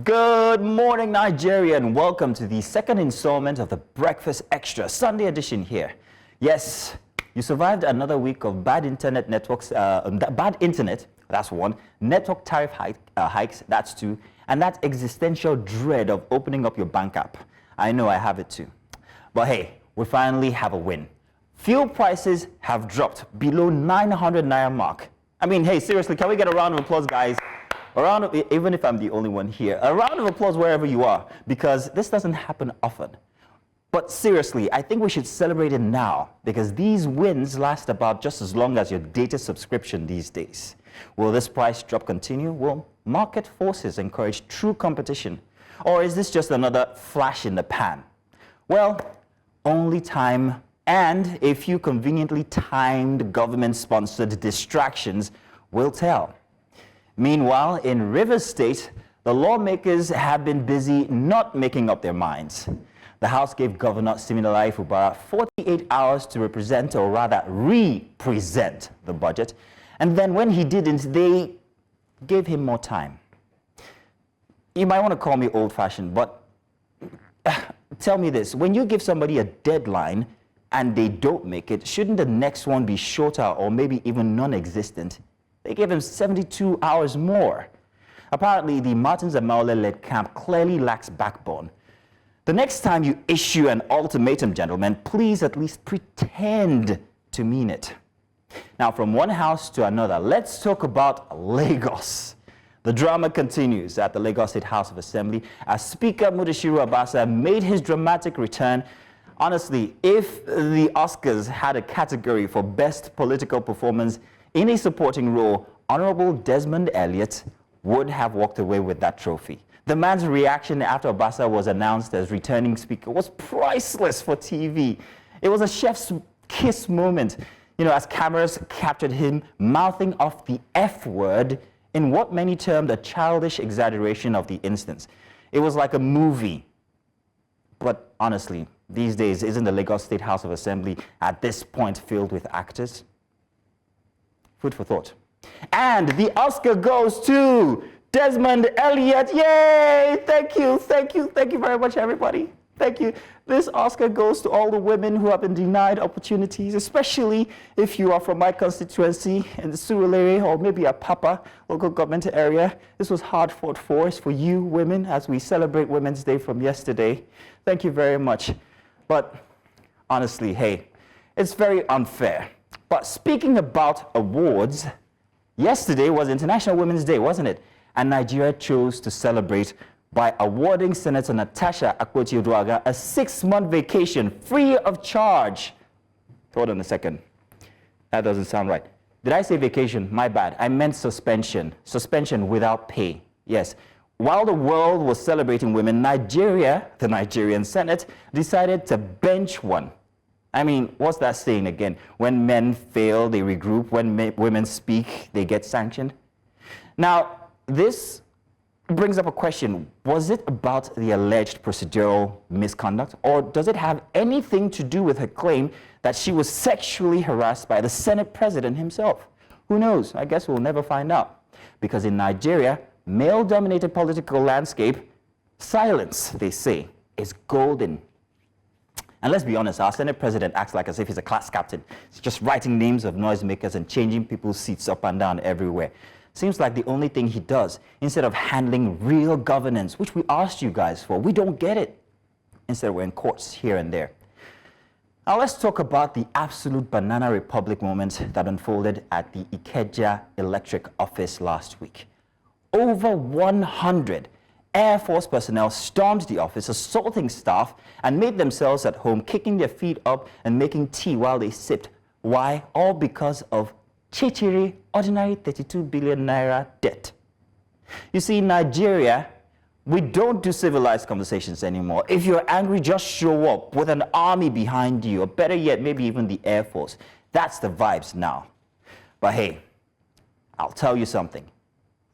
Good morning, Nigeria, and welcome to the second installment of the Breakfast Extra Sunday edition here. Yes, you survived another week of bad internet networks, bad internet, that's one, network tariff hikes, that's two, and that existential dread of opening up your bank app. I know I have it too. But hey, we finally have a win. Fuel prices have dropped below 900 naira mark. I mean, hey, seriously, can we get a round of applause, guys? Even if I'm the only one here, a round of applause wherever you are, because this doesn't happen often. But seriously, I think we should celebrate it now, because these wins last about just as long as your data subscription these days. Will this price drop continue? Will market forces encourage true competition? Or is this just another flash in the pan? Well, only time and a few conveniently timed government-sponsored distractions will tell. Meanwhile, in Rivers State, the lawmakers have been busy not making up their minds. The House gave Governor Siminalayi Fubara 48 hours to represent, or rather re-present, the budget. And then when he didn't, they gave him more time. You might want to call me old-fashioned, but tell me this. When you give somebody a deadline and they don't make it, shouldn't the next one be shorter or maybe even non-existent? They gave him 72 hours more. Apparently, the Martins and Maule-led camp clearly lacks backbone. The next time you issue an ultimatum, gentlemen, please at least pretend to mean it. Now, from one house to another, let's talk about Lagos. The drama continues at the Lagos State House of Assembly as Speaker Mudashiru Obasa made his dramatic return. Honestly, if the Oscars had a category for best political performance in a supporting role, Honorable Desmond Elliott would have walked away with that trophy. The man's reaction after Obasa was announced as returning speaker was priceless for TV. It was a chef's kiss moment, as cameras captured him mouthing off the F word in what many termed a childish exaggeration of the instance. It was like a movie. But honestly, these days, isn't the Lagos State House of Assembly at this point filled with actors? Food for thought. And the Oscar goes to Desmond Elliott. Yay! Thank you very much, everybody. Thank you. This Oscar goes to all the women who have been denied opportunities, especially if you are from my constituency in the Surulere or maybe a Papa local government area. This was hard fought for. It's for you women as we celebrate Women's Day from yesterday. Thank you very much. But honestly, hey, it's very unfair. But speaking about awards, yesterday was International Women's Day, wasn't it? And Nigeria chose to celebrate by awarding Senator Natasha Akpoti-Oduaghan a 6-month vacation free of charge. Hold on a second. That doesn't sound right. Did I say vacation? My bad. I meant suspension. Suspension without pay. Yes. While the world was celebrating women, Nigeria, the Nigerian Senate, decided to bench one. I mean, what's that saying again? When men fail, they regroup. When women speak, they get sanctioned. Now, this brings up a question. Was it about the alleged procedural misconduct, or does it have anything to do with her claim that she was sexually harassed by the Senate president himself? Who knows? I guess we'll never find out. Because in Nigeria, male-dominated political landscape, silence, they say, is golden. And let's be honest, our Senate president acts like as if he's a class captain. He's just writing names of noisemakers and changing people's seats up and down everywhere. Seems like the only thing he does, instead of handling real governance, which we asked you guys for, we don't get it. Instead, we're in courts here and there. Now let's talk about the absolute banana republic moment that unfolded at the Ikeja Electric office last week. Over 100 Air Force personnel stormed the office, assaulting staff, and made themselves at home, kicking their feet up and making tea while they sipped. Why? All because of Chichiri, ordinary 32 billion naira debt. You see, in Nigeria, we don't do civilized conversations anymore. If you're angry, just show up with an army behind you, or better yet, maybe even the Air Force. That's the vibes now. But hey, I'll tell you something.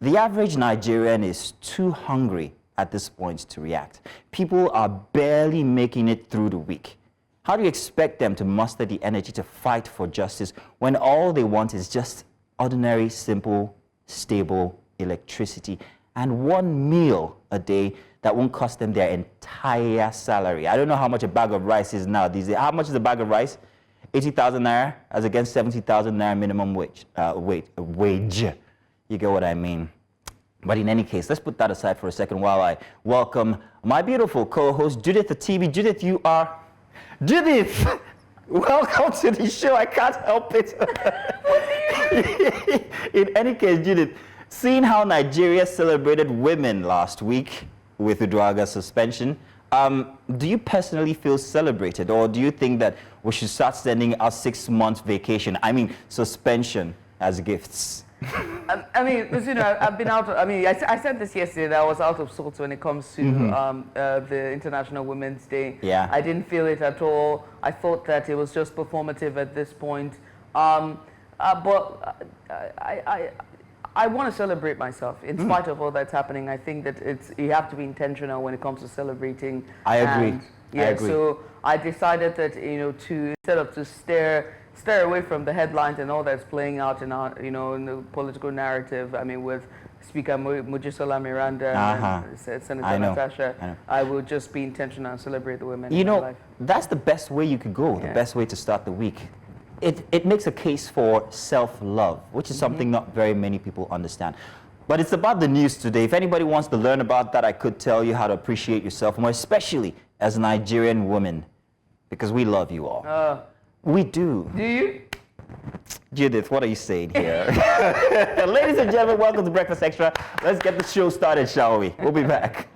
The average Nigerian is too hungry at this point to react. People are barely making it through the week. How do you expect them to muster the energy to fight for justice when all they want is just ordinary, simple, stable electricity and one meal a day that won't cost them their entire salary. I don't know how much a bag of rice is now these days. How much is a bag of rice? 80,000 naira as against 70,000 naira minimum wage. You get what I mean? But in any case, let's put that aside for a second while I welcome my beautiful co-host, Judith the TV. Judith, you are... Judith! Welcome to the show. I can't help it. In any case, Judith, seeing how Nigeria celebrated women last week with Uduaga's suspension, do you personally feel celebrated, or do you think that we should start sending our 6-month vacation, I mean suspension, as gifts? I mean, you know, I've been out. I mean, I said this yesterday that I was out of sorts when it comes to the International Women's Day. Yeah. I didn't feel it at all. I thought that it was just performative at this point. But I want to celebrate myself in spite of all that's happening. I think that you have to be intentional when it comes to celebrating. I agree. And, yeah. I agree. So I decided that, you know, instead of to stare away from the headlines and all that's playing out in our, you know, in the political narrative. I mean, with Speaker Mojisola Miranda and Senator Natasha, I will just be intentional and celebrate the women in my life. That's the best way you could go, the best way to start the week. It makes a case for self-love, which is something not very many people understand. But it's about the news today. If anybody wants to learn about that, I could tell you how to appreciate yourself more, especially as a Nigerian woman, because we love you all. We do. Do you? Judith, what are you saying here? Ladies and gentlemen, welcome to Breakfast Extra. Let's get the show started, shall we? We'll be back.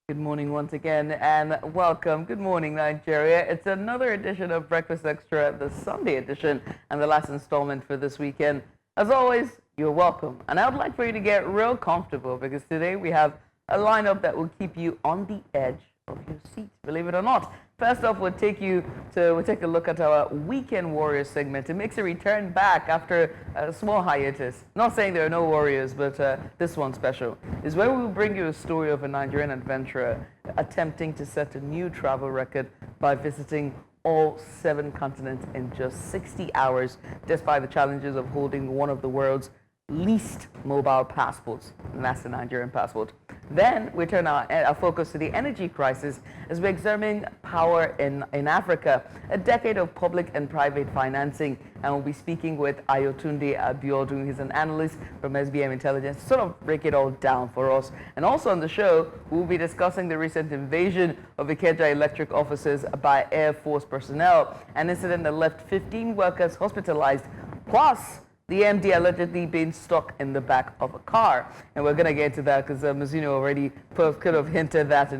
Good morning once again, and welcome. Good morning, Nigeria. It's another edition of Breakfast Extra, the Sunday edition, and the last installment for this weekend. As always, you're welcome. And I would like for you to get real comfortable, because today we have a lineup that will keep you on the edge of your seat, believe it or not. First off, we'll take a look at our Weekend Warriors segment. It makes a return back after a small hiatus. Not saying there are no warriors, but this one's special. Is where we will bring you a story of a Nigerian adventurer attempting to set a new travel record by visiting all 7 continents in just 60 hours, despite the challenges of holding one of the world's least mobile passports, and that's the Nigerian passport. Then we turn our focus to the energy crisis as we examine power in Africa, a decade of public and private financing, and we'll be speaking with Ayotunde Abiodun. He's an analyst from SBM Intelligence, to sort of break it all down for us. And also on the show, we'll be discussing the recent invasion of Ikeja electric offices by Air Force personnel, an incident that left 15 workers hospitalized, plus the MD allegedly being stuck in the back of a car. And we're going to get to that because Mazino already could have hinted that in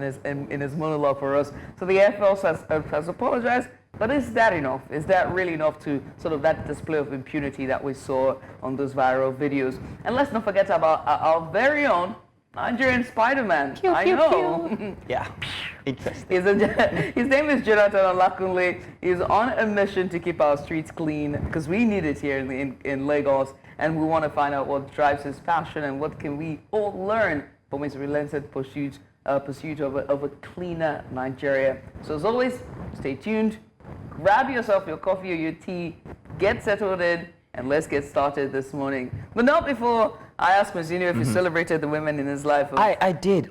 his monologue for us. So the Air Force has apologized, but is that enough? Is that really enough to sort of that display of impunity that we saw on those viral videos? And let's not forget about our very own Nigerian Spiderman. Pew, I pew, know. Pew. Yeah, interesting. His name is Jonathan Olakunle. He's on a mission to keep our streets clean because we need it here in Lagos, and we want to find out what drives his passion and what can we all learn from his relentless pursuit of a cleaner Nigeria. So as always, stay tuned. Grab yourself your coffee or your tea, get settled in, and let's get started this morning. But not before I asked Mazzino if he celebrated the women in his life. I did.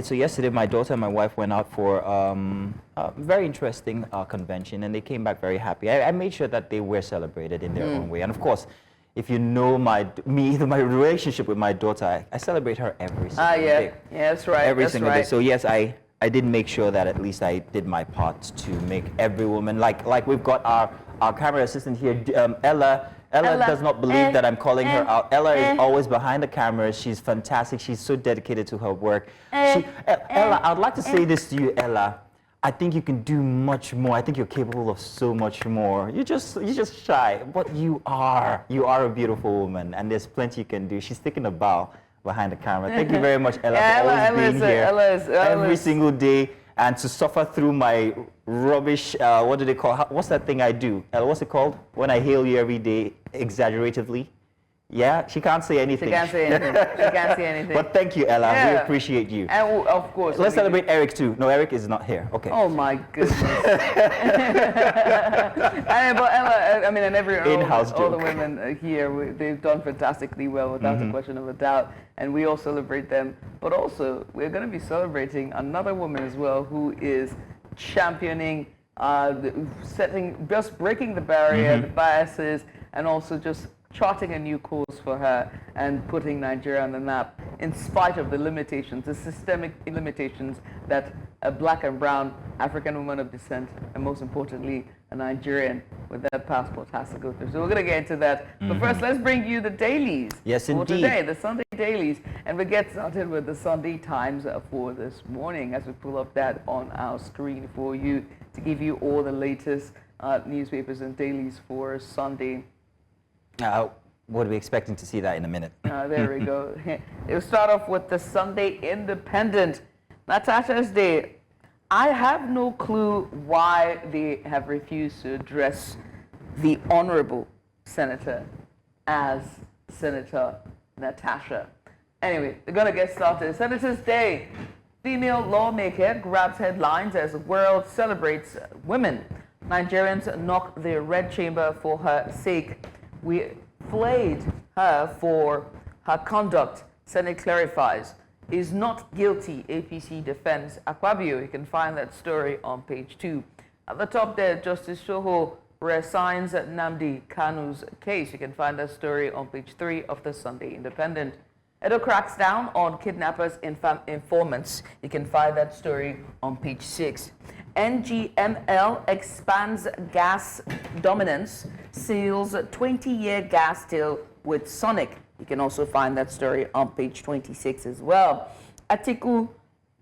So yesterday, my daughter and my wife went out for a very interesting convention, and they came back very happy. I made sure that they were celebrated in their own way. And of course, if you know my relationship with my daughter, I celebrate her every single day. Yeah, that's right. Every single day. So yes, I did make sure that at least I did my part to make every woman, like we've got our camera assistant here, Ella does not believe that I'm calling her out. Ella is always behind the camera. She's fantastic. She's so dedicated to her work. Ella, I'd like to say this to you, Ella. I think you can do much more. I think you're capable of so much more. You're just shy, but you are a beautiful woman, and there's plenty you can do. She's taking a bow behind the camera. Thank you very much, Ella, for always being here every single day. and to suffer through my rubbish, what do they call, what's that thing I do? What's it called? When I hail you every day, exaggeratively. Yeah, she can't say anything. She can't say anything. She can't say anything. But thank you, Ella. Yeah. We appreciate you. And of course. Let's celebrate Eric too. No, Eric is not here. Okay. Oh my goodness. But Ella, I mean, and In-house all the joke. women here, they've done fantastically well without a question of a doubt, and we all celebrate them. But also, we're going to be celebrating another woman as well who is championing, just breaking the barrier, the biases, and also just charting a new course for her and putting Nigeria on the map in spite of the limitations, the systemic limitations that a black and brown African woman of descent, and most importantly, a Nigerian with that passport has to go through. So we're going to get into that. But first, let's bring you the dailies. Yes, for indeed. today, the Sunday dailies. And we get started with the Sunday Times for this morning as we pull up that on our screen for you to give you all the latest newspapers and dailies for Sunday. What are we expecting to see that in a minute? There we go. We'll start off with the Sunday Independent. Natasha's Day. I have no clue why they have refused to address the Honorable Senator as Senator Natasha. Anyway, we're going to get started. Senator's Day. Female lawmaker grabs headlines as the world celebrates women. Nigerians knock the red chamber for her sake. We flayed her for her conduct. Senate clarifies. Is not guilty. APC defends Akpabio. You can find that story on page 2. At the top there, Justice Shoho resigns Nnamdi Kanu's case. You can find that story on page 3 of the Sunday Independent. Edo cracks down on kidnappers informants. You can find that story on page 6. NGML expands gas dominance, seals 20-year gas deal with Sonic. You can also find that story on page 26 as well. Atiku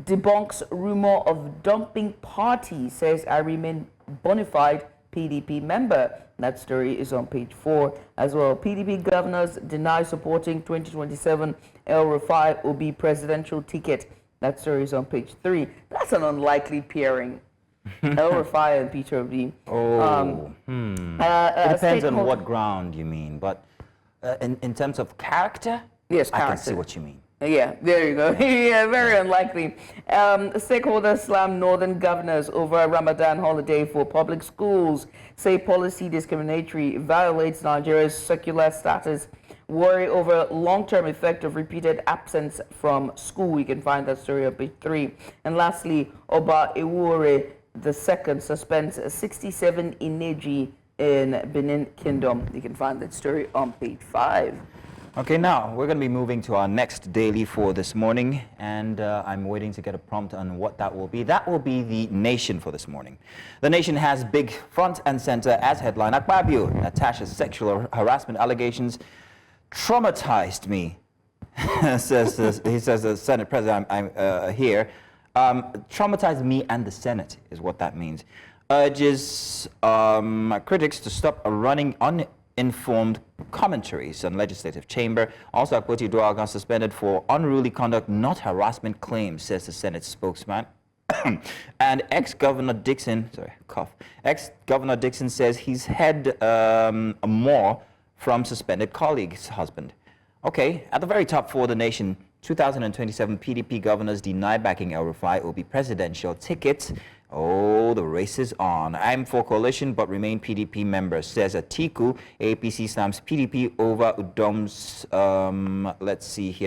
debunks rumor of dumping party, says I remain bona fide PDP member. That story is on page 4 as well. PDP governors deny supporting 2027 El Rufai Obi presidential ticket. That story is on page 3. That's an unlikely pairing. El Rufai and Peter Obi. It depends on what ground you mean, but in terms of character, yes, I character. can see what you mean. Yeah, there you go. Yeah, very unlikely. Stakeholders slam northern governors over Ramadan holiday for public schools. Say policy discriminatory, violates Nigeria's secular status. Worry over long-term effect of repeated absence from school. You can find that story on page 3. And lastly, Oba Ewure II suspends 67 Ineji in Benin Kingdom. You can find that story on page 5. Okay, now we're going to be moving to our next daily for this morning, and I'm waiting to get a prompt on what that will be. That will be the Nation for this morning. The Nation has big front and center as headline. Akpabio, Natasha's sexual harassment allegations traumatized me, he says the Senate President here. Traumatized me and the Senate is what that means. Urges critics to stop running uninformed commentaries on legislative chamber. Also, Akpoti Duagan suspended for unruly conduct, not harassment claims, says the Senate spokesman. And ex-Governor Dixon says he's had more from suspended colleague's husband. Okay, at the very top for the Nation, 2027 PDP governors deny backing El Rufai Obi presidential ticket. Oh, the race is on. I'm for coalition but remain PDP member, says Atiku. APC slams PDP over Udom's,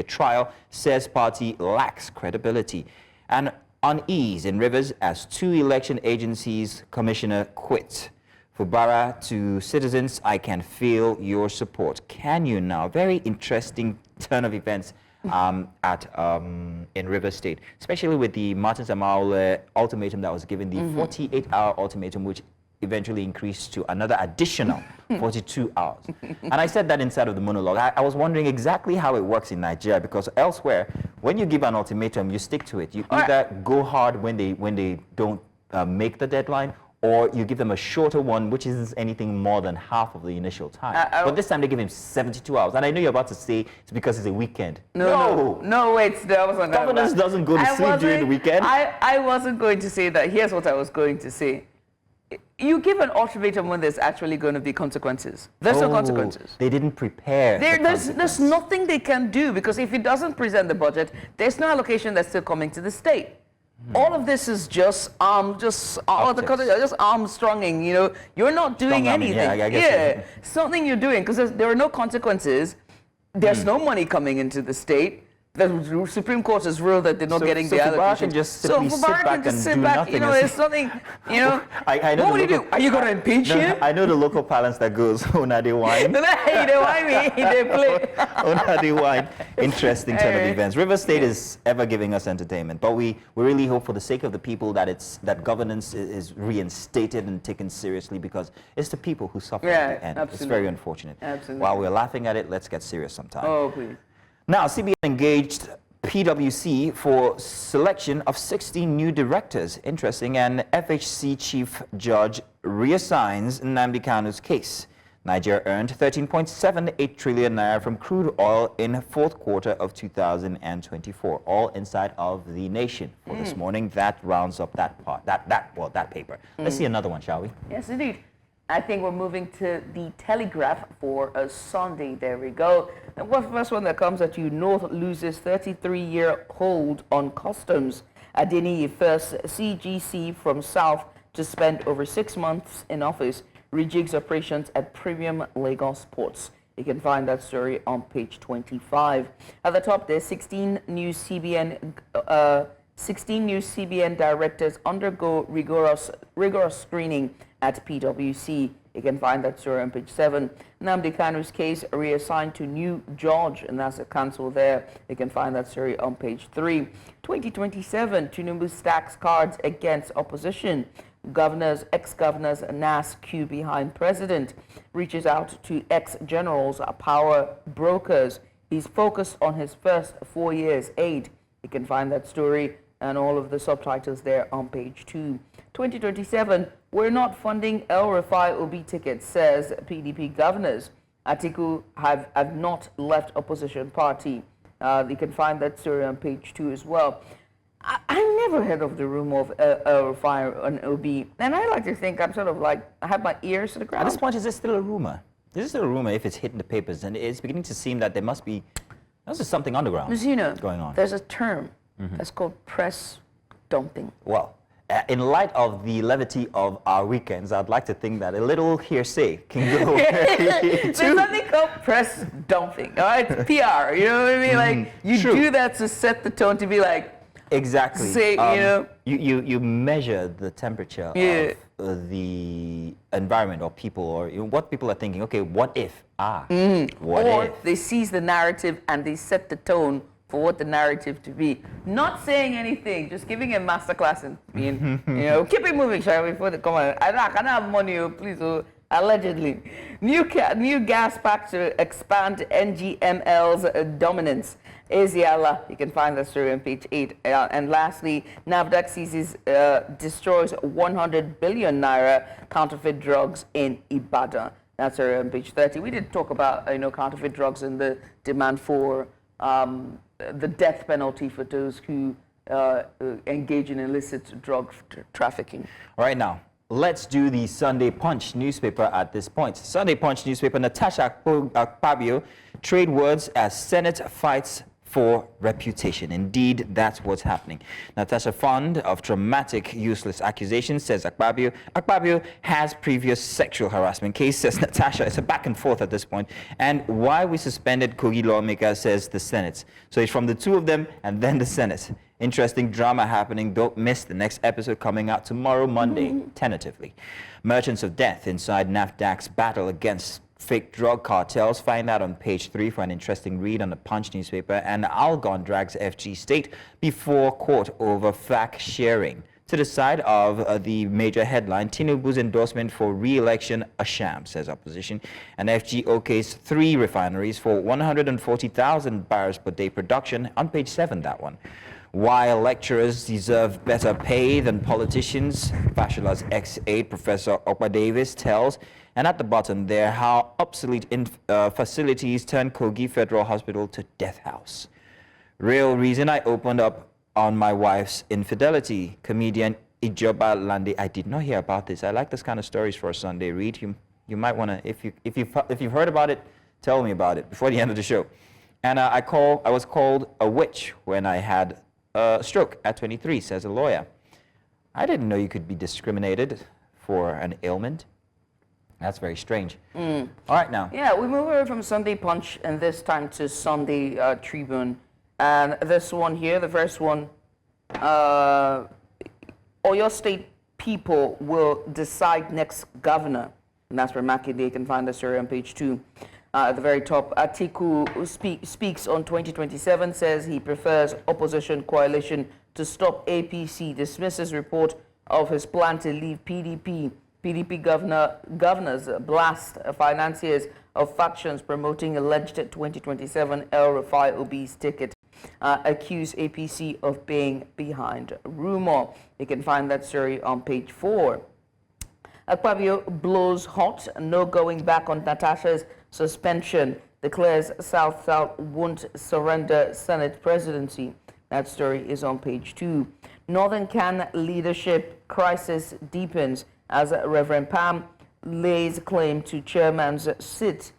trial, says party lacks credibility. And unease in Rivers as 2 election agencies commissioner quit. Fubara to citizens, I can feel your support. Can you now? Very interesting turn of events in River State, especially with the Martin Samaule ultimatum that was given, the 48-hour ultimatum, which eventually increased to another additional 42 hours. And I said that inside of the monologue. I was wondering exactly how it works in Nigeria, because elsewhere, when you give an ultimatum, you stick to it. You either go hard when they don't make the deadline, or you give them a shorter one, which isn't anything more than half of the initial time. But this time they give him 72 hours. And I know you're about to say it's because it's a weekend. No, wait, that wasn't Governance doesn't go to sleep during the weekend. I wasn't going to say that. Here's what I was going to say. You give an ultimatum when there's actually going to be consequences. There's no consequences. They didn't prepare. There's nothing they can do, because if it doesn't present the budget, there's no allocation that's still coming to the state. All of this is just Armstronging. You know, you're not doing anything. It's nothing you're doing, because there are no consequences. There's no money coming into the state. The Supreme Court has ruled that they're not getting the allocation. So Mubarak can just sit back and do nothing. You know, it's nothing. You know, what would you do? Are you going to impeach him? I know the local parlance that goes, "Ona de wine." They wine me. They play. Ona de wine. Interesting turn of events. River State is ever giving us entertainment, but we really hope, for the sake of the people, that governance is reinstated and taken seriously, because it's the people who suffer at the end. Absolutely. It's very unfortunate. Absolutely. While we're laughing at it, let's get serious sometime. Oh, please. Now, CBN engaged PwC for selection of 16 new directors. Interesting. And FHC Chief Judge reassigns Nnamdi Kanu's case. Nigeria earned 13.78 trillion naira from crude oil in fourth quarter of 2024. All inside of The Nation for this morning. That rounds up that part. That paper. Let's see another one, shall we? Yes, indeed. I think we're moving to the Telegraph for a Sunday. There we go. And what's the first one that comes at you? North loses 33-year hold on customs. Adeniyi first CGC from South to spend over 6 months in office, rejigs operations at premium Lagos ports. You can find that story on page 25. At the top, there's 16 new CBN directors undergo rigorous screening at PwC. You can find that story on page 7. Nnamdi Kanu's case reassigned to new judge, and that's a cancel there. You can find that story on page 3. 2027, Tinubu stacks cards against opposition. Ex-governors NAS queue behind president. Reaches out to ex-generals, power brokers. He's focused on his first 4 years aid. You can find that story and all of the subtitles there on page 2. 2027, we're not funding El-Rufai Obi tickets, says PDP governors. Atiku have not left opposition party. You can find that story on page 2 as well. I never heard of the rumor of El-Rufai and Obi, and I like to think I'm sort of like, I have my ears to the ground. At this point, is this still a rumor? Is this still a rumor if it's hitting the papers? And it's beginning to seem that there's something underground going on. There's a term that's called press dumping. Well, in light of the levity of our weekends, I'd like to think that a little hearsay can go. There's something called press dumping, all right? It's PR, you know what I mean? Like, you do that to set the tone, to be like, exactly. Say, you measure the temperature of the environment or people, or what people are thinking. Okay, what if? What if? They seize the narrative and they set the tone for what the narrative to be. Not saying anything, just giving a masterclass in being, keep it moving, shall we? Before they come on. I don't have money, please. Allegedly. New gas pack to expand NGML's dominance. Aziala, you can find that story on page 8. And lastly, NAFDAC seizes, destroys 100 billion naira counterfeit drugs in Ibadan. That's on page 30. We did talk about counterfeit drugs and the demand for the death penalty for those who engage in illicit drug trafficking. All right, now, let's do the Sunday Punch newspaper at this point. Sunday Punch newspaper, Natasha Akpabio, trade words as Senate fights for reputation. Indeed, that's what's happening. Natasha, fond of dramatic, useless accusations, says Akpabio. Akpabio has previous sexual harassment case, says Natasha. It's a back and forth at this point. And why we suspended Kogi lawmaker, says the Senate. So it's from the two of them and then the Senate. Interesting drama happening. Don't miss the next episode coming out tomorrow, Monday, tentatively. Merchants of death inside NAFDAC's battle against fake drug cartels. Find out on page 3 for an interesting read on the Punch newspaper. And Algon drags FG State before court over fact sharing. To the side of the major headline, Tinubu's endorsement for re-election a sham, says opposition. And FG OK's 3 refineries for 140,000 barrels per day production. On page 7, that one. Why lecturers deserve better pay than politicians, Fashola's ex-aide, Professor Okpa Davis, tells. And at the bottom there, how obsolete facilities turn Kogi Federal Hospital to death house. Real reason I opened up on my wife's infidelity. Comedian Ijoba Lande. I did not hear about this. I like this kind of stories for a Sunday read. You might want to, if you've heard about it, tell me about it before the end of the show. And I was called a witch when I had a stroke at 23, says a lawyer. I didn't know you could be discriminated for an ailment. That's very strange. All right, now. Yeah, we move away from Sunday Punch and this time to Sunday Tribune. And this one here, the first one, Oyo State people will decide next governor. And that's where Makinde. You can find the story on page 2. At the very top, Atiku speaks on 2027, says he prefers opposition coalition to stop APC, dismisses report of his plan to leave PDP. PDP governors blast financiers of factions promoting alleged 2027 El Rufai Obi's ticket. Accuse APC of being behind rumor. You can find that story on page 4. Akpabio blows hot, no going back on Natasha's suspension, declares South won't surrender Senate presidency. That story is on page 2. Northern Can leadership crisis deepens as Reverend Pam lays claim to chairman's seat.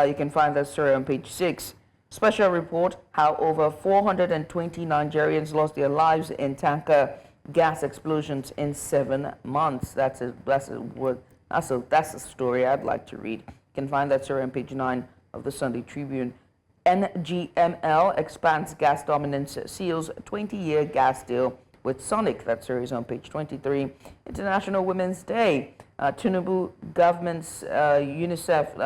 You can find that story on page 6. Special report how over 420 Nigerians lost their lives in tanker gas explosions in 7 months. That's a story I'd like to read. You can find that story on page 9 of the Sunday Tribune. NGML expands gas dominance, seals 20-year gas deal with Sonic. That story is on page 23. International Women's Day. Tinubu governors, UNICEF,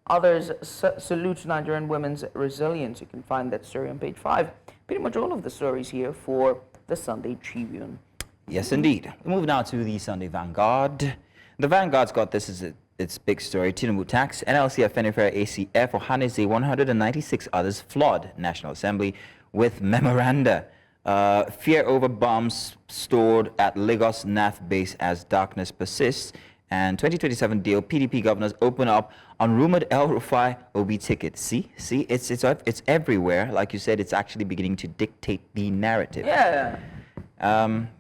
others salute Nigerian women's resilience. You can find that story on page 5. Pretty much all of the stories here for the Sunday Tribune. Yes, indeed. We move now to the Sunday Vanguard. The Vanguard's got this as its big story. Tinubu tax, NLC, Afenifere, ACF, Ohanese, 196 others flawed National Assembly with memoranda. Fear over bombs stored at Lagos NAF base as darkness persists. And 2027 deal, PDP governors open up on rumored El Rufai Obi ticket. See, it's everywhere. Like you said, it's actually beginning to dictate the narrative. Yeah.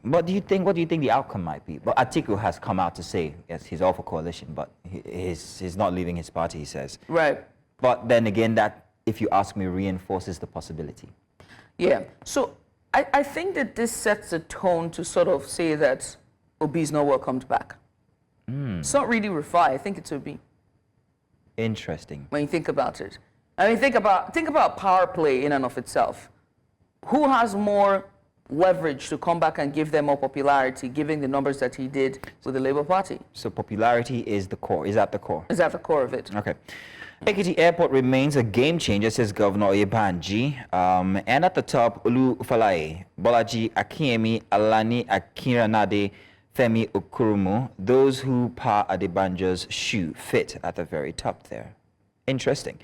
What do you think the outcome might be? But Atiku has come out to say, yes, he's all for coalition, but he's not leaving his party, he says. Right. But then again, that, if you ask me, reinforces the possibility. Yeah. So I think that this sets a tone to sort of say that Obi's not welcomed back. It's not really Rufai. I think it's Obi. Interesting. When you think about it. I mean, think about power play in and of itself. Who has more leverage to come back and give them more popularity, given the numbers that he did with the Labour Party? So popularity is the core. Is at the core. Is at the core of it. Okay. Ekiti Airport remains a game changer, says Governor Oyebanji. And at the top, Olu Falaye, Bolaji Akinyemi, Alani Akiranade, Femi Okurumu, those who Pa Adebanjo's shoe fit at the very top there. Interesting.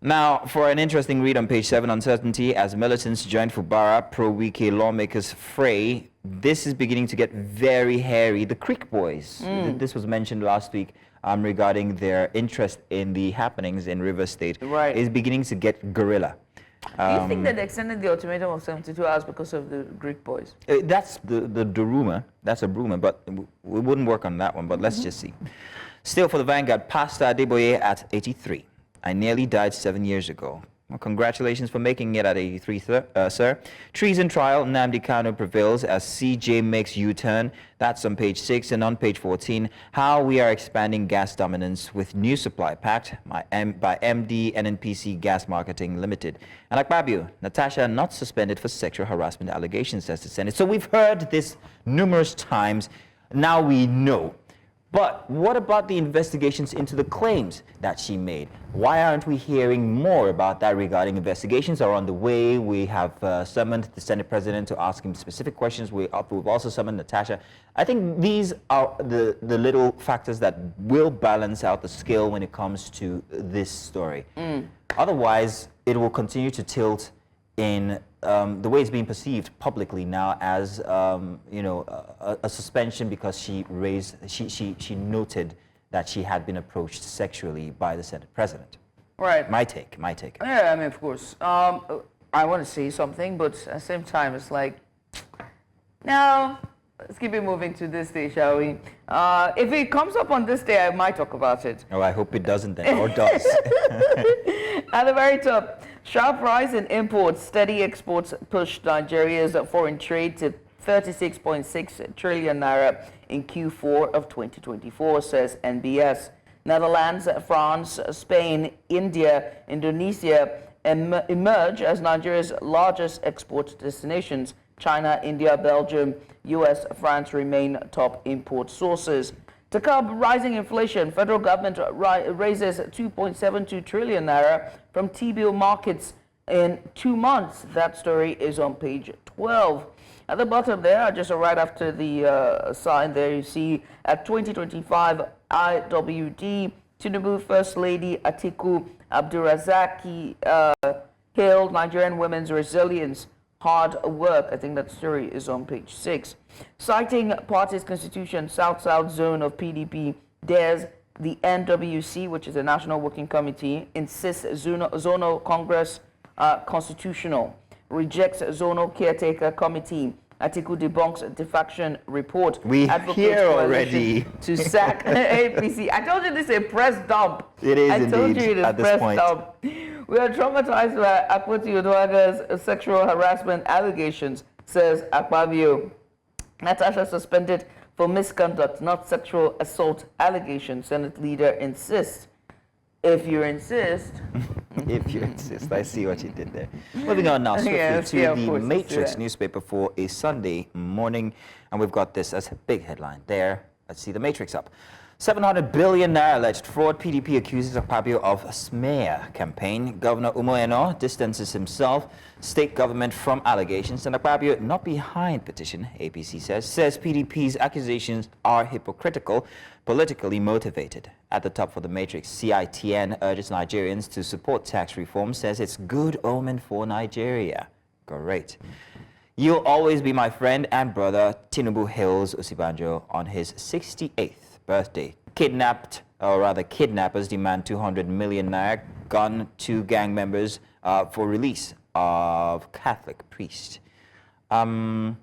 Now, for an interesting read on page 7, uncertainty as militants join Fubara, pro-Wike lawmakers fray. This is beginning to get very hairy. The Creek Boys, this was mentioned last week regarding their interest in the happenings in River State, right, is beginning to get guerrilla. Do you think that they extended the ultimatum of 72 hours because of the Greek boys? That's the rumor. That's a rumor, but we wouldn't work on that one. But let's just see. Still for the Vanguard, Pastor Adeboye at 83. I nearly died 7 years ago. Well, congratulations for making it at 83, sir. Treason trial, Nnamdi Kanu prevails as CJ makes U-turn. That's on page 6. And on page 14, how we are expanding gas dominance with new supply pact by MD NNPC Gas Marketing Limited. And Akpabio, Natasha not suspended for sexual harassment allegations, says the Senate. So we've heard this numerous times. Now we know. But what about the investigations into the claims that she made? Why aren't we hearing more about that? Regarding investigations are on the way. We have summoned the Senate President to ask him specific questions. We've also summoned Natasha. I think these are the little factors that will balance out the scale when it comes to this story. Otherwise, it will continue to tilt in the way it's being perceived publicly now as a suspension because she noted that she had been approached sexually by the Senate president. Right. My take. Yeah, I mean, of course. I want to say something, but at the same time, it's like, now, let's keep it moving to this day, shall we? If it comes up on this day, I might talk about it. Oh, I hope it doesn't then, or does. At the very top, sharp rise in imports, steady exports pushed Nigeria's foreign trade to 36.6 trillion naira in Q4 of 2024, says NBS. Netherlands, France, Spain, India, Indonesia emerge as Nigeria's largest export destinations. China, India, Belgium, US, France remain top import sources. To curb rising inflation, federal government raises 2.72 trillion naira from T-bill markets in 2 months. That story is on page 12. At the bottom there, just right after the sign there, you see at 2025 IWD, Tinubu First Lady Atiku Abdurrazaki hailed Nigerian women's resilience, hard work. I think that story is on page 6. Citing party's constitution, South-South zone of PDP dares the NWC, which is the National Working Committee, insists zonal Congress constitutional, rejects zonal caretaker committee. Atiku debunks defection report. We hear already. To sack APC. I told you this is a press dump. It is I told indeed you it is at this press point. dump. We are traumatized by Akpoti Oduaga's sexual harassment allegations, says Akpabio. Natasha suspended for misconduct, not sexual assault allegations. Senate leader insists. If you insist. If you insist. I see what you did there. Moving on now swiftly to the Matrix newspaper for a Sunday morning. And we've got this as a big headline there. Let's see the Matrix up. 700 billion naira alleged fraud. PDP accuses Akpabio of smear campaign. Governor Umoeno distances himself, state government from allegations. And Akpabio not behind petition, APC says PDP's accusations are hypocritical, politically motivated. At the top for the Matrix, CITN urges Nigerians to support tax reform, says it's good omen for Nigeria. Great. You'll always be my friend and brother. Tinubu hails Osibanjo on his 68th birthday. Kidnappers demand 200 million naira, gun 2 gang members for release of Catholic priest. And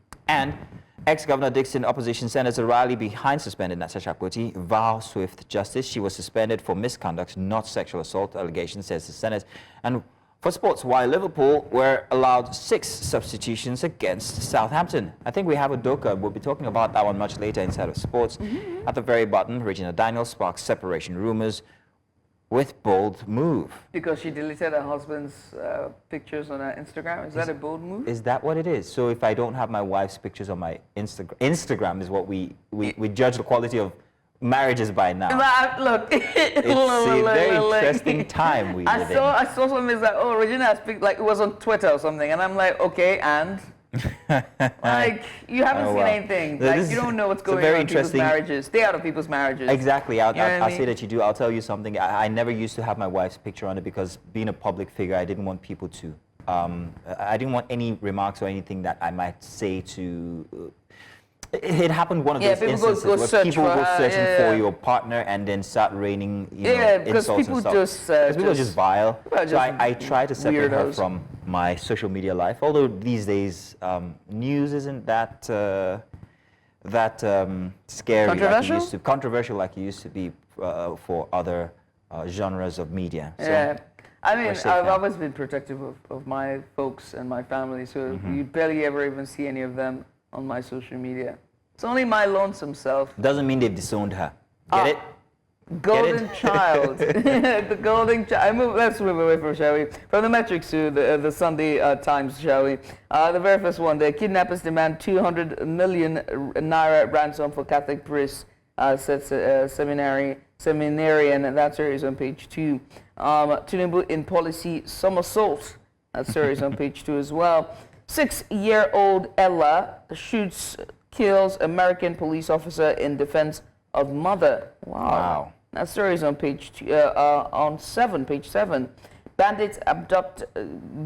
ex-Governor Dixon opposition senator rally behind suspended Natasha Akpoti vow swift justice. She was suspended for misconduct, not sexual assault allegations, says the Senate. And for sports, while Liverpool were allowed 6 substitutions against Southampton. I think we have a doka. We'll be talking about that one much later inside of sports. At the very bottom, Regina Daniels sparks separation rumors with bold move. Because she deleted her husband's pictures on her Instagram. Is that a bold move? Is that what it is? So if I don't have my wife's pictures on my Instagram is what we judge the quality of marriages by now. Look, it's a very interesting time we live in. I saw something that's like, oh, Regina has picked, like it was on Twitter or something, and I'm like, okay, and like you haven't seen anything, like you don't know what's going on in people's marriages. Stay out of people's marriages. Exactly. I'll say that you do. I'll tell you something. I never used to have my wife's picture on it because being a public figure, I didn't want people to. I didn't want any remarks or anything that I might say to. It happened one of those instances where people go searching for your partner and then start raining insults and stuff. Because people are just vile. So I try to separate her from my social media life. Although these days news isn't that scary like it used to. Controversial like it used to be for other genres of media. So yeah. I mean, I've always been protective of my folks and my family, so you barely ever even see any of them on my social media. It's only my lonesome self. Doesn't mean they've disowned her. Get it? Golden child. The golden child. Let's move away from, shall we? From the Metrics to the Sunday Times, shall we? The very first one, the kidnappers demand 200 million naira ransom for Catholic priests, says seminarian, and that series on page 2. Tinubu in policy somersault. That series on page 2 as well. 6-year-old Ella kills American police officer in defense of mother. Wow. That story is on page 7. Bandits abduct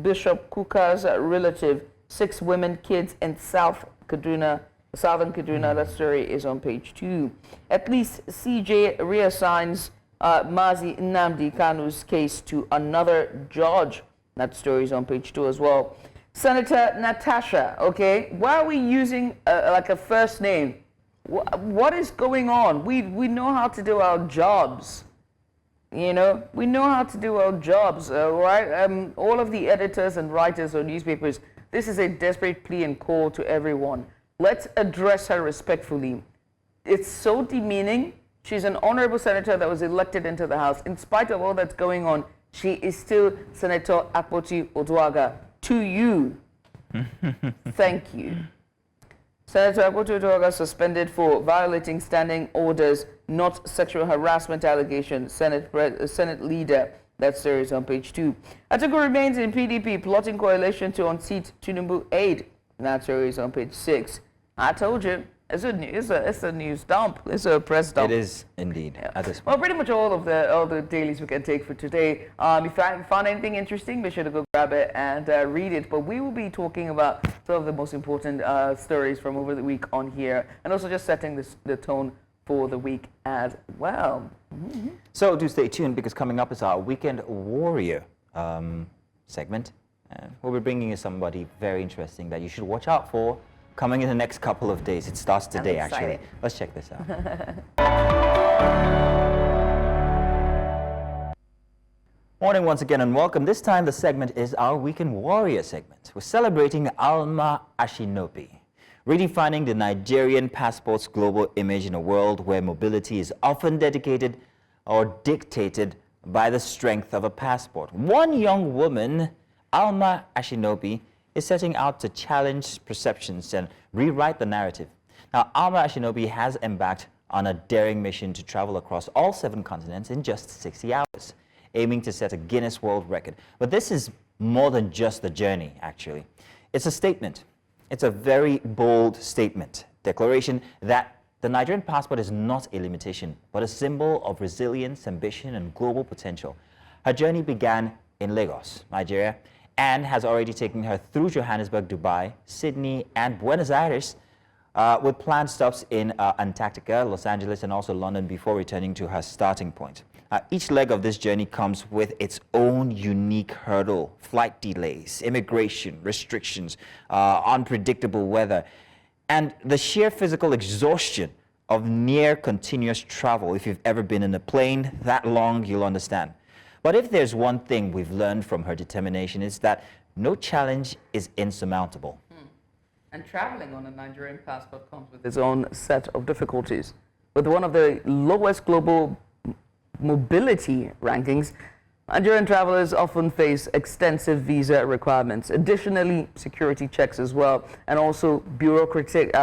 Bishop Kuka's relative. 6 women, kids in southern Kaduna. That story is on page 2. At least CJ reassigns Mazi Nnamdi Kanu's case to another judge. That story is on page 2 as well. Senator Natasha, okay, why are we using like a first name? What is going on? We know how to do our jobs. You know, we know how to do our jobs, right? All of the editors and writers of newspapers, this is a desperate plea and call to everyone. Let's address her respectfully. It's so demeaning. She's an honorable senator that was elected into the House. In spite of all that's going on, she is still Senator Akpoti Oduaga. To you. Thank you. Senator Akpoti Oduaga suspended for violating standing orders, not sexual harassment allegations. Senate leader. That story is on page 2. Atiku remains in PDP, plotting coalition to unseat Tinubu aide. That story is on page 6. I told you, it's a news dump. It's a press dump. It is indeed, yeah. At this point. Well, pretty much all the dailies we can take for today. If you found anything interesting, be sure to go grab it and read it. But we will be talking about some of the most important stories from over the week on here, and also just setting the tone for the week as well. Mm-hmm. So do stay tuned, because coming up is our Weekend Warrior segment. We'll be bringing you somebody very interesting that you should watch out for coming in the next couple of days. It starts today, actually. Let's check this out. Morning once again and welcome. This time the segment is our Weekend Warrior segment. We're celebrating Alma Ashinobi, redefining the Nigerian passport's global image in a world where mobility is often dedicated or dictated by the strength of a passport. One young woman, Alma Ashinobi, is setting out to challenge perceptions and rewrite the narrative. Now, Alma Ashinobi has embarked on a daring mission to travel across all 7 continents in just 60 hours, aiming to set a Guinness World Record. But this is more than just the journey, actually. It's a statement. It's a very bold statement, declaration that the Nigerian passport is not a limitation, but a symbol of resilience, ambition, and global potential. Her journey began in Lagos, Nigeria, and has already taken her through Johannesburg, Dubai, Sydney, and Buenos Aires, with planned stops in Antarctica, Los Angeles, and also London before returning to her starting point. Each leg of this journey comes with its own unique hurdle: flight delays, immigration restrictions, unpredictable weather, and the sheer physical exhaustion of near continuous travel. If you've ever been in a plane that long, you'll understand. But if there's one thing we've learned from her determination, it's that no challenge is insurmountable. And traveling on a Nigerian passport comes with its own set of difficulties. With one of the lowest global mobility rankings, Nigerian travelers often face extensive visa requirements. Additionally, security checks as well, and also bureaucratic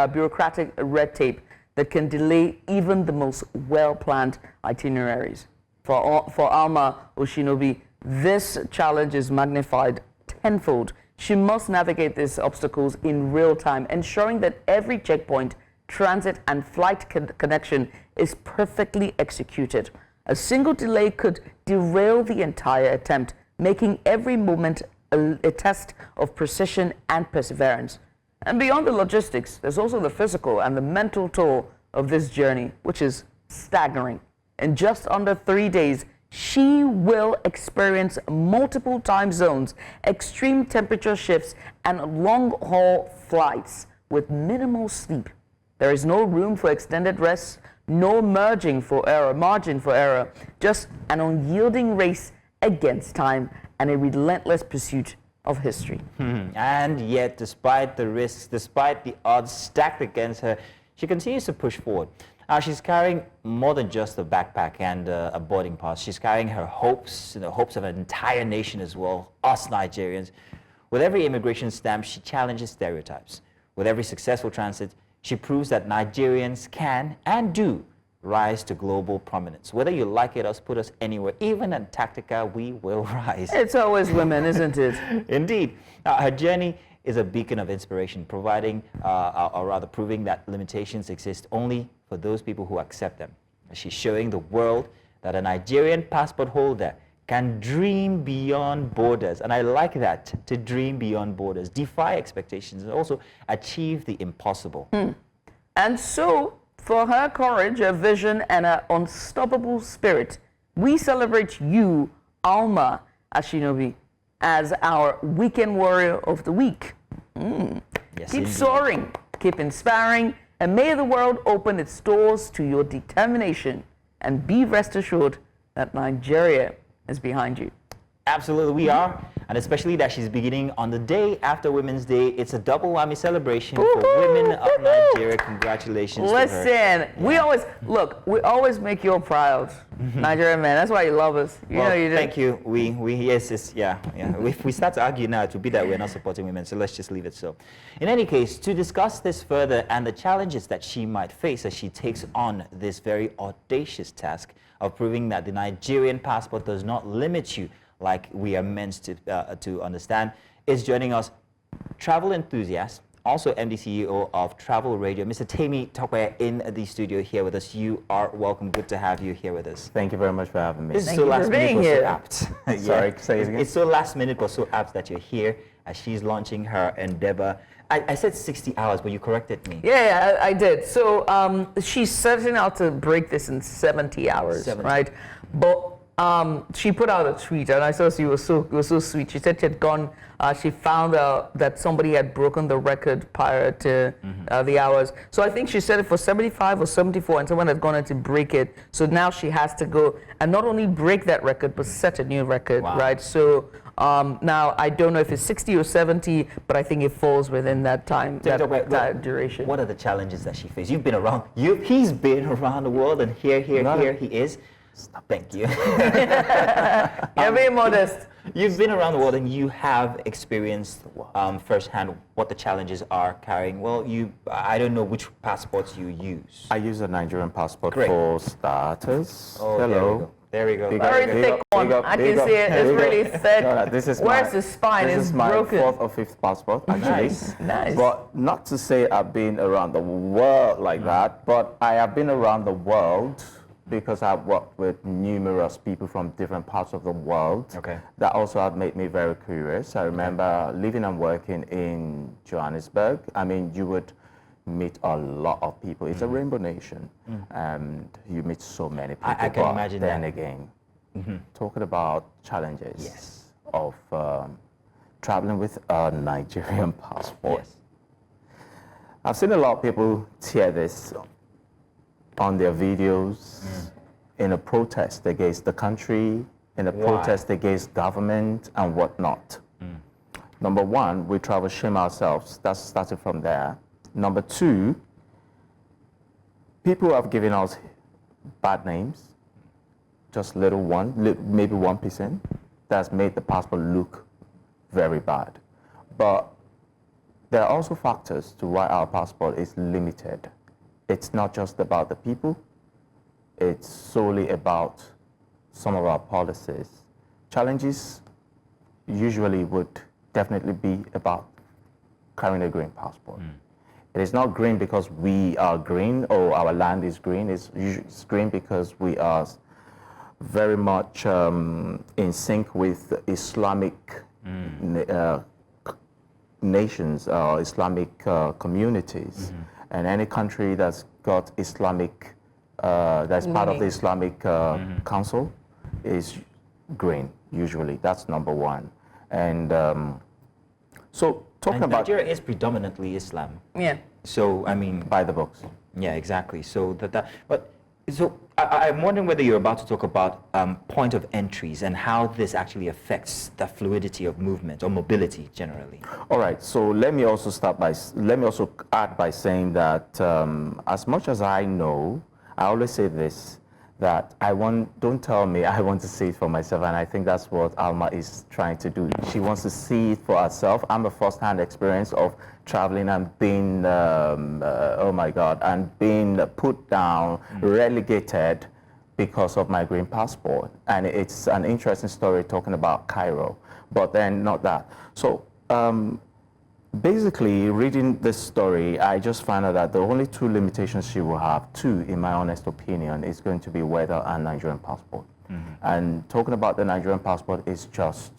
red tape that can delay even the most well-planned itineraries. For Alma Ashinobi, this challenge is magnified tenfold. She must navigate these obstacles in real time, ensuring that every checkpoint, transit, and flight connection is perfectly executed. A single delay could derail the entire attempt, making every moment a test of precision and perseverance. And beyond the logistics, there's also the physical and the mental toll of this journey, which is staggering. In just under 3 days, she will experience multiple time zones, extreme temperature shifts, and long-haul flights with minimal sleep. There is no room for extended rest, no margin for error, just an unyielding race against time and a relentless pursuit of history. And yet, despite the risks, despite the odds stacked against her, she continues to push forward. She's carrying more than just a backpack and a boarding pass. She's carrying her hopes, the hopes of an entire nation as well, us Nigerians. With every immigration stamp, she challenges stereotypes. With every successful transit, she proves that Nigerians can and do rise to global prominence. Whether you like it or put us anywhere, even Antarctica, we will rise. It's always women, isn't it? Indeed. Her journey is a beacon of inspiration, providing, or rather proving that limitations exist only for those people who accept them. She's showing the world that a Nigerian passport holder can dream beyond borders. And I like that, to dream beyond borders, defy expectations, and also achieve the impossible. And so, for her courage, her vision, and her unstoppable spirit, we celebrate you, Alma Ashinobi, as our Weekend Warrior of the Week. Yes, Keep indeed. soaring, keep inspiring, and may the world open its doors to your determination. And be rest assured that Nigeria is behind you. Absolutely, we are. And especially that she's beginning on the day after Women's Day. It's a double whammy celebration for women of Nigeria. Congratulations to her. Listen, we always make you proud, Nigerian man. That's why you love us. You know you do. Thank you. Yeah. If we start to argue now, it will be that we're not supporting women, so let's just leave it so. In any case, to discuss this further and the challenges that she might face as she takes on this very audacious task of proving that the Nigerian passport does not limit you like we are meant to understand, is joining us travel enthusiast, also MD CEO of Travel Radio, Mr. Temi Tokwe, in the studio here with us. You are welcome. Good to have you here with us. Thank you very much for having me. This is Thank so you for last minute, being but so here. apt. Sorry, say it again. It's so last minute, but so apt that you're here as she's launching her endeavor. I said 60 hours, but you corrected me. Yeah, I did. So she's setting out to break this in 70 hours, 70. right? But she put out a tweet, and I saw she was so sweet. She said she had gone. She found out that somebody had broken the record prior to the hours. So I think she set it for 75 or 74, and someone had gone in to break it. So now she has to go and not only break that record, but set a new record, Wow. right? So now I don't know if it's 60 or 70, but I think it falls within that time, that duration. What are the challenges that she faced? You've been around. He's been around the world, and here he is. Thank you. You're very modest. You've been around the world, and you have experienced firsthand what the challenges are carrying. Well, I don't know which passports you use. I use a Nigerian passport Great. for starters. Oh, Hello. There we go. Big Very big thick up, one. big up, I big can up. see it. There It's you go. really thick. No, this is Where's the spine? This It's is my broken. fourth or fifth passport, actually. Nice. But not to say I've been around the world like that, but I have been around the world because I've worked with numerous people from different parts of the world. Okay. That also have made me very curious. I remember living and working in Johannesburg. I mean, you would meet a lot of people. It's a rainbow nation, and you meet so many people. I can But imagine then that. again, talking about challenges Yes. of traveling with a Nigerian passport. Yes. I've seen a lot of people tear this on their videos in a protest against the country, in a Why? protest against government and whatnot. Number one, we travel shame ourselves. That's starting from there. Number two, people have given us bad names, just maybe 1%, that's made the passport look very bad. But there are also factors to why our passport is limited. It's not just about the people, it's solely about some of our policies. Challenges usually would definitely be about carrying a green passport. It is not green because we are green or our land is green. It's green because we are very much in sync with Islamic nations or Islamic communities. And any country that's got Islamic, that's part of the Islamic Council is green, usually. That's number one. And so talking And about Nigeria is predominantly Islam. Yeah. So, I mean, by the books. yeah, exactly. So I'm wondering whether you're about to talk about point of entries and how this actually affects the fluidity of movement or mobility generally. All right, so let me also add by saying that as much as I know, I always say this, that don't tell me, I want to see it for myself, and I think that's what Alma is trying to do. She wants to see it for herself. I'm a first-hand experience of traveling and being, oh my God, and being put down, relegated because of my green passport. And it's an interesting story talking about Cairo, but then not that. So basically, reading this story, I just found out that the only two limitations she will have, in my honest opinion, is going to be weather and Nigerian passport. And talking about the Nigerian passport is just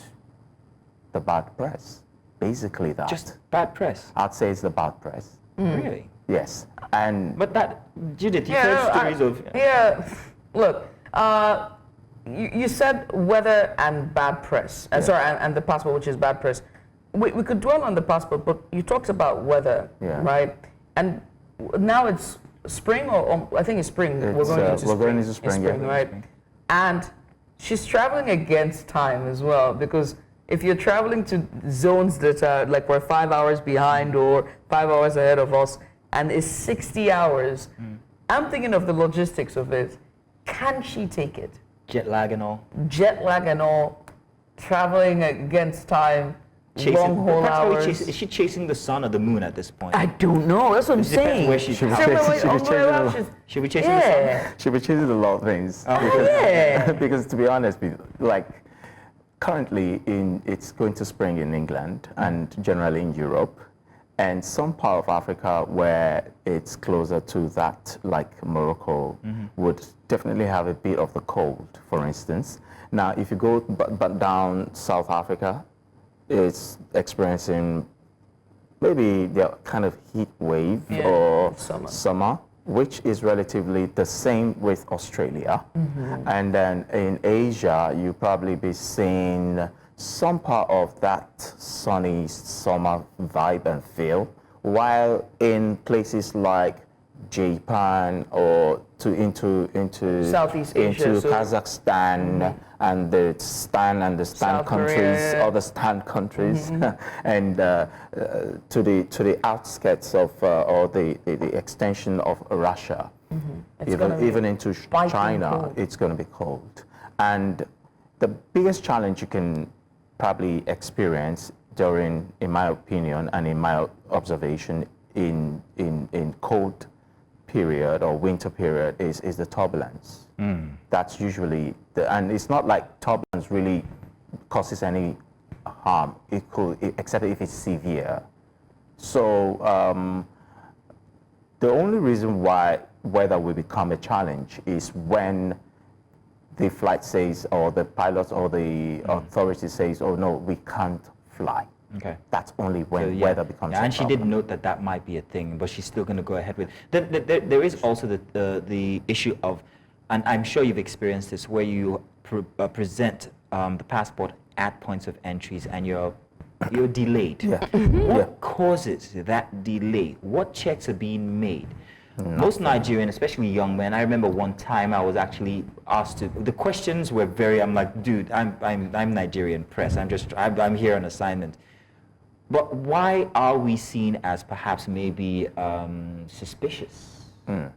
the bad press. Basically that. Just bad press. I'd say it's the bad press. Really? Yes. And But that, Judith, you've heard stories of... Look, you said weather and bad press. Sorry, and the passport, which is bad press. We could dwell on the passport, but you talked about weather, right? And now it's spring, or I think it's spring. We're going into spring, right? And she's traveling against time as well, because if you're traveling to zones that are like we're 5 hours behind or 5 hours ahead of us, and it's 60 hours, I'm thinking of the logistics of it. Can she take it? Jet lag and all. Jet lag and all, traveling against time, long haul hours. Is she chasing the sun or the moon at this point? I don't know. That's what I'm saying. Where she's She'll be chasing a lot of things. Because to be honest, like currently it's going to spring in England and generally in Europe, and some part of Africa where it's closer to that, like Morocco, would definitely have a bit of the cold, for instance. Now, if you go but down South Africa, it's experiencing maybe the kind of heat wave or summer, which is relatively the same with Australia. And then in Asia, you probably be seeing some part of that sunny summer vibe and feel, while in places like Japan or into Southeast Asia, into Kazakhstan and the Stan South countries, Korea. other Stan countries, and to the outskirts of or the extension of Russia, even into China, cold. it's going to be cold. And the biggest challenge you can probably experience during, in my opinion and in my observation, in cold period or winter period is the turbulence. That's usually and it's not like turbulence really causes any harm. It could, except if it's severe. So the only reason why weather will become a challenge is when the flight says, or the pilot or the authority says, oh no, we can't fly. Okay. That's only when weather becomes a and she problem. did note that that might be a thing, but she's still going to go ahead with it. There is also the issue of, and I'm sure you've experienced this, where you present the passport at points of entries and you're delayed. What causes that delay? What checks are being made? Most Nigerian, especially young men, I remember one time I was actually asked to, the questions were very, I'm like, dude, I'm Nigerian press, I'm here on assignment. But why are we seen as perhaps maybe suspicious? You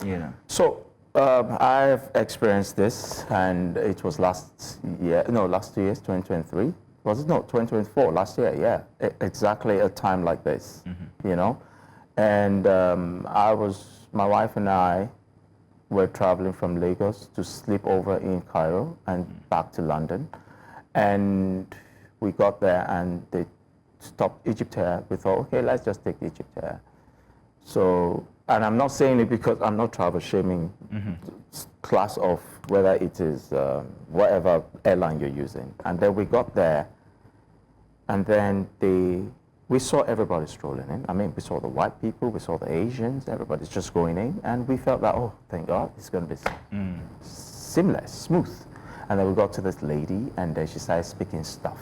know. So I've experienced this, and it was last 2 years, 2023. Was it? No, 2024, last year, yeah. Exactly a time like this, you know. And my wife and I were traveling from Lagos to sleep over in Cairo and back to London. And we got there and they stopped Egypt Air. We thought, okay, let's just take Egypt Air. So, and I'm not saying it because I'm not travel shaming class of whether it is whatever airline you're using. And then we got there, and then we saw everybody strolling in. I mean, we saw the white people, we saw the Asians, everybody's just going in, and we felt that, oh, thank God, it's going to be seamless, smooth. And then we got to this lady, and then she started speaking stuff.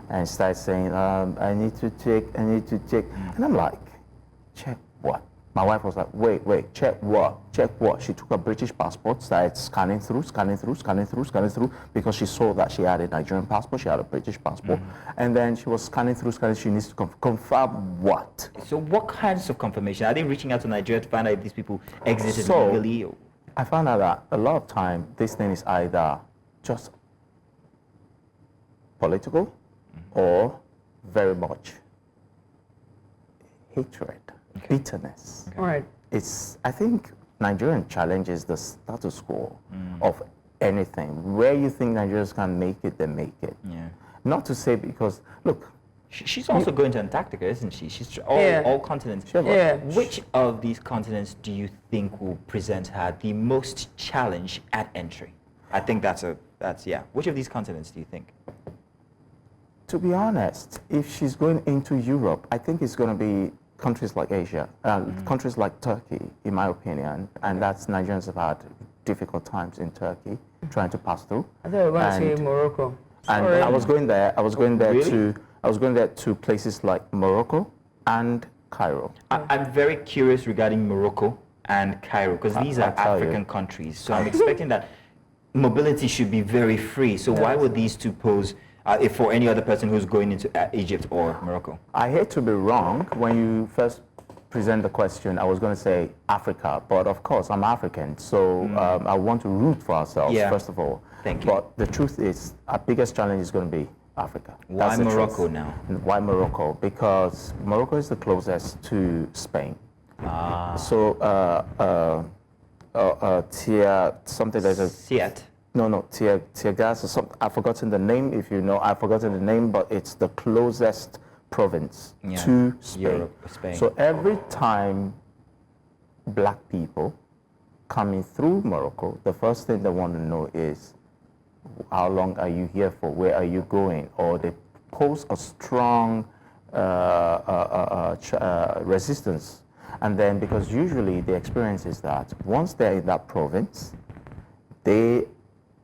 And started saying, I need to check. And I'm like, check what? My wife was like, wait, check what? Check what? She took a British passport, started scanning through, because she saw that she had a Nigerian passport, she had a British passport. And then she was scanning through, she needs to confirm what? So what kinds of confirmation? Are they reaching out to Nigeria to find out if these people exited legally? Or? I found out that a lot of time, this thing is either just political or very much hatred, bitterness. All right. I think Nigerian challenge is the status quo of anything. Where you think Nigerians can make it, they make it. Yeah. Not to say because, look. She's also going to Antarctica, isn't she? She's all continents. Sure, Which of these continents do you think will present her the most challenge at entry? I think that's yeah. Which of these continents do you think? To be honest, if she's going into Europe, I think it's going to be countries like Asia, countries like Turkey, in my opinion, and that's Nigerians have had difficult times in Turkey trying to pass through. I thought you were going to say Morocco. And Sorry. I was going there. I was going there Really? to places like Morocco and Cairo. I'm very curious regarding Morocco and Cairo because these are I'll tell you. African countries. So I'm expecting that mobility should be very free. So why would these two pose if for any other person who's going into Egypt or Morocco? I hate to be wrong. When you first present the question, I was going to say Africa, but of course I'm African, so I want to root for ourselves first of all. Thank you. But the truth is, our biggest challenge is going to be Africa. Why That's the Morocco truth. now? Why Morocco? Because Morocco is the closest to Spain. So something there's a Siet. Tear gas or something. I've forgotten the name. If you know, I've forgotten the name, but it's the closest province to Spain. Europe, Spain. So every time black people coming through Morocco, the first thing they want to know is, how long are you here for? Where are you going? Or they pose a strong resistance. And then, because usually the experience is that once they're in that province, they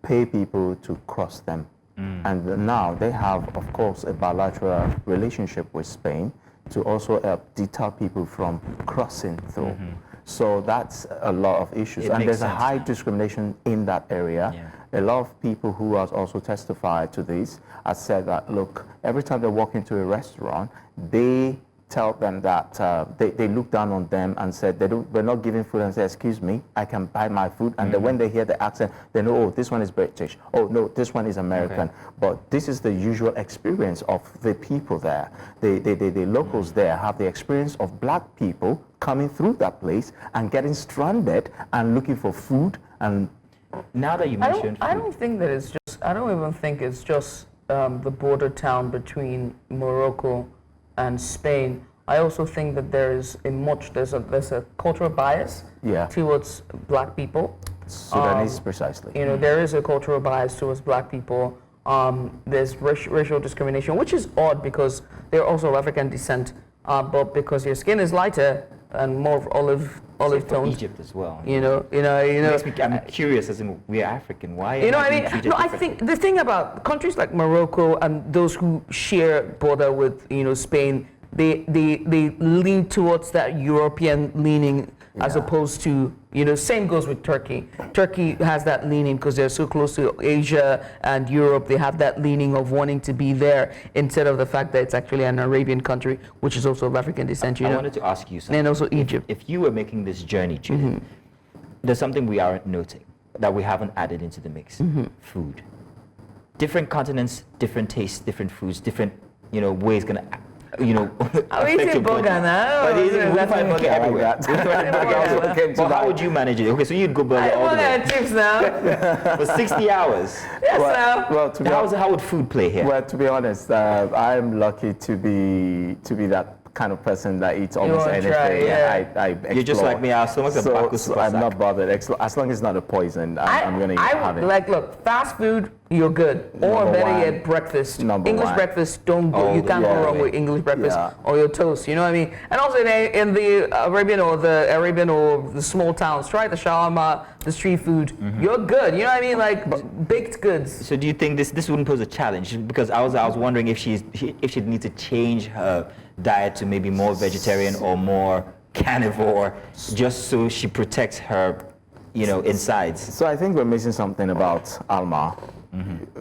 pay people to cross them. And now they have, of course, a bilateral relationship with Spain to also help deter people from crossing through. So that's a lot of issues. And there's a high discrimination in that area. A lot of people who have also testified to this have said that, look, every time they walk into a restaurant, they tell them that they look down on them and said we're not giving food, and say, excuse me, I can buy my food. And then when they hear the accent, they know, oh, this one is British. Oh, no, this one is American. But this is the usual experience of the people there. The locals there have the experience of black people coming through that place and getting stranded and looking for food. And now that you mentioned I don't think that it's just, I don't even think it's just the border town between Morocco and Spain. I also think that there's a cultural bias towards black people. Sudanese, precisely. You know, there is a cultural bias towards black people. There's racial discrimination, which is odd because they're also of African descent, but because your skin is lighter and more of olive toned. Egypt as well. You know. I'm curious, as in we're African. Why? You know what I being mean? treated No, I differently? think the thing about countries like Morocco and those who share border with Spain, they lean towards that European leaning as opposed to same goes with Turkey. Turkey has that leaning because they're so close to Asia and Europe. They have that leaning of wanting to be there instead of the fact that it's actually an Arabian country, which is also of African descent. I wanted to ask you something. And also Egypt. If you were making this journey, Judith, there's something we aren't noting that we haven't added into the mix. Food. Different continents, different tastes, different foods, different ways gonna I'm affect eating your body. burger now. But we find burger everywhere. Yeah. But how would you manage it? Okay, so you'd go burger I all the want way chips now. for 60 hours. Yes, now. Well, to be How would food play here? Well, to be honest, I'm lucky to be that kind of person that eats almost wanna anything. try, yeah. I explore. You're just like me. Our stomach's a buckle so I'm not bothered. As long as it's not a poison, I'm going to have it. Like, look, fast food, you're good. Or Number better one. yet, breakfast. Number English one. breakfast, don't go. Oh, You can't go yeah. wrong with English breakfast Yeah. or your toast. You know what I mean? And also in the Arabian or the small towns, try the shawarma, the street food. You're good. You know what I mean? Like baked goods. So do you think this wouldn't pose a challenge? Because I was wondering if she'd need to change her diet to maybe more vegetarian or more carnivore, just so she protects her, insides. So I think we're missing something about Alma.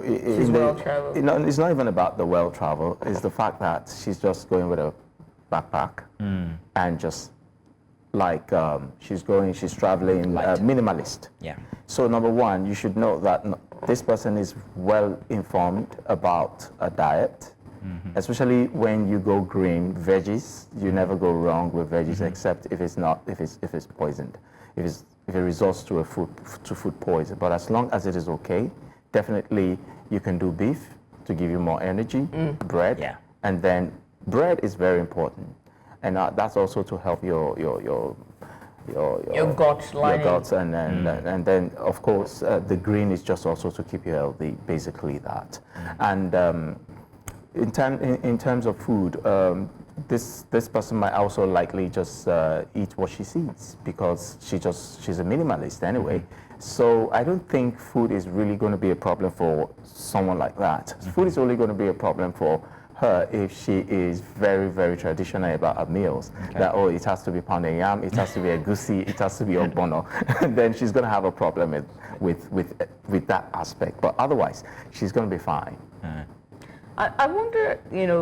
She's well-traveled. It's not even about the well-traveled. It's the fact that she's just going with a backpack and just like she's traveling minimalist. Yeah. So number one, you should know that this person is well informed about a diet, especially when you go green, veggies. You never go wrong with veggies except if it's poisoned, if it results to food poison. But as long as it is okay, definitely you can do beef to give you more energy, bread, and then bread is very important, and that's also to help your your gut lining. Your guts, and then of course the green is just also to keep you healthy, basically that. And in terms of food, this person might also likely just eat what she sees, because she's a minimalist anyway. So I don't think food is really going to be a problem for someone like that. Food is only going to be a problem for her if she is very, very traditional about her meals. Okay. That, oh, it has to be pounded yam, it has to be a goosey, it has to be ogbono. Then she's going to have a problem with that aspect. But otherwise, she's going to be fine. I wonder,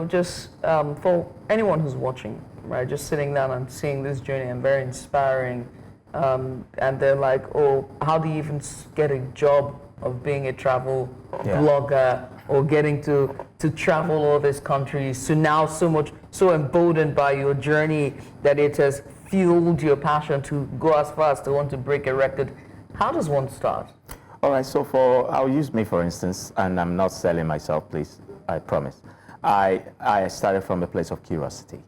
just for anyone who's watching, right, just sitting down and seeing this journey, and very inspiring, and they're like, oh, how do you even get a job of being a travel blogger, or getting to travel all these countries, to now so emboldened by your journey that it has fueled your passion to go as far as to want to break a record. How does one start? All right, so I'll use me for instance, and I'm not selling myself, please, I promise. I started from a place of curiosity.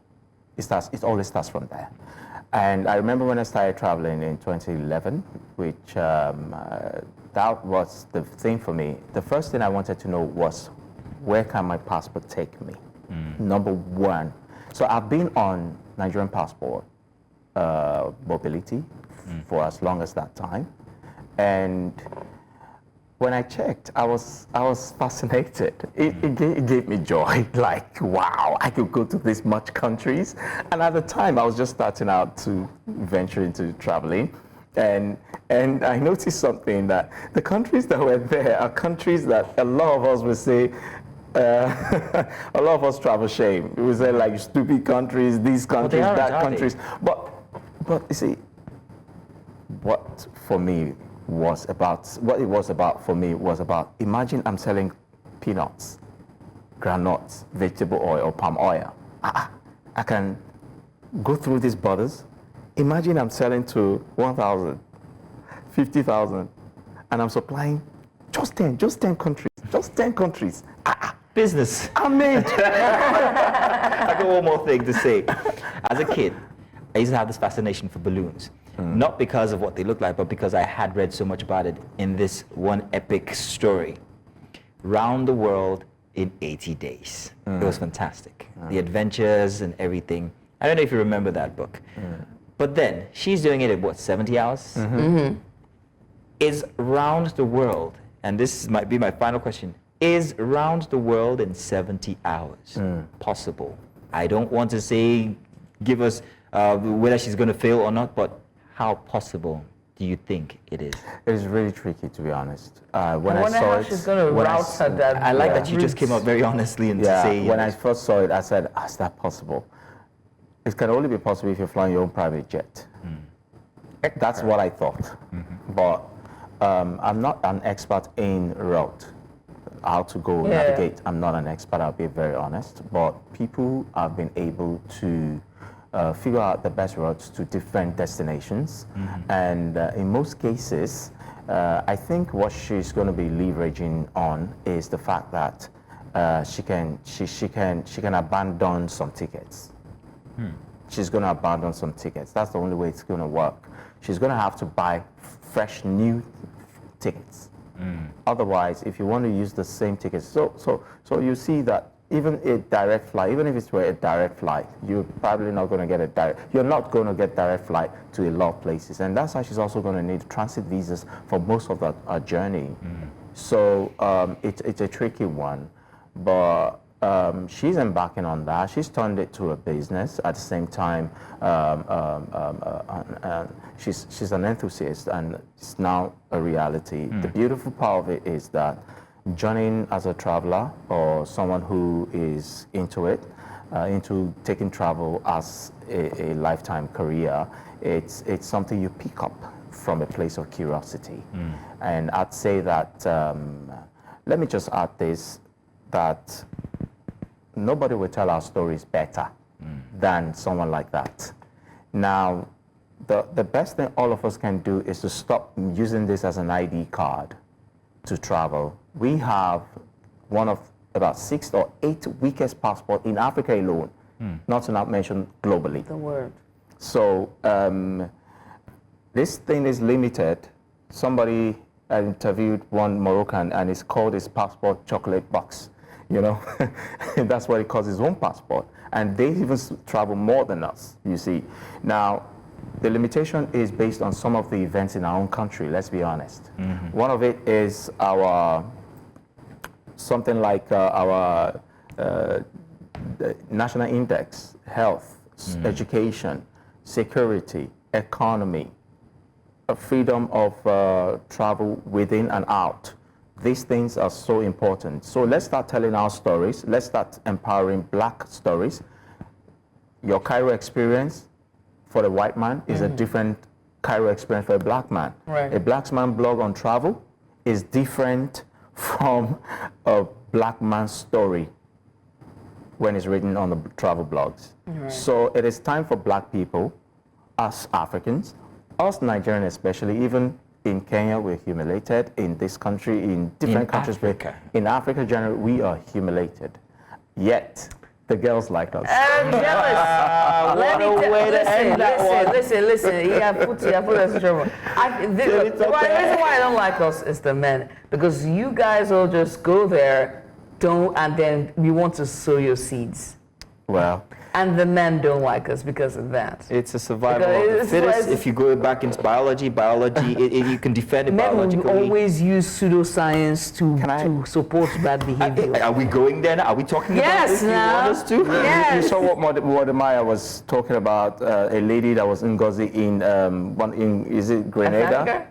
It always starts from there. And I remember when I started traveling in 2011, which that was the thing for me. The first thing I wanted to know was, where can my passport take me? Number one. So I've been on Nigerian passport mobility for as long as that time. And when I checked, I was fascinated. It gave me joy. Like, wow, I could go to this much countries. And at the time, I was just starting out to venture into traveling. And I noticed something, that the countries that were there are countries that a lot of us would say, a lot of us travel shame. We would say, like, stupid countries, these countries, that countries. But you see, what it was about for me was about, imagine I'm selling peanuts, granules, vegetable oil, or palm oil. I can go through these borders. Imagine I'm selling to 1,000, 50,000, and I'm supplying just 10 countries. Business. I mean, I got one more thing to say. As a kid, I used to have this fascination for balloons. Not because of what they look like, but because I had read so much about it in this one epic story. Round the World in 80 Days. It was fantastic. The adventures and everything. I don't know if you remember that book. But then, she's doing it in, what, 70 hours? Is round the world, and this might be my final question, is round the world in 70 hours possible? I don't want to say, give us whether she's going to fail or not, but how possible do you think it is? It is really tricky, to be honest. When I saw it, she's going to route her that. I like that you just came out very honestly and say. When I first saw it, I said, is that possible? It can only be possible if you're flying your own private jet. That's what I thought. But I'm not an expert in route, how to go navigate. I'm not an expert, I'll be very honest. But people have been able to figure out the best routes to different destinations. And in most cases, I think what she's going to be leveraging on is the fact that she can abandon some tickets. She's going to abandon some tickets. That's the only way it's going to work. She's going to have to buy fresh new tickets. Otherwise, if you want to use the same tickets, so you see that even a direct flight, even if it's a direct flight, you're probably not going to get you're not going to get direct flight to a lot of places. And that's why she's also going to need transit visas for most of her journey. So it's a tricky one, but she's embarking on that. She's turned it to a business. At the same time, she's an enthusiast, and it's now a reality. The beautiful part of it is that joining as a traveler or someone who is into it, into taking travel as a lifetime career, it's something you pick up from a place of curiosity. And I'd say that, let me just add this, that nobody will tell our stories better than someone like that. Now, the best thing all of us can do is to stop using this as an ID card to travel. We have one of about 6 or 8 weakest passports in Africa alone, not to not mention globally. The word. So This thing is limited. Somebody I interviewed one Moroccan, and it's called his passport chocolate box. You know, that's what he calls his own passport. And they even travel more than us, you see. Now, the limitation is based on some of the events in our own country, let's be honest. One of it is our, something like our national index, health, education, security, economy, freedom of travel within and out. These things are so important. So let's start telling our stories. Let's start empowering black stories. Your Cairo experience for a white man is a different Cairo experience for a black man. Right. A black man blog on travel is different from a black man's story when it's written on the travel blogs. Right. So it is time for black people, us Africans, us Nigerians especially, even in Kenya we're humiliated, in this country, in different countries. Africa. In Africa generally, we are humiliated. Yet, the girls like us. I'm jealous. Let me listen. You have put us in trouble. The reason why I don't like us is the men, because you guys will just go there, and then you want to sow your seeds. Well, And the men don't like us because of that. It's a survival of the fittest. If you go back into biology, you can defend it biologically. Men will always use pseudoscience to support bad behavior. Are we going there now? Are we talking about this? Now. You want us to? Yes. You saw what Mai was talking about, a lady that was in Ngozi is it Grenada?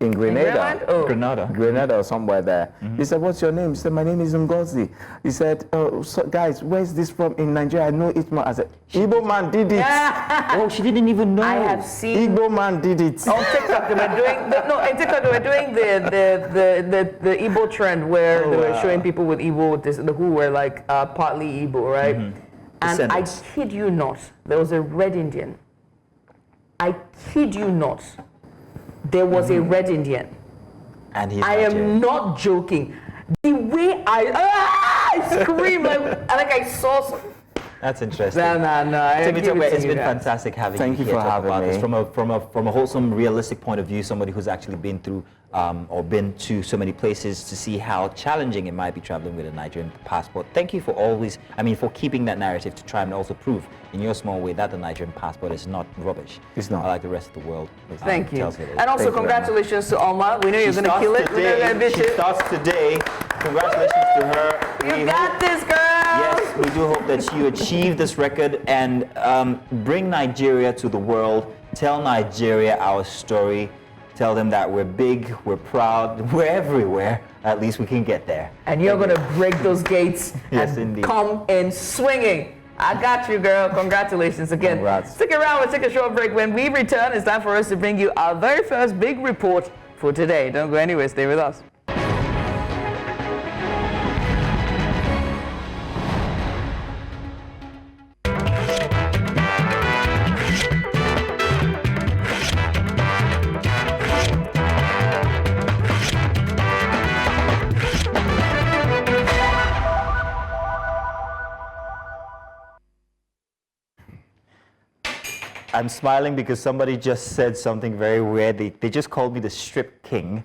In Grenada. Grenada or somewhere there. He said, what's your name? He said, my name is Ngozi. He said, so guys, where's this from in Nigeria? I know it. I said, Igbo man did it. Oh, she didn't even know. I have seen. Igbo man did it. On TikTok, they were doing the Igbo trend where they were showing people with Igbo, who were like partly Igbo, right? And I kid you not, there was a red Indian. I kid you not. There was a red Indian. And I am not joking. The way I screamed, like I saw. That's interesting. No. It's been fantastic having you here. Thank you for having me. From a wholesome, realistic point of view, somebody who's actually been through or been to so many places to see how challenging it might be traveling with a Nigerian passport. Thank you for for keeping that narrative to try and also prove in your small way that the Nigerian passport is not rubbish. It's not. Like the rest of the world. Thank you. Tells it is. And also, Thank you congratulations to Alma. We know you're going to kill it. She starts today. Congratulations to her. You got this, girl. Yes, we do hope that you achieve this record and bring Nigeria to the world. Tell Nigeria our story. Tell them that we're big, we're proud, we're everywhere. At least we can get there. And you're going to break those gates Yes, and indeed. come in swinging. I got you, girl. Congratulations again. Congrats. Stick around. We'll take a short break. When we return, it's time for us to bring you our very first big report for today. Don't go anywhere. Stay with us. I'm smiling because somebody just said something very weird. They just called me the strip king.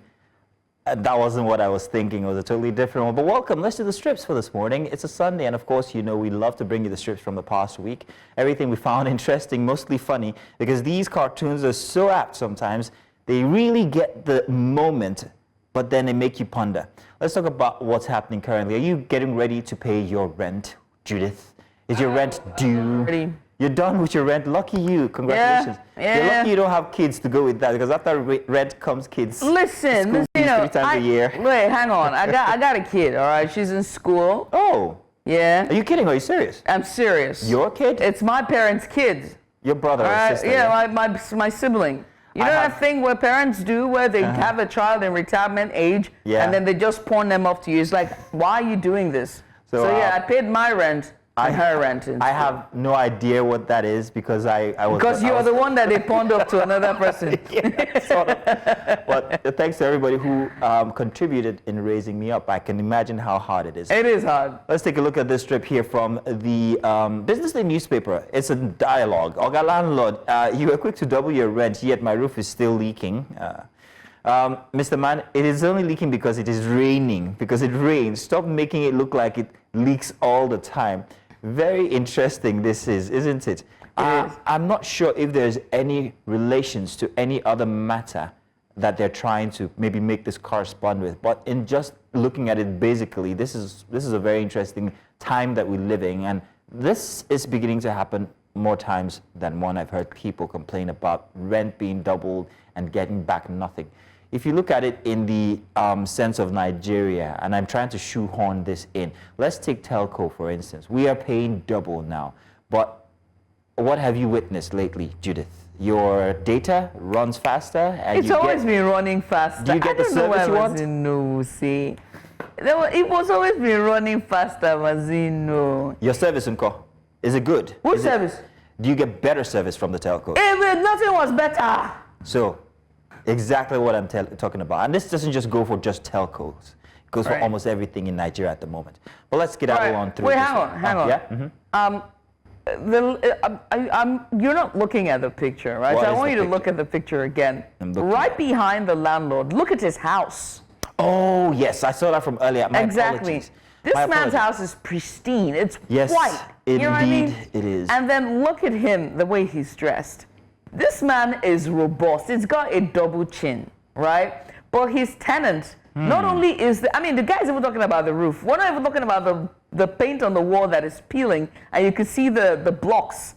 And that wasn't what I was thinking. It was a totally different one. But welcome. Let's do the strips for this morning. It's a Sunday, and of course, you know we love to bring you the strips from the past week. Everything we found interesting, mostly funny, because these cartoons are so apt sometimes. They really get the moment, but then they make you ponder. Let's talk about what's happening currently. Are you getting ready to pay your rent, Judith? Is your rent due? Ready. You're done with your rent. Lucky you. Congratulations. Yeah. You're lucky you don't have kids to go with that, because after rent comes kids. Listen, School fees 3 times a year. Wait, hang on. I got a kid, all right? She's in school. Oh, Yeah. are you kidding? Are you serious? I'm serious. Your kid? It's my parents' kids. Your brother All or right? sister? Yeah, my sibling. You know that thing where parents do where they have a child in retirement age Yeah. and then they just pawn them off to you. It's like, why are you doing this? So, So yeah, I paid my rent her ranting. I have no idea what that is because I was... Because you're the one that they pawned off to another person. Yeah, sort of. But thanks to everybody who contributed in raising me up. I can imagine how hard it is. It is hard. Let's take a look at this strip here from the Business Day newspaper. It's a dialogue. Oga landlord, you were quick to double your rent, yet my roof is still leaking. Mr. Man, it is only leaking because it is raining, because it rains. Stop making it look like it leaks all the time. Very interesting this is, isn't it? It is. I'm not sure if there's any relations to any other matter that they're trying to maybe make this correspond with. But in just looking at it basically, this is a very interesting time that we're living, and this is beginning to happen more times than one. I've heard people complain about rent being doubled and getting back nothing. If you look at it in the sense of Nigeria, and I'm trying to shoehorn this in, let's take telco, for instance. We are paying double now, but what have you witnessed lately, Judith? Your data runs faster? And It's always been running faster. Do you get the service you want? No, see. It was always been running faster, Mazino. Your service, Unko, is it good? What service? Do you get better service from the telco? Nothing was better. So, exactly what I'm talking about. And this doesn't just go for just telcos. It goes for almost everything in Nigeria at the moment. But let's get on through Wait, this hang on. Yeah? You're not looking at the picture, right? What So I is want the you to picture? look at the picture again. I'm looking Right at it. behind the landlord, look at his house. Oh, yes. I saw that from earlier. My Exactly. apologies. This My man's apologies. house is pristine. It's Yes, white. You know what I mean? indeed it is. And then look at him, the way he's dressed. This man is robust. It's got a double chin, right? But his tenant, not only is the guy's even talking about the roof. We're not even talking about the paint on the wall that is peeling, and you can see the blocks.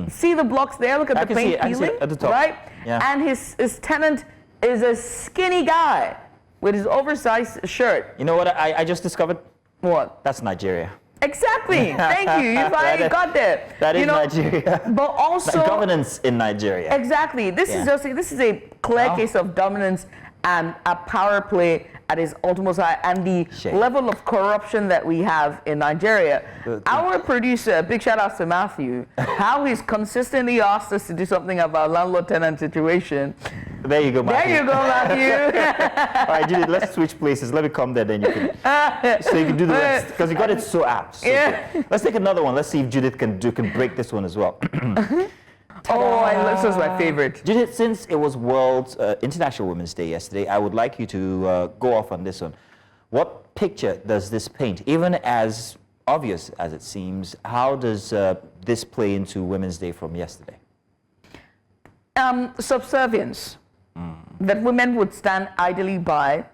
See the blocks there? Look at the paint I can see peeling, it at the top. right? Yeah. And his tenant is a skinny guy with his oversized shirt. You know what I just discovered? What? That's Nigeria. Exactly. Thank you. You finally got there. That is You know, Nigeria. But also Governance in Nigeria. exactly. This is a clear case of dominance and a power play at its ultimate side, and the Shame. level of corruption that we have in Nigeria. Our producer, big shout out to Matthew, how he's consistently asked us to do something about landlord-tenant situation. There you go, Matthew. There you go, Matthew. All right, Judith, let's switch places. Let me come there, then you can. So you can do the rest, because you got it so apt. So Yeah. good. Let's take another one. Let's see if Judith can break this one as well. This was my favorite. Judith, since it was World International Women's Day yesterday, I would like you to go off on this one. What picture does this paint? Even as obvious as it seems, how does this play into Women's Day from yesterday? Subservience. That women would stand idly by,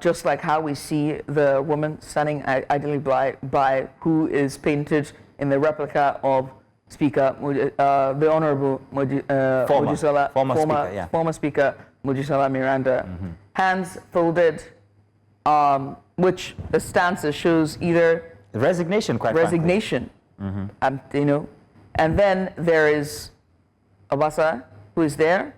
just like how we see the woman standing idly by who is painted in the replica of Speaker, the Honorable former Speaker Mojisola Miranda. Hands folded, which the stance shows either Resignation, quite resignation, and then there is Obasa, who is there.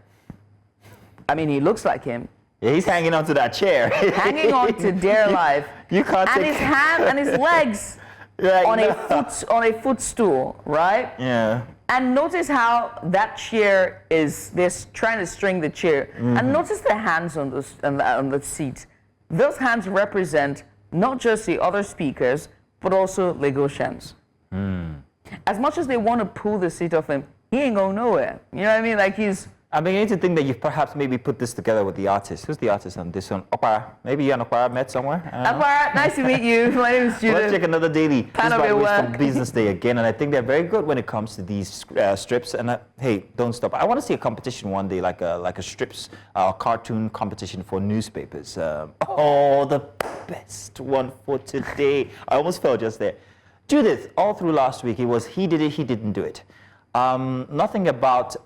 I mean, he looks like him. Yeah, he's hanging onto that chair. Hanging on to dear life. You can't and take his hand and his legs Like, on no. a footstool, right? Yeah. And notice how that chair is, they're trying to string the chair. And notice the hands on the seat. Those hands represent not just the other speakers, but also Lagosians. As much as they want to pull the seat off him, he ain't going nowhere. You know what I mean? Like I'm beginning to think that you've perhaps maybe put this together with the artist. Who's the artist on this one? Opara. Maybe you and Opara met somewhere? Apara, nice to meet you. My name is Judith. Let's check another daily. Pan This, of by the your way, is from work. Business Day again, and I think they're very good when it comes to these strips. And hey, don't stop. I want to see a competition one day, like a strips cartoon competition for newspapers. The best one for today. I almost fell just there. Judith, all through last week, it was he did it, he didn't do it. Nothing about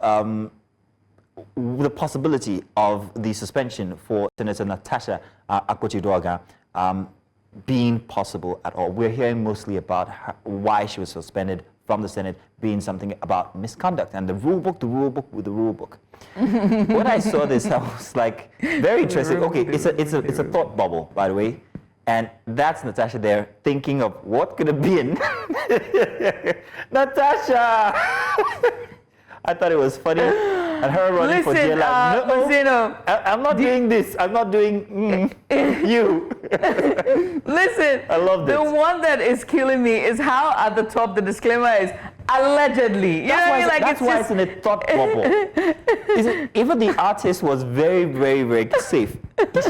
the possibility of the suspension for Senator Natasha Akpotiuduaghan being possible at all. We're hearing mostly about why she was suspended from the Senate being something about misconduct and the rule book. When I saw this, I was like, very interesting. Okay, it's a thought bubble, by the way. And that's Natasha there thinking of what could have been. Natasha! I thought it was funny. And her running for jail like, no, I'm not doing this. I'm not doing you. Listen, I love this. The one that is killing me is how at the top the disclaimer is allegedly. You know what I mean? Like, that's why it's in a thought bubble. Even the artist was very, very, very safe.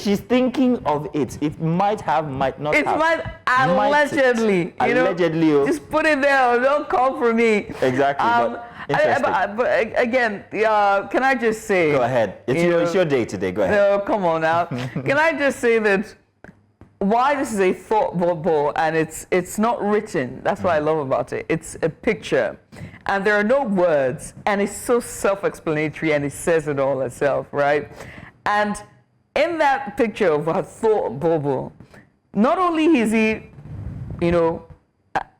She's thinking of it. It might have, might not have. It might allegedly. Allegedly. Just put it there. Don't call for me. Exactly. But again, can I just say? Go ahead. It's your day today. Go ahead. No, come on now. Can I just say that why this is a thought bubble and it's not written? That's what I love about it. It's a picture, and there are no words, and it's so self-explanatory, and it says it all itself, right? And in that picture of a thought bubble, not only is he,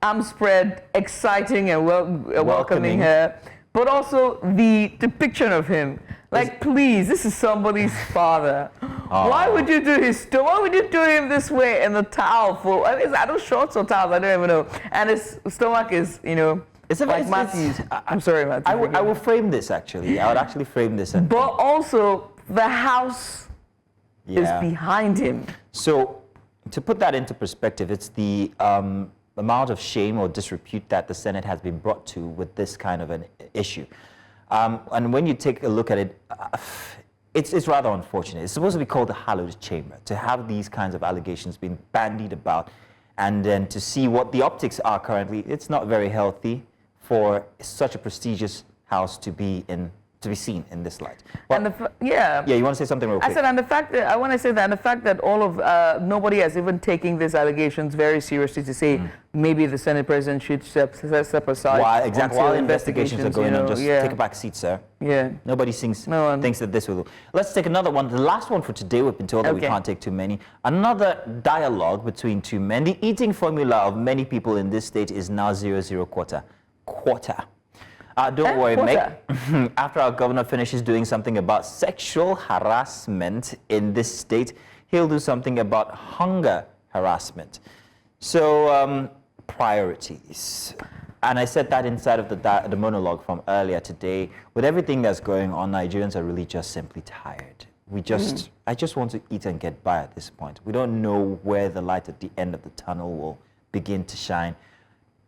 arm spread, exciting and welcoming her, but also the depiction of him. Like, please, this is somebody's father. Why would you do why would you do him this way in the towel? Are those shorts or towels? I don't even know. And his stomach is, like Matthew's. I'm sorry, Matthew. I will frame this, actually. I would actually frame this. But also, the house is behind him. So, to put that into perspective, it's the amount of shame or disrepute that the Senate has been brought to with this kind of an issue. And when you take a look at it, it's rather unfortunate. It's supposed to be called the hallowed chamber, to have these kinds of allegations being bandied about, and then to see what the optics are currently. It's not very healthy for such a prestigious house to be seen in this light. Well, and you want to say something real quick? I said, and the fact that I want to say that, and the fact that all of nobody has even taken these allegations very seriously to say maybe the Senate president should step aside. While investigations are going on, just take a back seat, sir. Yeah. Nobody thinks that this will. Let's take another one. The last one for today. We've been told that we can't take too many. Another dialogue between two men. The eating formula of many people in this state is now 0-0 quarter. Don't worry, mate. After our governor finishes doing something about sexual harassment in this state, he'll do something about hunger harassment. So, priorities. And I said that inside of the monologue from earlier today. With everything that's going on, Nigerians are really just simply tired. I just want to eat and get by at this point. We don't know where the light at the end of the tunnel will begin to shine.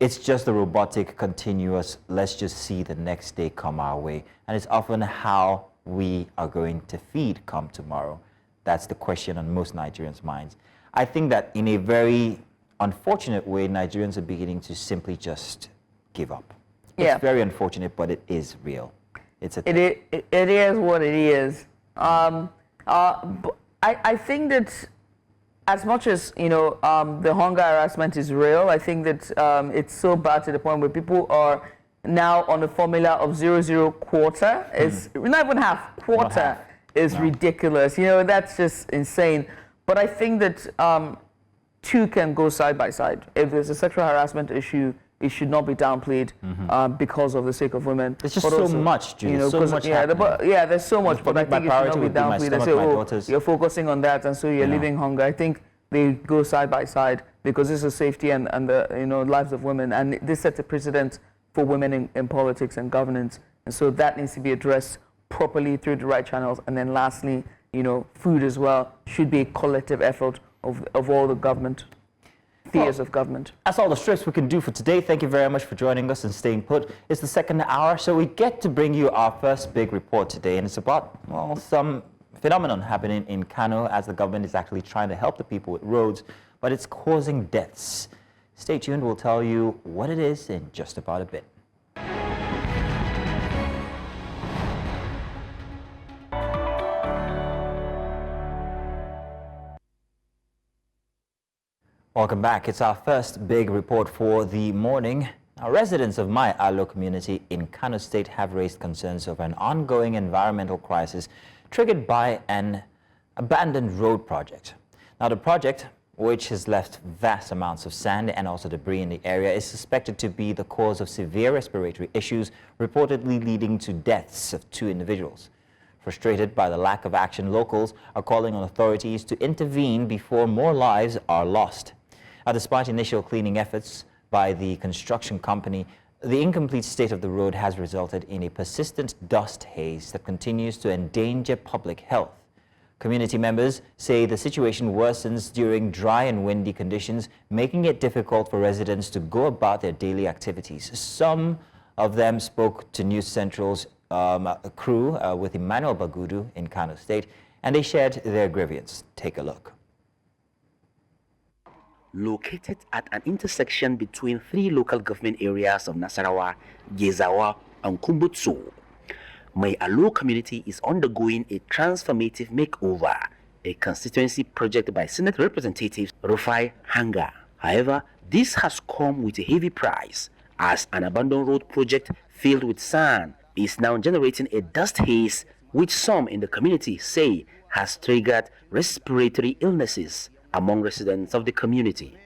It's just the robotic, continuous, let's just see the next day come our way. And it's often how we are going to feed come tomorrow. That's the question on most Nigerians' minds. I think that in a very unfortunate way, Nigerians are beginning to simply just give up. It's very unfortunate, but it is real. It is what it is. I think that as much as, the hunger harassment is real, I think that it's so bad to the point where people are now on the formula of 0-0 quarter. It's not even half. Quarter is ridiculous. That's just insane. But I think that two can go side by side. If there's a sexual harassment issue, it should not be downplayed because of the sake of women. There's just so much, Julie. So much there's so much, but I think it should not be downplayed. They say, you're focusing on that, and so you're leaving hunger. I think they go side by side because this is safety and the lives of women, and this sets a precedent for women in politics and governance, and so that needs to be addressed properly through the right channels. And then lastly, food as well should be a collective effort of all the government. Of government. That's all the strips we can do for today. Thank you very much for joining us and staying put. It's the second hour, so we get to bring you our first big report today, and it's about, some phenomenon happening in Kano as the government is actually trying to help the people with roads, but it's causing deaths. Stay tuned, we'll tell you what it is in just about a bit. Welcome back. It's our first big report for the morning. Now, residents of Mai Allo community in Kano State have raised concerns over an ongoing environmental crisis triggered by an abandoned road project. Now, the project, which has left vast amounts of sand and also debris in the area, is suspected to be the cause of severe respiratory issues, reportedly leading to deaths of 2 individuals. Frustrated by the lack of action, locals are calling on authorities to intervene before more lives are lost. Despite initial cleaning efforts by the construction company, the incomplete state of the road has resulted in a persistent dust haze that continues to endanger public health. Community members say the situation worsens during dry and windy conditions, making it difficult for residents to go about their daily activities. Some of them spoke to News Central's crew with Emmanuel Bagudu in Kano State, and they shared their grievance. Take a look. Located at an intersection between three local government areas of Nasarawa, Gezawa, and Kumbutsu, Mai Allo community is undergoing a transformative makeover, a constituency project by Senate Representative Rufai Hanga. However, this has come with a heavy price, as an abandoned road project filled with sand is now generating a dust haze, which some in the community say has triggered respiratory illnesses among residents of the community.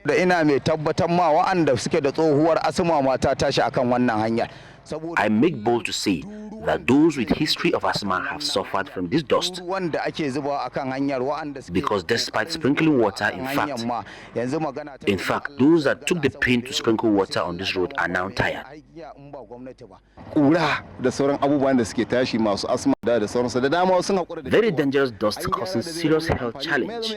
I make bold to say that those with history of asthma have suffered from this dust, because despite sprinkling water, in fact, those that took the pain to sprinkle water on this road are now tired. Very dangerous dust causing serious health challenge.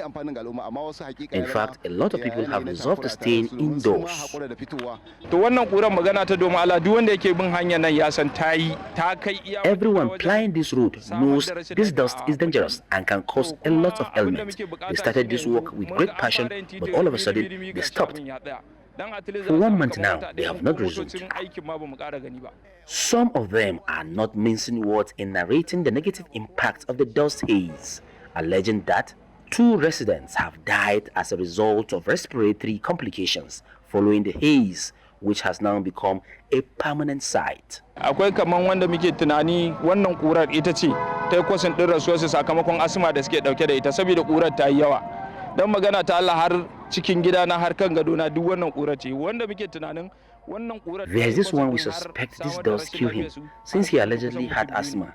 In fact, a lot of people have resolved to stay indoors. Everyone plying this road knows this dust is dangerous and can cause a lot of ailments. They started this work with great passion, but all of a sudden they stopped. For 1 month now, they have not resumed. Some of them are not mincing words in narrating the negative impact of the dust haze, alleging that 2 residents have died as a result of respiratory complications following the haze, which has now become a permanent sight. Akwai kaman wanda muke tunani wannan kurar ita ce ta kwasan din rasuwarsu sakamakon asma da suke dauke da ita saboda kurar ta yi yawa. Dan magana ta Allah har cikin gida na har kan gado na duk wannan kurar ce wanda muke tunanin wannan kurar. There is this one we suspect this dust killed him since he allegedly had asthma.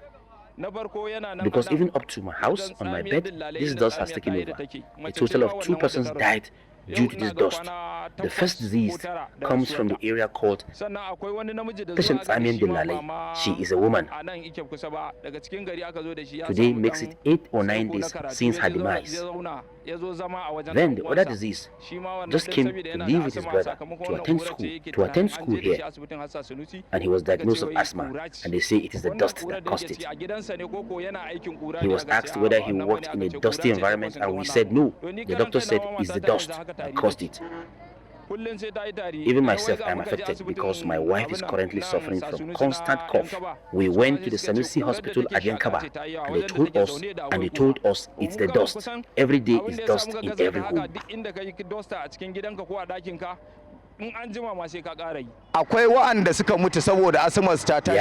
Because even up to my house, on my bed, this dust has taken over. A total of 2 persons died due to this dust. The first disease comes from the area called Patient Amian Delale. She is a woman. Today makes it 8 or 9 days since her demise. Then the other disease just came to live with his brother to attend school here. And he was diagnosed with asthma, and they say it is the dust that caused it. He was asked whether he worked in a dusty environment, and we said no. The doctor said it's the dust that caused it. Even myself, I am affected because my wife is currently suffering from constant cough. We went to the Sanusi hospital at Yankaba, and they told us it's the dust. Every day is dust in every home. There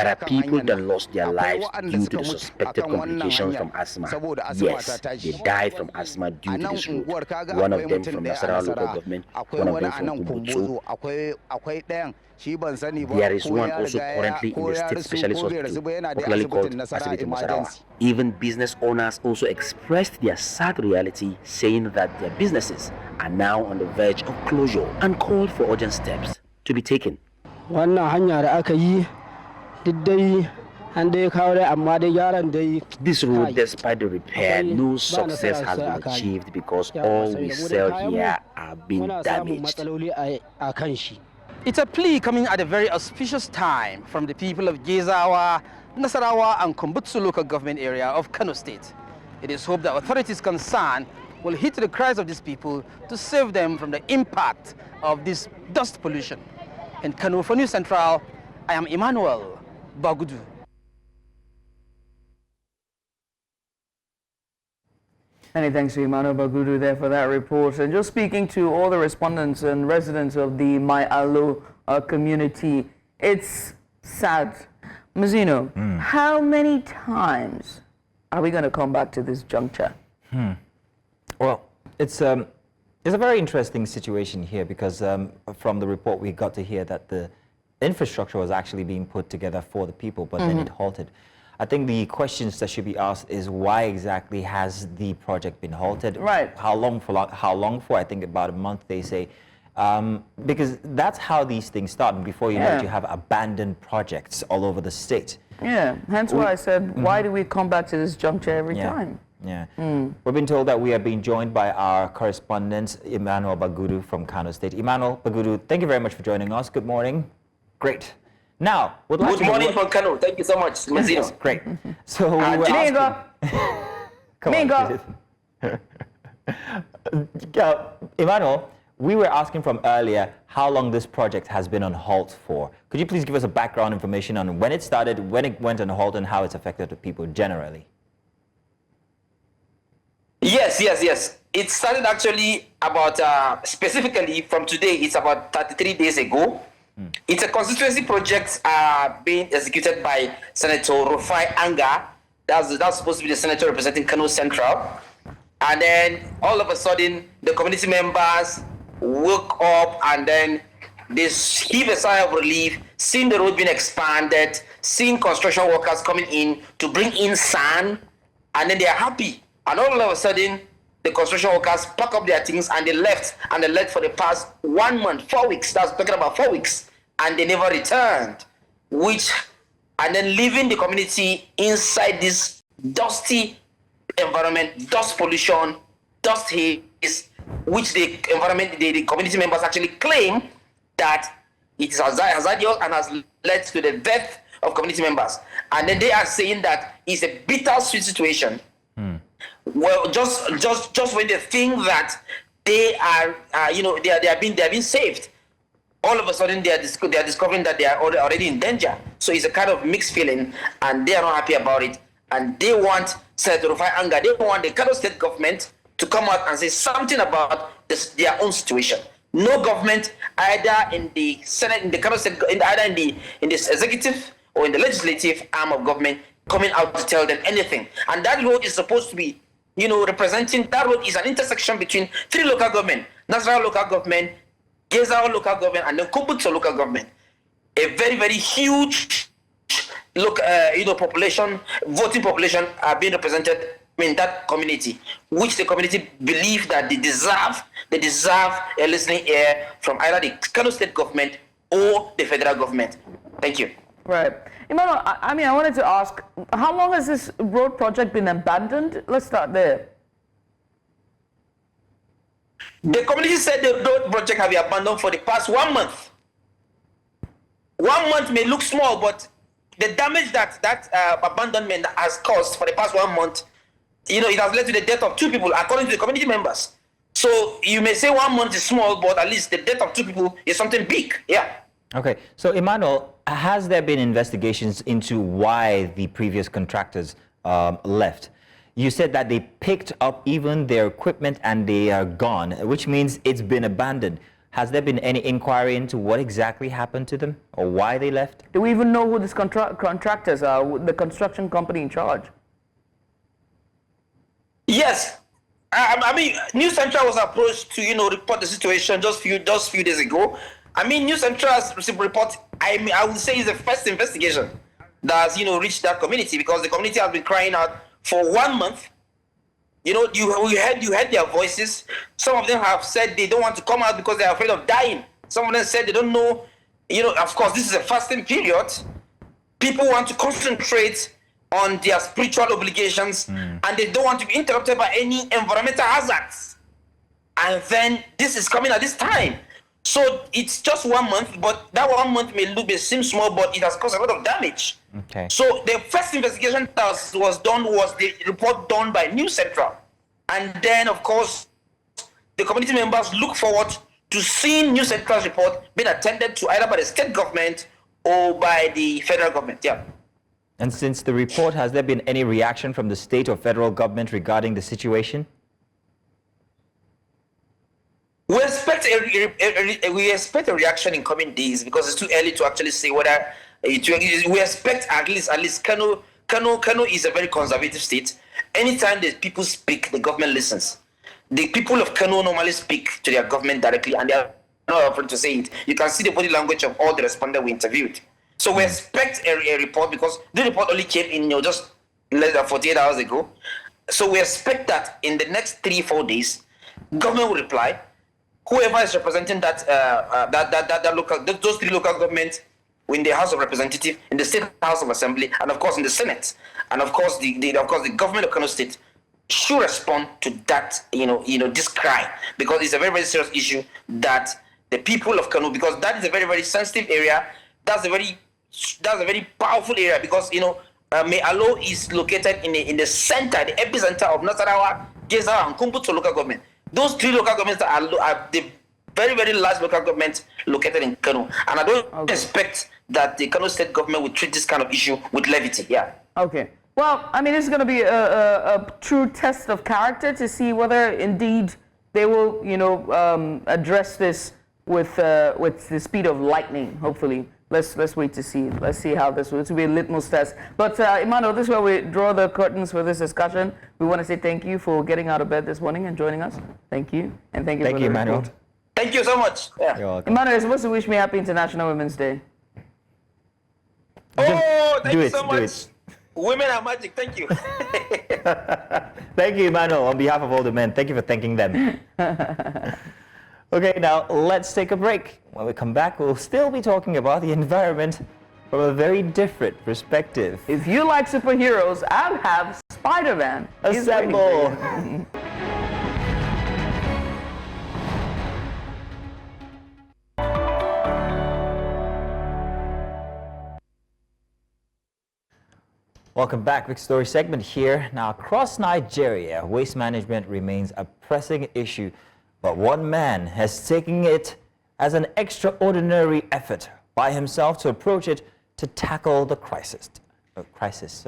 are people that lost their lives due to the suspected complications from asthma. Yes, they died from asthma due to this route. One of them from Nasarawa local government, one of them from Kumbutsu. There is one also currently in the state specialist hospital, popularly called Civic in Nasarawa. Even business owners also expressed their sad reality, saying that their businesses are now on the verge of closure and called for urgent steps to be taken. This road, despite the repair, no success has been achieved because all we sell here are being damaged. It's a plea coming at a very auspicious time from the people of Gezawa, Nasarawa and Kumbutsu local government area of Kano State. It is hoped that authorities concerned will heed to the cries of these people to save them from the impact of this dust pollution. In Kano for News Central, I am Emmanuel Bagudu. Many thanks to Emmanuel Bagudu there for that report. And just speaking to all the respondents and residents of the Mai Allo community, it's sad. Mazino, how many times are we going to come back to this juncture? Well, it's a very interesting situation here because from the report we got to hear that the infrastructure was actually being put together for the people, but then it halted. I think the questions that should be asked is why exactly has the project been halted? Right. How long for? I think about a month, they say. Because that's how these things start. And before you know it, you have abandoned projects all over the state. Yeah, hence why I said, why do we come back to this juncture every time? Yeah. We've been told that we are being joined by our correspondent, Emmanuel Bagudu from Kano State. Emmanuel Bagudu, thank you very much for joining us. Good morning. Great. Now, would like Good morning from Kano. Thank you so much, Mazino. Great. So we were Emmanuel, we were asking from earlier how long this project has been on halt for. Could you please give us a background information on when it started, when it went on halt, and how it's affected the people generally? Yes. It started actually about, specifically from today, it's about 33 days ago. It's a constituency project being executed by Senator Rufai Anga. That's supposed to be the senator representing Kano Central. And then all of a sudden, the community members woke up and then they heave a sigh of relief, seeing the road being expanded, seeing construction workers coming in to bring in sand, and then they are happy. And all of a sudden, the construction workers pack up their things and they left. And they left for the past 1 month, 4 weeks. That's talking about 4 weeks. And they never returned. And then leaving the community inside this dusty environment, dust pollution, dust haze, which the community members actually claim that it is hazardous and has led to the death of community members. And then they are saying that it's a bittersweet situation. Well, just when they think that they are, they are being saved, all of a sudden they are discovering that they are already in danger. So it's a kind of mixed feeling, and they are not happy about it. And they want Senator Rufai Anga, they want the Kano State government to come out and say something about their own situation. No government, either in the Senate, in the Kano State, either in the executive or in the legislative arm of government, coming out to tell them anything. And that road is supposed to be, representing, that road is an intersection between 3 local government: Nasarawa local government, Gezawa local government, and then Kumbutso local government. A very, very huge voting population are being represented in that community, which the community believe that they deserve a listening ear from either the Kano State government or the federal government. Thank you. Right. Emmanuel, I wanted to ask, how long has this road project been abandoned? Let's start there. The community said the road project have been abandoned for the past 1 month. 1 month may look small, but the damage that abandonment has caused for the past 1 month, it has led to the death of 2 people, according to the community members. So you may say 1 month is small, but at least the death of 2 people is something big. Yeah. Okay, so Emmanuel, has there been investigations into why the previous contractors left? You said that they picked up even their equipment and they are gone, which means it's been abandoned. Has there been any inquiry into what exactly happened to them or why they left? Do we even know who these contractors are, the construction company in charge? Yes. News Central was approached to, report the situation just few days ago. News Central's report, I would say, is the first investigation that has, reached that community, because the community has been crying out for 1 month. You heard their voices. Some of them have said they don't want to come out because they are afraid of dying. Some of them said they don't know. Of course, this is a fasting period. People want to concentrate on their spiritual obligations, and they don't want to be interrupted by any environmental hazards. And then this is coming at this time. So it's just 1 month, but that 1 month may seem small, but it has caused a lot of damage. Okay. So the first investigation that was done was the report done by News Central. And then, of course, the community members look forward to seeing News Central's report being attended to either by the state government or by the federal government. Yeah. And since the report, has there been any reaction from the state or federal government regarding the situation? We expect a reaction in coming days, because it's too early to actually say whether we expect at least Kano is a very conservative state. Anytime the people speak, the government listens. The people of Kano normally speak to their government directly, and they are not afraid to say it. You can see the body language of all the respondents we interviewed. So we expect a report, because the report only came in, just less than 48 hours ago. So we expect that in the next 3-4 days, government will reply. Whoever is representing that those 3 local governments in the House of Representatives, in the State House of Assembly, and of course in the Senate, and of course the government of Kano State should respond to that, this cry, because it's a very, very serious issue that the people of Kano, because that is a very, very sensitive area. That's a very powerful area, because Mai Allo is located in the center, the epicenter of Nasarawa, Gezawa, and Kumbutso local government. Those 3 local governments are the very, very large local governments located in Kano, and I don't expect that the Kano State government will treat this kind of issue with levity. Yeah. Okay. Well, I mean, it's going to be a true test of character to see whether indeed they will, address this with the speed of lightning. Hopefully, let's wait to see. Let's see how this will be a litmus test. But Emmanuel, this is where we draw the curtains for this discussion. We want to say thank you for getting out of bed this morning and joining us. Thank you, and thank you. Thank you, Emmanuel. Thank you so much. Yeah. You're welcome. Emmanuel, you're supposed to wish me Happy International Women's Day. Oh, thank you do so it. much. Women are magic. Thank you. Thank you, Emmanuel, on behalf of all the men. Thank you for thanking them. Okay, now let's take a break. When we come back, we'll still be talking about the environment from a very different perspective. If you like superheroes, I have Spiderman. He's waiting for Assemble! you. Welcome back, Big Story segment here. Now, across Nigeria, waste management remains a pressing issue, but one man has taken it as an extraordinary effort by himself to approach it to tackle the crisis. Crisis.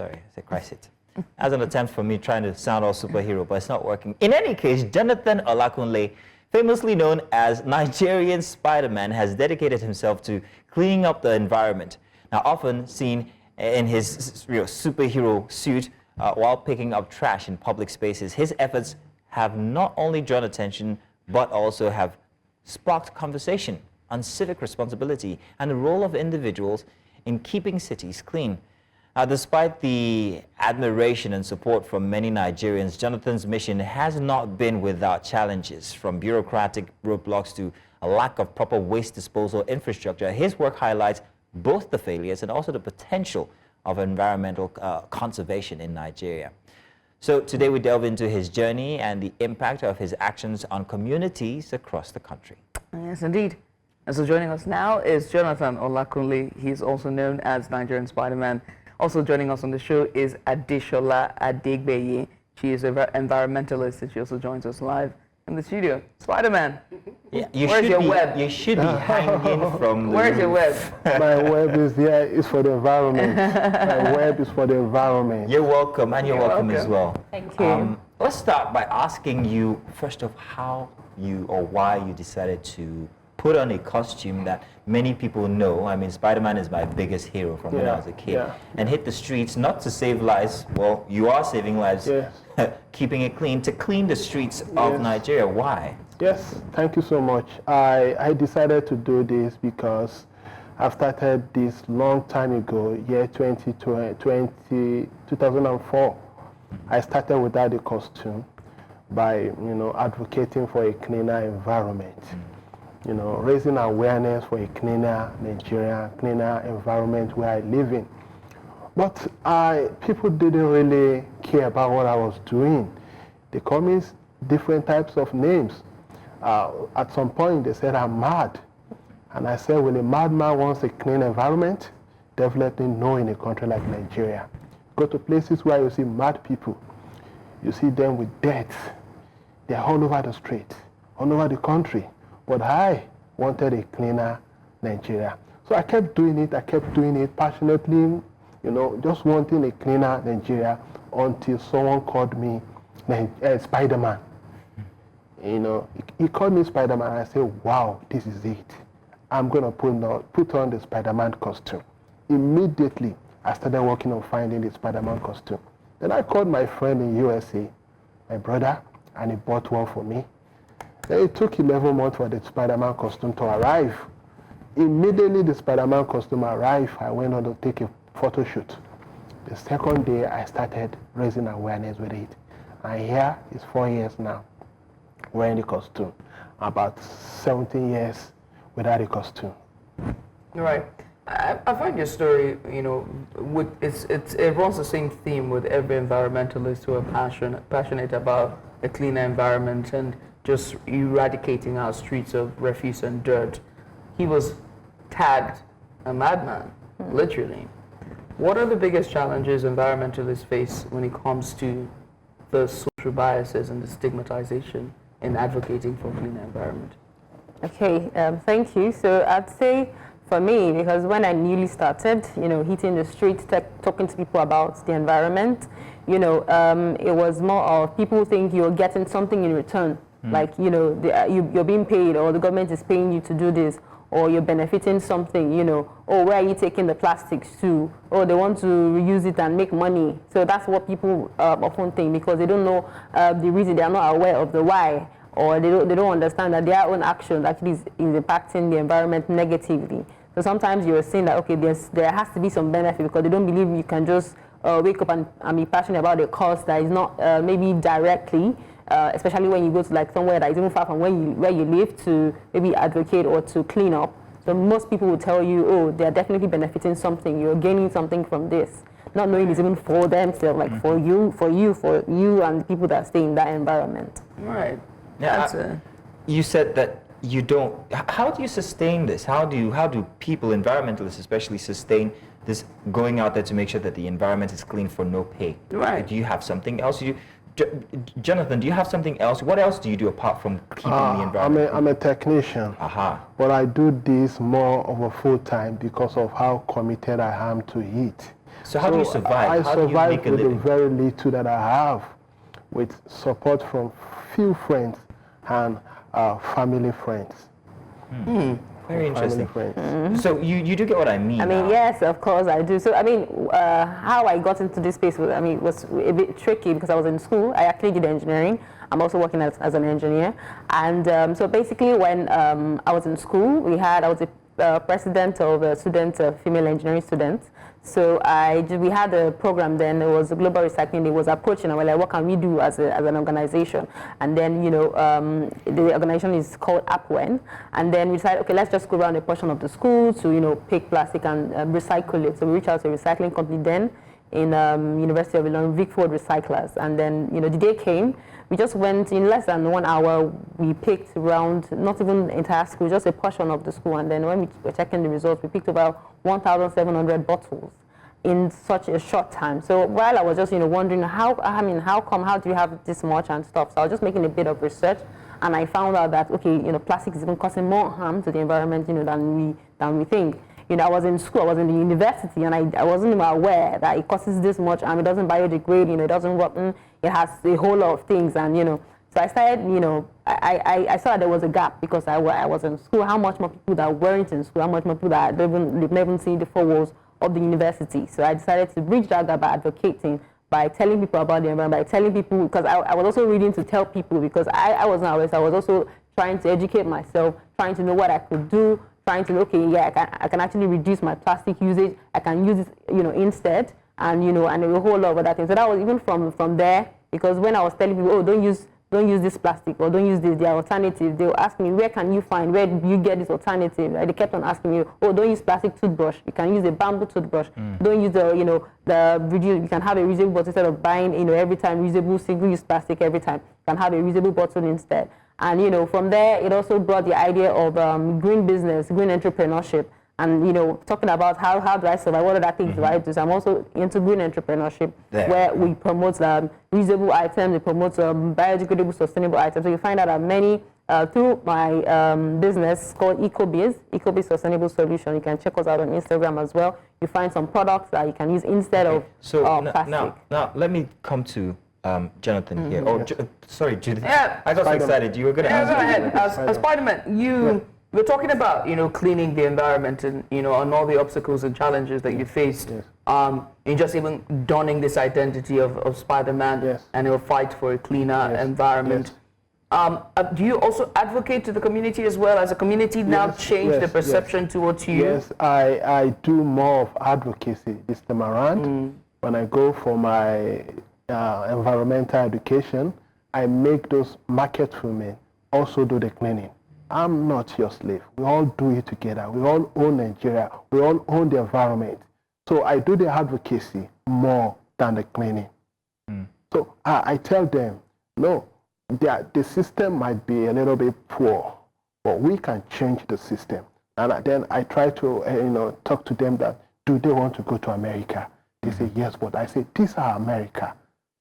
As an attempt for me trying to sound all superhero, but it's not working. In any case, Jonathan Olakunle, famously known as Nigerian Spiderman, has dedicated himself to cleaning up the environment. Now, often seen in his superhero suit while picking up trash in public spaces, his efforts have not only drawn attention, but also have sparked conversation on civic responsibility and the role of individuals in keeping cities clean. Despite the admiration and support from many Nigerians, Jonathan's mission has not been without challenges. From bureaucratic roadblocks to a lack of proper waste disposal infrastructure, his work highlights both the failures and also the potential of environmental conservation in Nigeria. So today we delve into his journey and the impact of his actions on communities across the country. Yes, indeed. And so joining us now is Jonathan Olakunle. He's also known as Nigerian Spiderman. Also joining us on the show is Adeshola Adegbeye. She is an environmentalist, and she also joins us live in the studio. Spiderman, Yeah, where's your web? You should be hanging from the Where's your roof. web? My web is here, is for the environment. My web is for the environment. You're welcome, and you're welcome as well. Thank you. Let's start by asking you first of how you or why you decided to put on a costume that many people know. I mean, Spider-Man is my biggest hero from when I was a kid. And hit the streets not to save lives. Well, you are saving lives. Yes. Keeping it clean, to clean the streets of Nigeria. Why? Yes, thank you so much. I decided to do this because I've started this long time ago, year 2004. I started without a costume by, advocating for a cleaner environment. Raising awareness for a cleaner Nigeria, cleaner environment where I live in. But people didn't really care about what I was doing. They called me different types of names. At some point, they said I'm mad. And I said, well, a madman wants a clean environment? Definitely no in a country like Nigeria. Go to places where you see mad people. You see them with deaths. They're all over the street, all over the country. But I wanted a cleaner Nigeria. So I kept doing it passionately, just wanting a cleaner Nigeria until someone called me Spiderman. He called me Spiderman, and I said, wow, this is it. I'm going to put on the Spiderman costume. Immediately, I started working on finding the Spiderman costume. Then I called my friend in USA, my brother, and he bought one for me. Then it took 11 months for the Spiderman costume to arrive. immediately the Spiderman costume arrived, I went on to take a photo shoot. The second day, I started raising awareness with it. And here is 4 years now wearing the costume. About 17 years without a costume. Right. I find your story, you know, it runs the same theme with every environmentalist who are passionate about a cleaner environment and just eradicating our streets of refuse and dirt. He was tagged a madman, literally. What are the biggest challenges environmentalists face when it comes to the social biases and the stigmatization in advocating for a cleaner environment? Okay, thank you. So I'd say for me, because when I newly started, you know, hitting the streets, talking to people about the environment, you know, it was more of people think you're getting something in return. Like, you know, you're being paid, or the government is paying you to do this, or you're benefiting something, you know, or where are you taking the plastics to? Or they want to reuse it and make money. So that's what people often think, because they don't know the reason, they are not aware of the why, or they don't understand that their own actions actually is impacting the environment negatively. So sometimes you're saying that, okay, there has to be some benefit, because they don't believe you can just wake up and be passionate about a cause that is not maybe directly, especially when you go to like somewhere that is even far from where you live, to maybe advocate or to clean up. So most people will tell you, oh, they're definitely benefiting something, you're gaining something from this, not knowing it's even for themselves, like for you and people that stay in that environment. Right. Yeah, you said that you don't. How do you sustain this? How do people, environmentalists especially, sustain this going out there to make sure that the environment is clean for no pay? Right. Do you have something else? Jonathan, do you have something else? What else do you do apart from keeping the environment? I'm a technician. But I do this more of a full time because of how committed I am to it. So how do you survive? I survive with the very little that I have, with support from few friends and family friends. Very interesting. So you do get what I mean. I mean, yes, of course I do. So I mean, how I got into this space was, I mean, was a bit tricky, because I was in school. I actually did engineering. I'm also working as an engineer. And so basically, when I was in school, I was a president of a student, female engineering students. So we had a program then. It was a global recycling. It was approaching, and we're like, what can we do as an organization? And then, you know, the organization is called APWEN. And then we decided, okay, let's just go around a portion of the school to, you know, pick plastic and recycle it. So we reached out to a recycling company then in University of Illinois, Vic-Ford Recyclers. And then, you know, the day came. We just went in less than 1 hour. We picked around, not even the entire school, just a portion of the school. And then when we were checking the results, we picked about 1,700 bottles in such a short time. So while I was just, you know, wondering how do you have this much and stuff? So I was just making a bit of research, and I found out that, okay, you know, plastic is even causing more harm to the environment, you know, than we think. You know, I was in school, I was in the university, and I wasn't even aware that it causes this much harm. It doesn't biodegrade, you know, it doesn't rotten. It has a whole lot of things, and, you know, so I started, you know, I saw that there was a gap, because I was in school. How much more people that weren't in school, how much more people that they've never seen the four walls of the university. So I decided to bridge that gap by advocating, by telling people about the environment, by telling people, because I was also reading to tell people, because I wasn't aware. So I was also trying to educate myself, trying to know what I could do, trying to, okay, yeah, I can actually reduce my plastic usage. I can use it, you know, instead, and, you know, and a whole lot of other things. So that was even from there, because when I was telling people, oh, don't use this plastic, or don't use this, the alternative, they will ask me, where do you get this alternative? They kept on asking me, oh, don't use plastic toothbrush, you can use a bamboo toothbrush. Don't use you can have a reusable bottle instead of buying, you know, every time reusable single-use plastic every time. You can have a reusable bottle instead. And, you know, from there, it also brought the idea of green business, green entrepreneurship. And, you know, talking about how do I survive, what other things do I do? So I'm also into green entrepreneurship, where we promote reusable items, we promote biodegradable, sustainable items. So you find out that many, through my business called EcoBiz Sustainable Solution. You can check us out on Instagram as well. You find some products that you can use instead of plastic. Now, let me come to Jonathan here. Oh, sorry, Judith. Yeah. I got so excited. You were going to answer. Go ahead. As Spiderman, we're talking about, you know, cleaning the environment and, you know, and all the obstacles and challenges that you faced in just even donning this identity of Spider-Man and your fight for a cleaner environment. Do you also advocate to the community as well? As a community now change the perception towards you? Yes, I do more of advocacy this time around. When I go for my environmental education, I make those market women also do the cleaning. I'm not your slave. We all do it together. We all own Nigeria. We all own the environment. So I do the advocacy more than the cleaning. So I tell them, no, the system might be a little bit poor, but we can change the system. And then I try to talk to them that, do they want to go to America? They say, yes, but I say, these are America.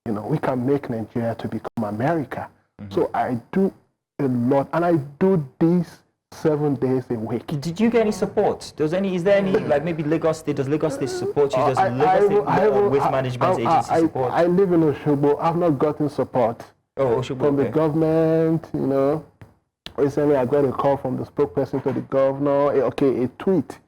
We can make Nigeria to become America. So I do a lot, and I do this 7 days a week. Did you get any support? Is there any, like maybe Lagos State, does Lagos State support you? Does Lagos State Waste Management Agency support? I live in Osogbo. I've not gotten support from the government, Recently I got a call from the spokesperson to the governor. Okay, a tweet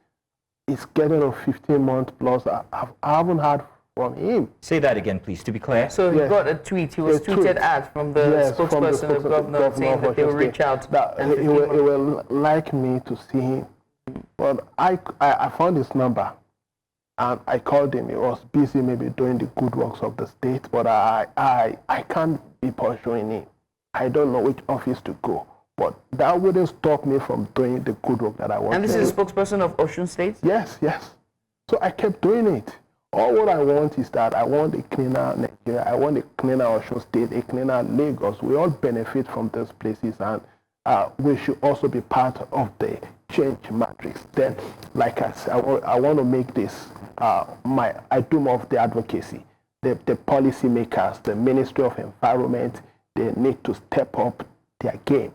is getting a 15-month plus. I haven't heard from him. Say that again, please, to be clear. So he got a tweet. He was tweeted at from the spokesperson of the governor saying that they will reach out. He will like me to see him. But I found his number, and I called him. He was busy maybe doing the good works of the state, but I can't be pursuing him. I don't know which office to go. But that wouldn't stop me from doing the good work that I want. And this is a spokesperson of Osun State? Yes. So I kept doing it. All what I want is that I want a cleaner Nigeria, I want a cleaner Osun State, a cleaner Lagos. We all benefit from these places, and we should also be part of the change matrix. Then, like I said, I want to make this, I do more of the advocacy. The policy makers, the Ministry of Environment, they need to step up their game.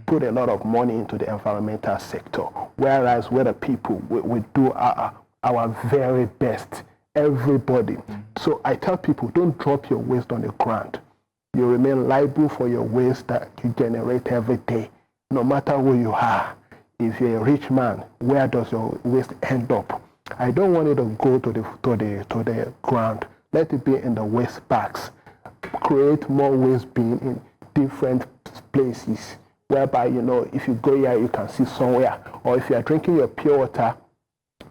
Put a lot of money into the environmental sector, whereas we're the people, we do our very best, everybody. So I tell people, don't drop your waste on the ground. You remain liable for your waste that you generate every day, no matter who you are. If you're a rich man, where does your waste end up? I don't want it to go to the ground. Let it be in the waste bags. Create more waste bin in different places, whereby, if you go here, you can see somewhere. Or if you are drinking your pure water,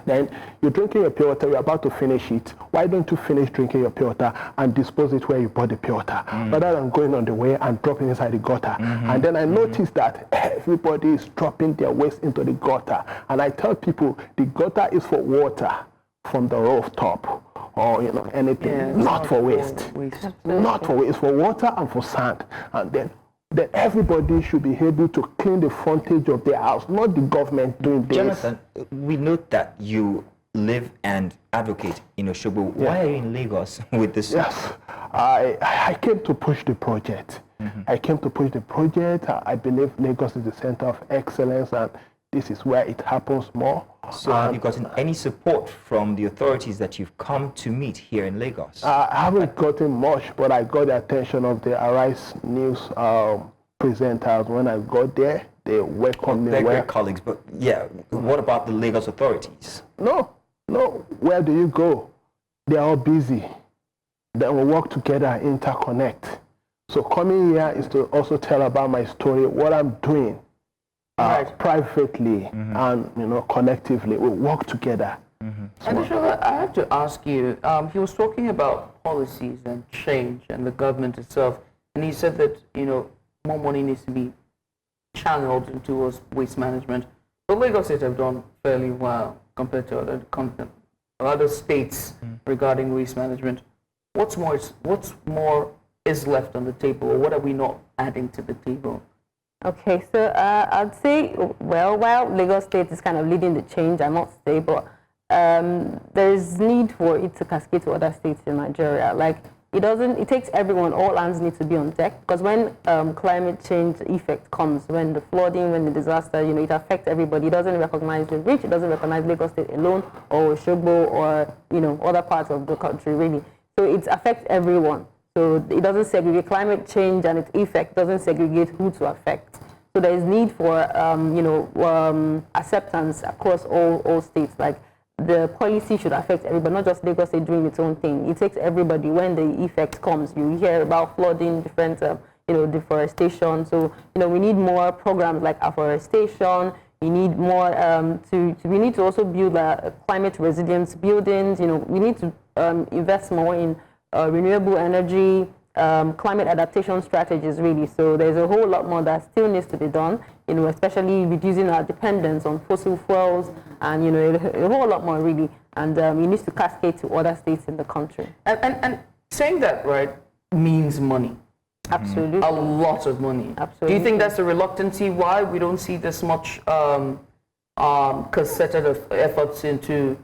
then you're drinking your pure water, you're about to finish it. Why don't you finish drinking your pure water and dispose it where you bought the pure water, rather than going on the way and dropping inside the gutter? And then I noticed that everybody is dropping their waste into the gutter. And I tell people, the gutter is for water from the rooftop, or anything, not for waste. Not for waste, it's for water and for sand. And then everybody should be able to clean the frontage of their house, not the government doing this. Jonathan, we note that you live and advocate in Osogbo. Why are you in Lagos with this? Yes, I came to push the project. I came to push the project. I believe Lagos is the center of excellence, and this is where it happens more. So have you gotten any support from the authorities that you've come to meet here in Lagos? I haven't gotten much, but I got the attention of the Arise News presenters. When I got there, they welcomed me. They're great colleagues, but what about the Lagos authorities? No, where do you go? They're all busy. Then we work together, interconnect. So coming here is to also tell about my story, what I'm doing. Privately and collectively, we work together. And I have to ask you, he was talking about policies and change and the government itself, and he said that more money needs to be channeled towards waste management. The Lagos State have done fairly well compared to other states regarding waste management. What's more is left on the table, or what are we not adding to the table? Okay, so I'd say, while Lagos State is kind of leading the change, I must say, but there's need for it to cascade to other states in Nigeria. Like, it takes everyone, all hands need to be on deck, because when climate change effect comes, when the flooding, when the disaster, it affects everybody. It doesn't recognize the rich, it doesn't recognize Lagos State alone, or Osogbo, or other parts of the country, really. So it affects everyone. So it doesn't segregate. Climate change and its effect doesn't segregate who to affect. So there is need for acceptance across all states. Like, the policy should affect everybody, not just Lagos State doing its own thing. It takes everybody. When the effect comes, you hear about flooding, different deforestation. So, we need more programs like afforestation. We need more we need to also build climate resilience buildings. We need to invest more in renewable energy, climate adaptation strategies, really. So there's a whole lot more that still needs to be done, especially reducing our dependence on fossil fuels and, a whole lot more, really. And it needs to cascade to other states in the country. And saying that, right, means money. Absolutely. A lot of money. Absolutely. Do you think that's the reluctancy why we don't see this much concerted of efforts into,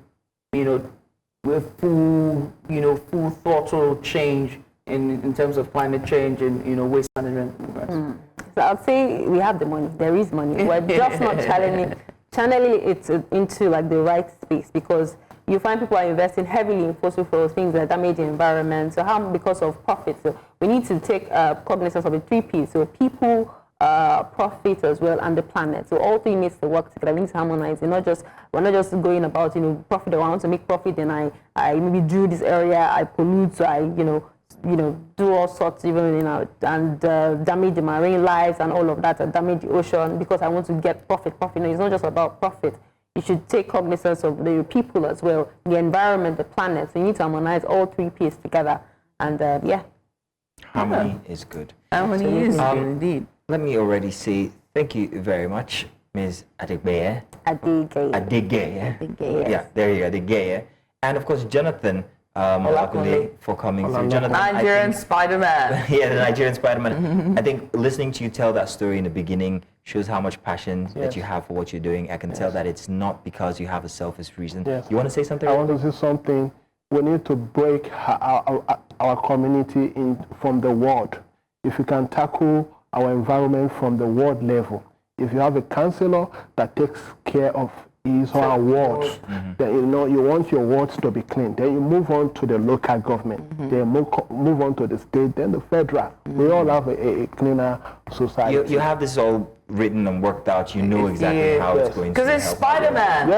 with full throttle change in terms of climate change and, waste management programs? So I'd say we have the money. There is money. We're just not channeling it into like the right space, because you find people are investing heavily in fossil fuels, things that damage the environment. So because of profit. So we need to take cognizance of the 3 Ps. So people, profit as well, and the planet. So all 3 needs to work together. We need to harmonize. We're not just going about profit. I want to make profit, and I maybe drill this area, I pollute, so I do all sorts, even and damage the marine lives and all of that, and damage the ocean because I want to get profit. It's not just about profit. You should take cognizance of the people as well, the environment, the planet. So you need to harmonize all 3 Ps together, and yeah. Harmony is good. Harmony is good, indeed. Let me already say thank you very much, Ms. Adegbeye. Adegbeye. Yeah, there you go, Adegbeye. And of course, Jonathan Olakunle for coming through. Jonathan, Nigerian Spiderman. Yeah, the Nigerian Spiderman. I think listening to you tell that story in the beginning shows how much passion that you have for what you're doing. I can tell that it's not because you have a selfish reason. Yes. You want to say something? I want to say something. We need to break our community from the world. If you can tackle our environment from the world level, if you have a councillor that takes care of his or her wards, then you want your wards to be clean. Then you move on to the local government. Then move on to the state, then the federal. We all have a cleaner society. You have this all written and worked out. You know exactly how it's going to Because it's Spiderman.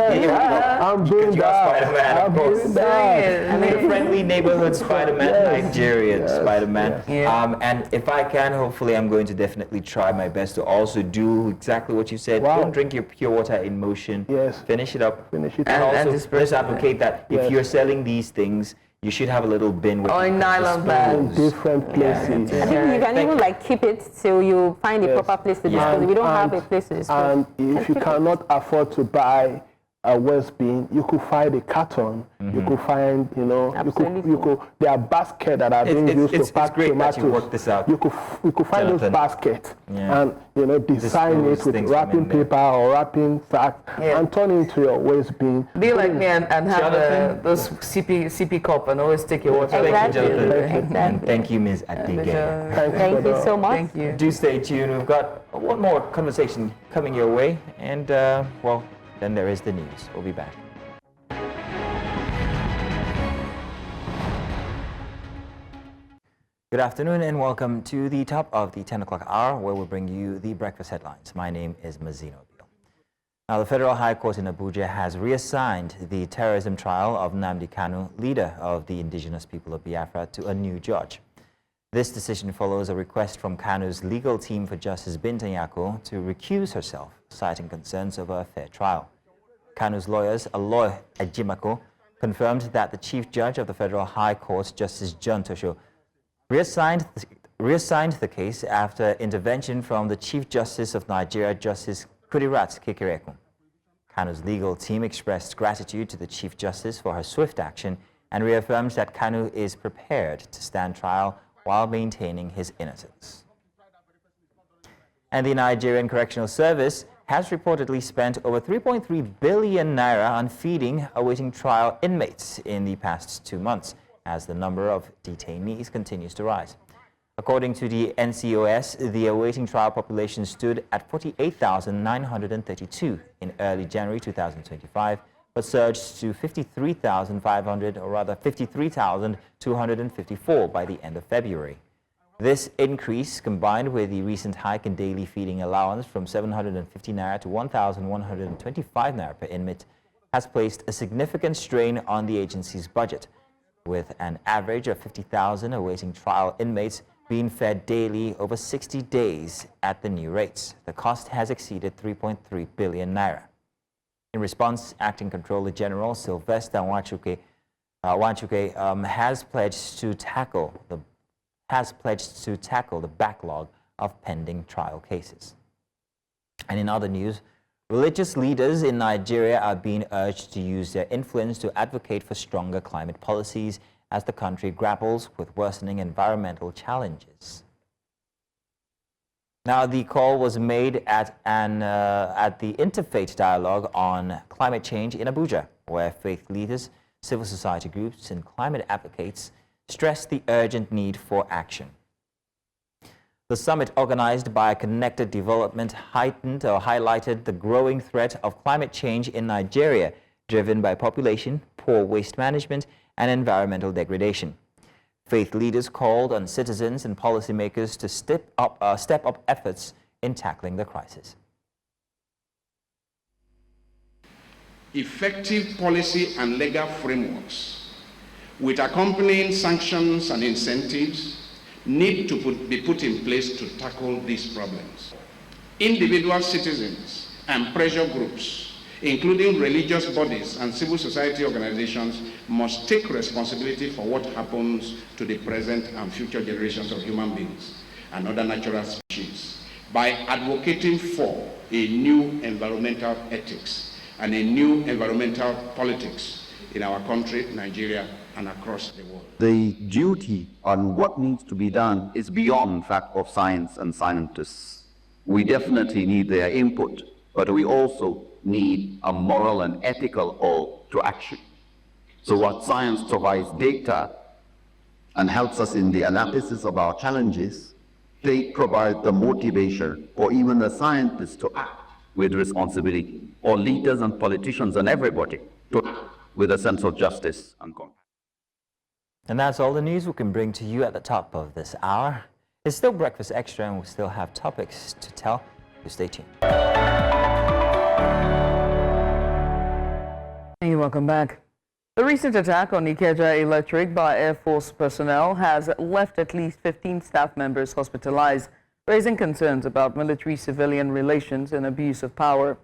I'm doing that. Spiderman, of course. I mean, friendly neighborhood Spiderman, Nigerian Spiderman. Yes. And if I can, hopefully, I'm going to definitely try my best to also do exactly what you said. Don't drink your pure water in motion. Yes. Finish it up. Finish it And up. also, let's advocate that if you're selling these things, you should have a little bin with nylon bags. Different places. I think you can even keep it till you find a proper place to dispose it. We don't have a place to dispose. And if you cannot afford to buy a waste bin, you could find a carton. You could find, you could. There are baskets that are being used to pack tomatoes. That you work this out. You could find those baskets and design it with wrapping paper or wrapping sack and turn it into your waste bin. Be like me and have those CP cup and always take your water. Thank you, Jonathan. And thank you, Ms. Adegbeye. Thank you so much. Thank you. Do stay tuned. We've got one more conversation coming your way, and then there is the news. We'll be back. Good afternoon and welcome to the top of the 10 o'clock hour, where we bring you the breakfast headlines. My name is Mazino Bill. Now, the Federal High Court in Abuja has reassigned the terrorism trial of Nnamdi Kanu, leader of the indigenous people of Biafra, to a new judge. This decision follows a request from Kanu's legal team for Justice Binta Nyako to recuse herself, citing concerns over a fair trial. Kanu's lawyers, Aloy Ajimako, confirmed that the Chief Judge of the Federal High Court, Justice John Tosho, reassigned the case after intervention from the Chief Justice of Nigeria, Justice Kudirat Kekereekun. Kanu's legal team expressed gratitude to the Chief Justice for her swift action and reaffirmed that Kanu is prepared to stand trial while maintaining his innocence. And the Nigerian Correctional Service has reportedly spent over 3.3 billion naira on feeding awaiting trial inmates in the past 2 months, as the number of detainees continues to rise. According to the NCOS, the awaiting trial population stood at 48,932 in early January 2025, but surged to 53,500, or rather 53,254 by the end of February. This increase, combined with the recent hike in daily feeding allowance from 750 naira to 1,125 naira per inmate, has placed a significant strain on the agency's budget. With an average of 50,000 awaiting trial inmates, being fed daily over 60 days at the new rates. The cost has exceeded 3.3 billion naira. In response, Acting Controller General Sylvester Wanchuke has pledged to tackle the backlog of pending trial cases. And in other news, religious leaders in Nigeria are being urged to use their influence to advocate for stronger climate policies as the country grapples with worsening environmental challenges. Now, the call was made at the Interfaith Dialogue on Climate Change in Abuja, where faith leaders, civil society groups, and climate advocates stressed the urgent need for action. The summit, organized by Connected Development, highlighted the growing threat of climate change in Nigeria, driven by population, poor waste management, and environmental degradation. Faith leaders called on citizens and policymakers to step up efforts in tackling the crisis. Effective policy and legal frameworks with accompanying sanctions and incentives need to be put in place to tackle these problems. Individual citizens and pressure groups, including religious bodies and civil society organizations, must take responsibility for what happens to the present and future generations of human beings and other natural species by advocating for a new environmental ethics and a new environmental politics in our country, Nigeria, and across the world. The duty on what needs to be done is beyond that of science and scientists. We definitely need their input, but we also need a moral and ethical call to action. So what science provides data and helps us in the analysis of our challenges, they provide the motivation for even the scientists to act with responsibility, or leaders and politicians and everybody to act with a sense of justice and compassion. And that's all the news we can bring to you at the top of this hour. It's still Breakfast Extra, and we still have topics to tell. So stay tuned. Hey, welcome back. The recent attack on Ikeja Electric by Air Force personnel has left at least 15 staff members hospitalized, raising concerns about military-civilian relations and abuse of power.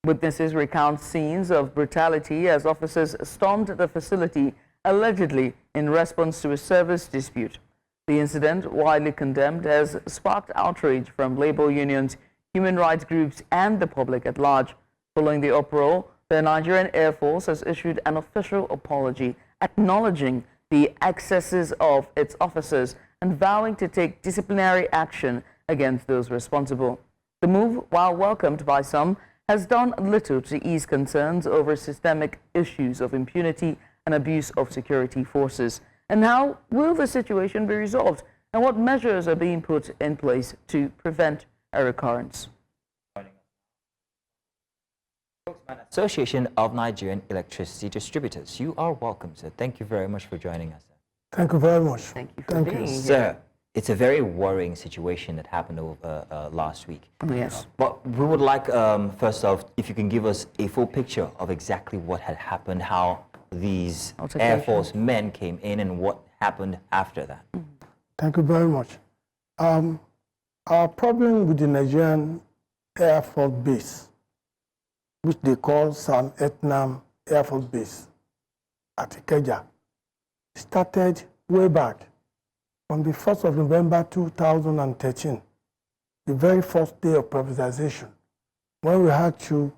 Witnesses recount scenes of brutality as officers stormed the facility, allegedly in response to a service dispute. The incident, widely condemned, has sparked outrage from labor unions, human rights groups, and the public at large. Following the uproar, the Nigerian Air Force has issued an official apology, acknowledging the excesses of its officers and vowing to take disciplinary action against those responsible. The move, while welcomed by some, has done little to ease concerns over systemic issues of impunity and abuse of security forces. And how will the situation be resolved, and what measures are being put in place to prevent a recurrence? Association of Nigerian Electricity Distributors. You are welcome, sir. Thank you very much for joining us. Thank you very much. Thank you for being here. Sir, it's a very worrying situation that happened over last week. Yes. But we would like, first off, if you can give us a full picture of exactly what had happened, how these Air Force men came in, and what happened after that. Thank you very much. Our problem with the Nigerian Air Force Base, which they call Sam Etnam Air Force Base at Ikeja, started way back on the 1st of November 2013, the very first day of privatization, when we had to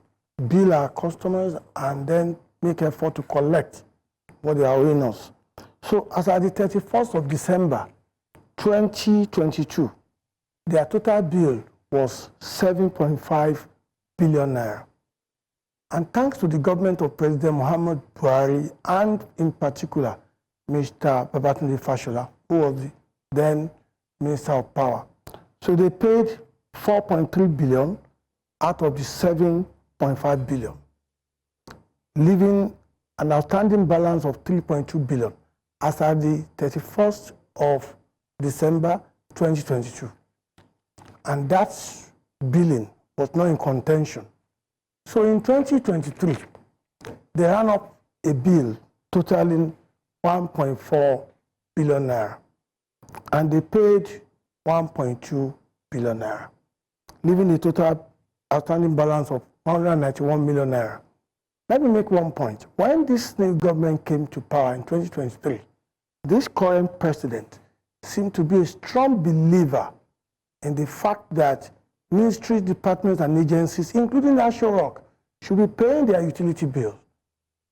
bill our customers and then make effort to collect what they are owing us. So as at the 31st of December 2022, their total bill was 7.5 billion naira. And thanks to the government of President Muhammad Buhari, and in particular, Mr. Babatunde Fashola, who was the then Minister of Power. So they paid 4.3 billion out of the 7.5 billion, leaving an outstanding balance of 3.2 billion as at the 31st of December 2022. And that billing was not in contention. So in 2023, they ran up a bill totaling 1.4 billion naira. And they paid 1.2 billion naira, leaving a total outstanding balance of 191 million naira. Let me make one point. When this new government came to power in 2023, this current president seemed to be a strong believer in the fact that ministries, departments, and agencies, including National Rock, should be paying their utility bills.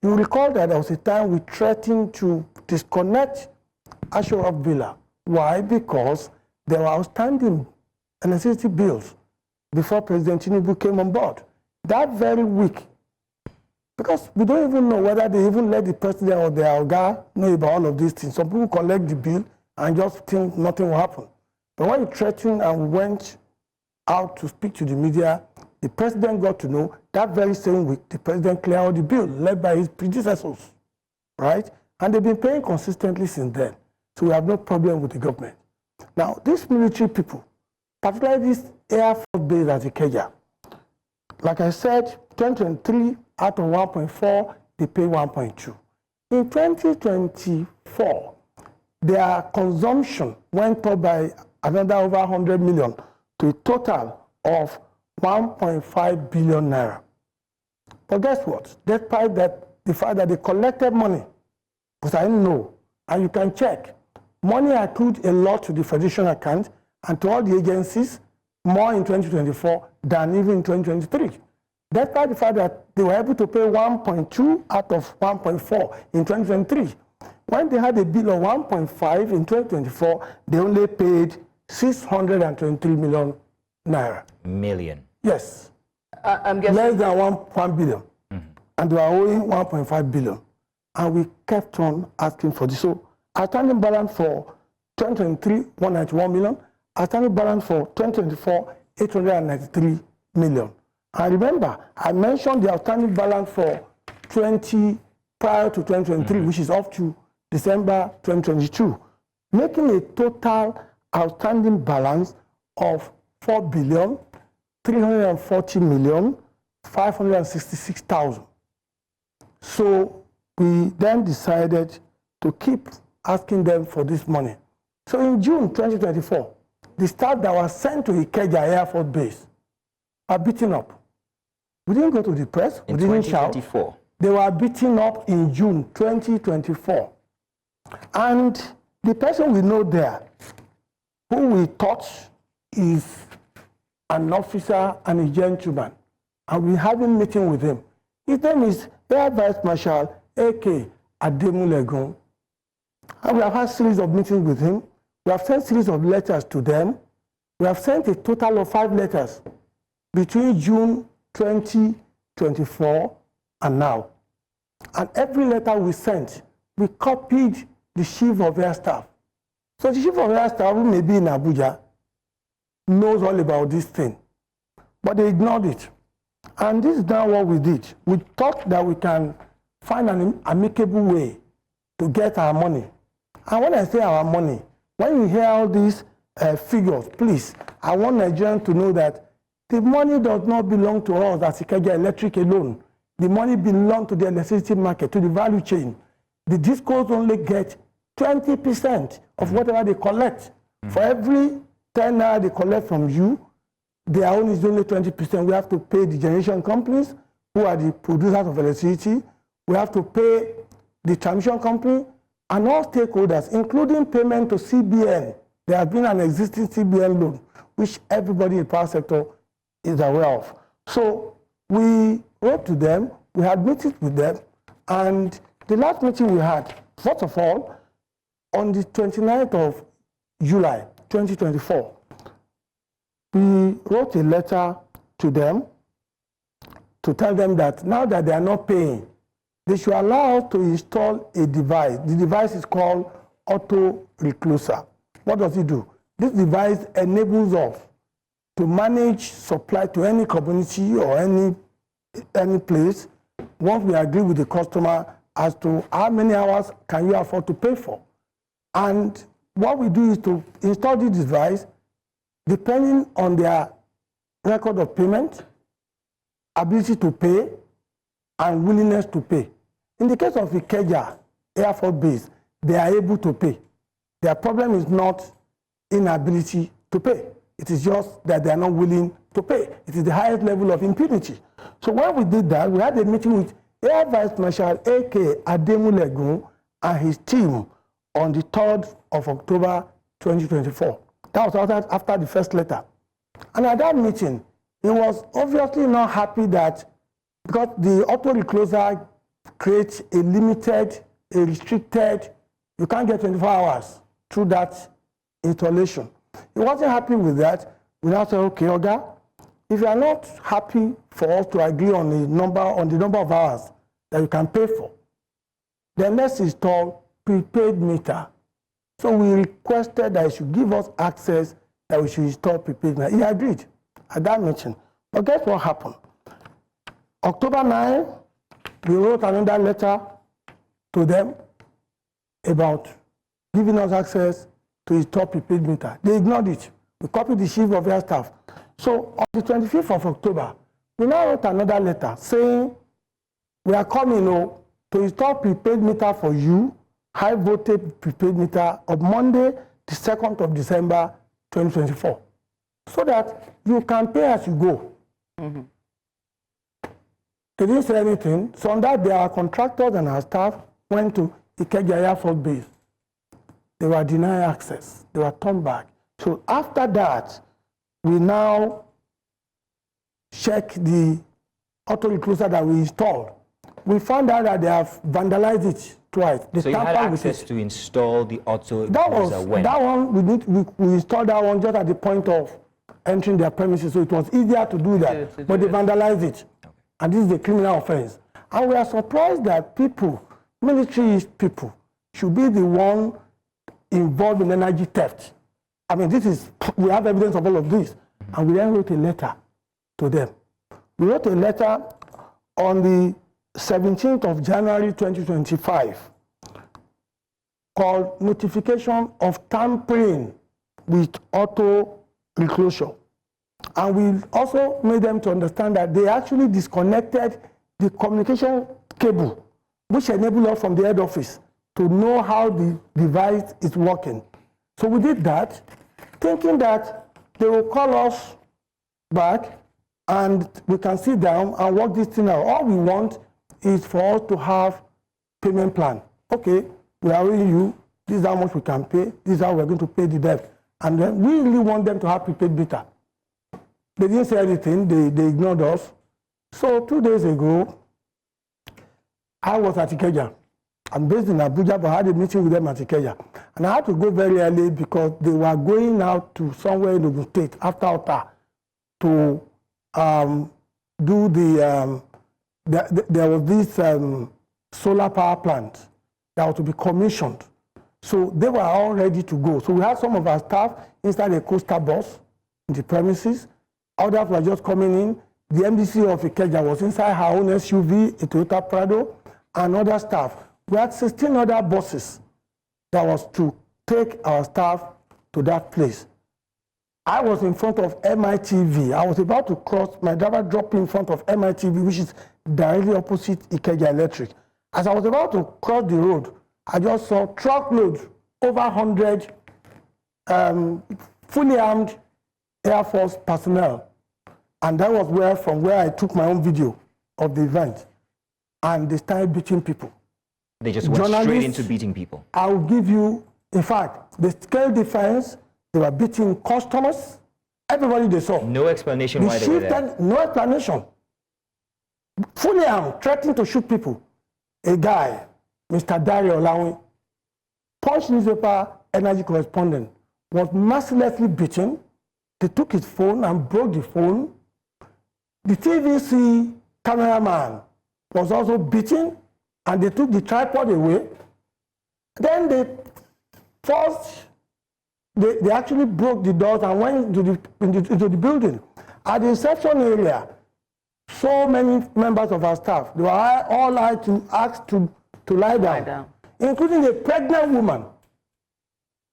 You recall that there was a time we threatened to disconnect National Rock Villa. Why? Because there were outstanding electricity bills before President Tinubu came on board. That very week, because we don't even know whether they even let the president or their Oga know about all of these things. Some people collect the bill and just think nothing will happen. But when he threatened and went out to speak to the media, the president got to know that very same week, the president cleared out the bill led by his predecessors, right? And they've been paying consistently since then. So we have no problem with the government. Now, these military people, particularly this Air Force base at Ikeja, like I said, 2023 out of 1.4, they pay 1.2. In 2024, their consumption went up by another over 100 million to a total of 1.5 billion naira. But guess what? Despite that, the fact that they collected money, because I didn't know, and you can check, money accrued a lot to the Federation account and to all the agencies, more in 2024 than even in 2023. Despite the fact that they were able to pay 1.2 out of 1.4 in 2023. When they had a bill of 1.5 in 2024, they only paid 623 million naira. Million. Yes. I'm guessing less than 1 billion. And they were owing 1.5 billion. And we kept on asking for this. So outstanding balance for 2023, 191 million. Outstanding balance for 2024, 893 million. And remember, I mentioned the outstanding balance for prior to 2023, which is up to December 2022, making a total outstanding balance of 4,340,566,000. So we then decided to keep asking them for this money. So in June 2024, the staff that was sent to Ikeja Air Force Base are beaten up. We didn't go to the press, we didn't shout. They were beaten up in June 2024. And the person we know there, who we thought is an officer and a gentleman, and we had a meeting with him. His name is Air Vice Marshal A.K. Ademulegun. And we have had a series of meetings with him. We have sent a series of letters to them. We have sent a total of 5 letters between June 2024 and now. And every letter we sent, we copied the Chief of Air Staff. So the Chief of Air Staff, who may be in Abuja, knows all about this thing. But they ignored it. And this is now what we did. We thought that we can find an amicable way to get our money. And when I say our money, when you hear all these figures, please, I want Nigerians to know that the money does not belong to us as Ikeja Electric alone. The money belongs to the electricity market, to the value chain. The discos only get 20% of whatever they collect. For every 10 naira they collect from you, their own is only 20%. We have to pay the generation companies, who are the producers of electricity. We have to pay the transmission company and all stakeholders, including payment to CBN. There has been an existing CBN loan, which everybody in the power sector is aware of. So we wrote to them, we had meetings with them, and the last meeting we had, first of all, on the 29th of July, 2024, we wrote a letter to them to tell them that now that they are not paying, they should allow us to install a device. The device is called auto recloser. What does it do? This device enables us to manage supply to any community or any place once we agree with the customer as to how many hours can you afford to pay for. And what we do is to install this device depending on their record of payment, ability to pay, and willingness to pay. In the case of Ikeja Air Force Base, they are able to pay. Their problem is not inability to pay. It is just that they are not willing to pay. It is the highest level of impunity. So when we did that, we had a meeting with Air Vice Marshal A.K. Ademulegun and his team on the 3rd of October 2024. That was after the first letter. And at that meeting, he was obviously not happy that because the auto-recloser creates a limited, a restricted, you can't get 24 hours through that installation. He wasn't happy with that. We now said, okay, Oga, if you are not happy for us to agree on the number of hours that you can pay for, then let's install prepaid meter. So we requested that he should give us access that we should install prepaid meter. He agreed at that meeting. But guess what happened? October 9, we wrote another letter to them about giving us access to install prepaid meter. They ignored it. We copied the chief of air staff. So on the 25th of October, we now wrote another letter saying we are coming to install prepaid meter for you, high voltage prepaid meter of Monday, the 2nd of December, 2024, so that you can pay as you go. Mm-hmm. They didn't say anything. So on that day, our contractors and our staff went to Ikeja Air Force Base. They were denied access. They were turned back. So after that, we now check the auto-recloser that we installed. We found out that they have vandalized it twice. So you had access to install the auto-recloser when? That one, we installed that one just at the point of entering their premises, so it was easier to do that. But they vandalized it. Okay. And this is a criminal offense. And we are surprised that people, military people, should be the one involved in energy theft. I mean, we have evidence of all of this. And we then wrote a letter to them. We wrote a letter on the 17th of January 2025 called Notification of Tampering with Auto Reclosure. And we also made them to understand that they actually disconnected the communication cable, which enabled us from the head office to know how the device is working. So we did that, thinking that they will call us back and we can sit down and work this thing out. All we want is for us to have payment plan. Okay, we are owing you, this is how much we can pay, this is how we're going to pay the debt. And then we really want them to have prepaid meter. They didn't say anything, they ignored us. So 2 days ago, I was at Ikeja. I'm based in Abuja, but I had a meeting with them at Ikeja. And I had to go very early because they were going out to somewhere in Ogun State after Ota to do there was this solar power plant that was to be commissioned. So they were all ready to go. So we had some of our staff inside a coaster bus in the premises. Others were just coming in. The MDC of Ikeja was inside her own SUV, a Toyota Prado, and other staff. We had 16 other buses that was to take our staff to that place. I was in front of MITV. I was about to cross, my driver dropped in front of MITV, which is directly opposite Ikeja Electric. As I was about to cross the road, I just saw truckloads, over 100 fully armed Air Force personnel. And that was from where I took my own video of the event. And they started beating people. They just went straight into beating people. I will give you, in fact, the scale defense, they were beating customers, everybody they saw. No explanation why they were there. No explanation. Fully armed, threatening to shoot people. A guy, Mr. Dario Olakunle, Punch newspaper energy correspondent, was mercilessly beaten. They took his phone and broke the phone. The TVC cameraman was also beaten, and they took the tripod away. Then they actually broke the doors and went into the building. At the reception area, so many members of our staff, they were all asked to lie down, including a pregnant woman.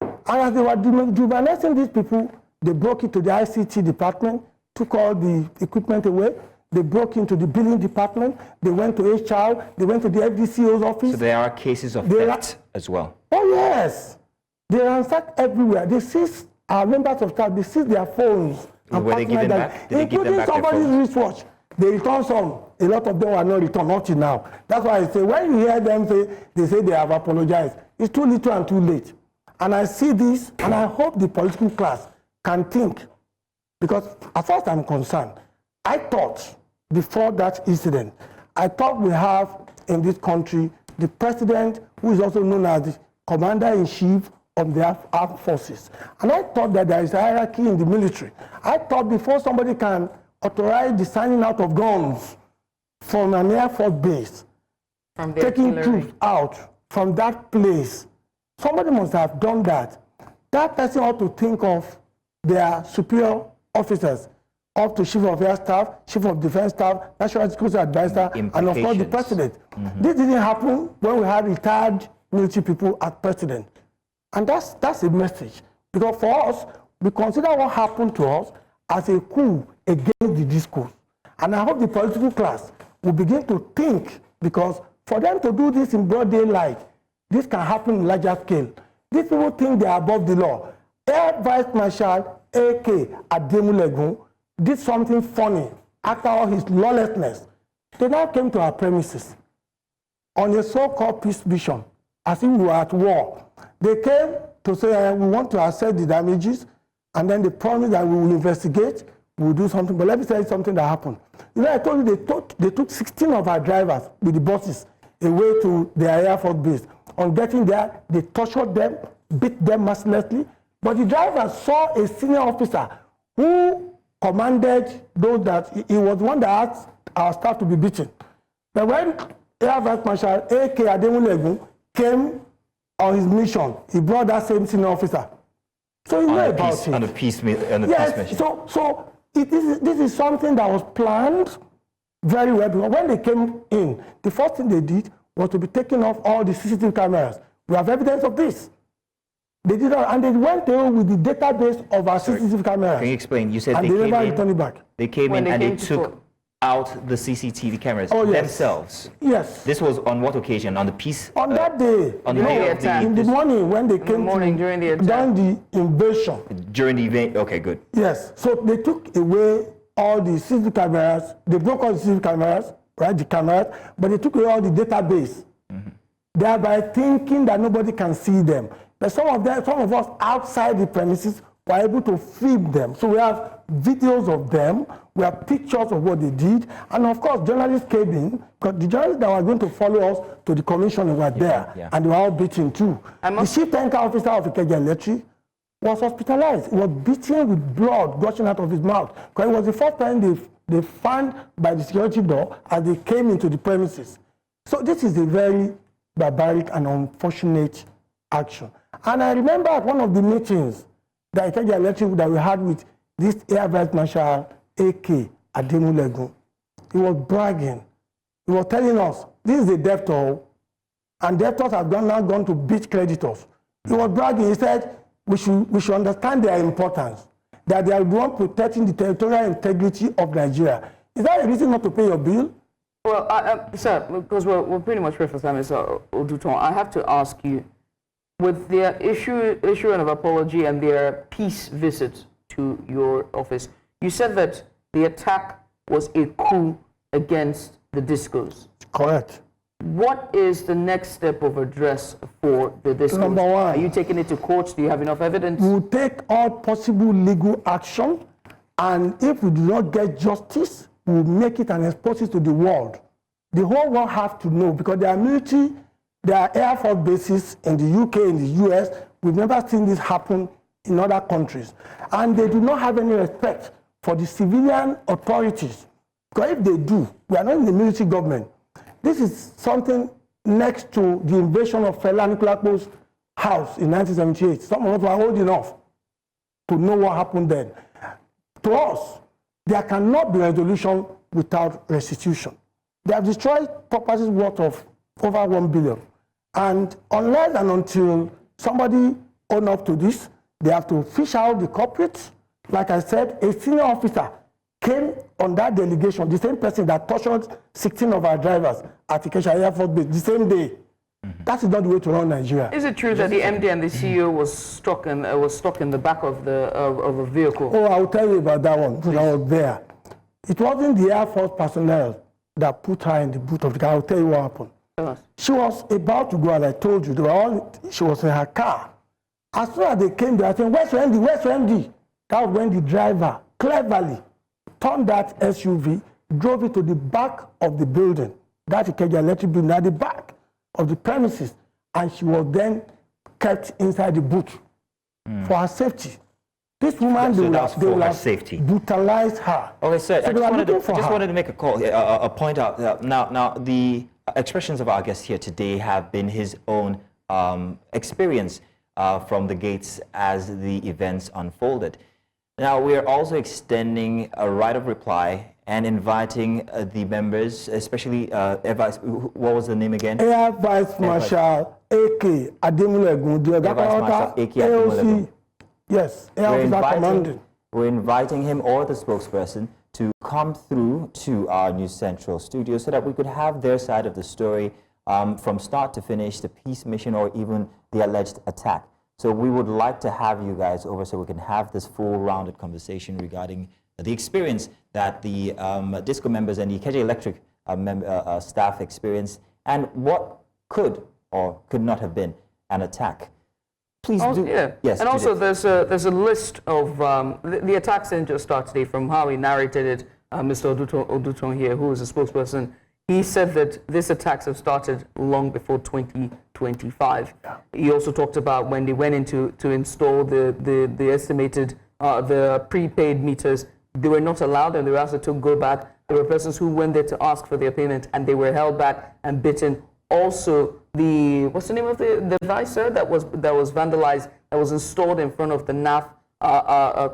And as they were dehumanizing these people, they broke into the ICT department, took all the equipment away. They broke into the billing department. They went to HR. They went to the FDCO's office. So there are cases of theft as well. Oh, yes. They ransacked everywhere. They seized our members of staff, they seize their phones and Were they given personal back? data, including somebody's wristwatch. They return some. A lot of them were not returned up to now. That's why I say, when you hear them say, they say they have apologized, it's too little and too late. And I see this, and I hope the political class can think, because as far as I'm concerned, I thought before that incident, I thought we have in this country the president, who is also known as the commander-in-chief of the armed forces. And I thought that there is a hierarchy in the military. I thought before somebody can authorize the signing out of guns from an Air Force base, taking troops out from that place, somebody must have done that. That person ought to think of their superior officers, up to Chief of Air Staff, Chief of Defense Staff, National Security Advisor, and of course the President. This didn't happen when we had retired military people as President. And that's a message. Because for us, we consider what happened to us as a coup against the discourse. And I hope the political class will begin to think, because for them to do this in broad daylight, this can happen in larger scale. These people think they are above the law. Air Vice Marshal A.K. Ademulegun did something funny after all his lawlessness. They now came to our premises on a so-called peace mission, as if we were at war. They came to say, we want to assess the damages, and then they promised that we will investigate, we will do something. But let me tell you something that happened. You know, I told you they took 16 of our drivers with the buses away to their Air Force base. On getting there, they tortured them, beat them mercilessly. But the driver saw a senior officer who commanded those that he was one that asked our staff to be beaten. But when Air Vice Marshal A.K. Ademulegun came on his mission, he brought that same senior officer. So you know about it. On a peace mission. So this is something that was planned very well. Because when they came in, the first thing they did was to be taking off all the CCTV cameras. We have evidence of this. They did not, and they went there with the database of our CCTV cameras. Can you explain? You said and they never returned it back. They came in and they took out the CCTV cameras themselves. Yes. This was on what occasion? On the peace? On that day. On the day of the in the morning when they came during the attack. During the invasion. During the event. Okay, good. Yes. So they took away all the CCTV cameras. They broke all the CCTV cameras, right? The cameras, but they took away all the database. Thereby thinking that nobody can see them. But some of us outside the premises were able to film them. So we have videos of them, we have pictures of what they did, and of course journalists came in, because the journalists that were going to follow us to the commission were there, and they were all beaten too. The chief tanker officer of Ikeja Electric was hospitalized. He was beaten with blood gushing out of his mouth, because it was the first time they found by the security door as they came into the premises. So this is a very barbaric and unfortunate action. And I remember at one of the meetings that Ikeja Electric that we had with this Air Vice Marshal A.K. Ademulegun, he was bragging. He was telling us, this is a debtor, and debtors have now gone to beat creditors. He was bragging. He said, we should understand their importance, that they are the one protecting the territorial integrity of Nigeria. Is that a reason not to pay your bill? Well, sir, because we're pretty much ready for time, Mr. Oduton, I have to ask you, with their issuing of apology and their peace visit to your office, you said that the attack was a coup against the discos. Correct. What is the next step of address for the discos? Number one. Are you taking it to court? Do you have enough evidence? We'll take all possible legal action, and if we do not get justice, we'll make it and expose it to the world. The whole world has to know, because there are military, there are Air Force bases in the UK, in the US. We've never seen this happen in other countries. And they do not have any respect for the civilian authorities. Because if they do, we are not in the military government. This is something next to the invasion of Fela Anikulapo's house in 1978. Some of us were old enough to know what happened then. To us, there cannot be resolution without restitution. They have destroyed properties worth of over 1 billion. And unless and until somebody own up to this, they have to fish out the culprits. Like I said, a senior officer came on that delegation, the same person that tortured 16 of our drivers at Ikeja Air Force Base, the same day. That is not the way to run Nigeria. Is it true that the MD and the CEO was stuck in the back of a vehicle? Oh, I'll tell you about that one because I was there. It wasn't the Air Force personnel that put her in the boot of the car. I'll tell you what happened. Yes. She was about to go, and I told you, she was in her car. As soon as they came there, I said, where's your MD? Where's your MD? That was when the driver cleverly turned that SUV, drove it to the back of the building, that Ikeja electric building, at the back of the premises, and she was then kept inside the boot for her safety. This woman, they will have brutalized her. Okay, sir, So I just wanted to make a call, a point out. Now, the expressions of our guest here today have been his own experience from the gates as the events unfolded. Now, we are also extending a right of reply and inviting the members, especially what was the name again? Air Vice Marshal A.K. Ademulegun, the AOC. Yes, Air Officer Commanding. We're inviting him or the spokesperson to come through to our News Central studio so that we could have their side of the story from start to finish, the peace mission or even the alleged attack. So we would like to have you guys over so we can have this full-rounded conversation regarding the experience that the DISCO members and the Ikeja Electric staff experienced and what could or could not have been an attack. Please do. Yeah. Yes, and also there's a list of, the attacks didn't just start today. From how he narrated it, Mr. Oduton here, who is a spokesperson, he said that these attacks have started long before 2025. Yeah. He also talked about when they went in to install the estimated, the prepaid meters, they were not allowed and they were asked to go back. There were persons who went there to ask for their payment and they were held back and bitten. Also, what's the name of the device, sir, that was vandalized, that was installed in front of the NAF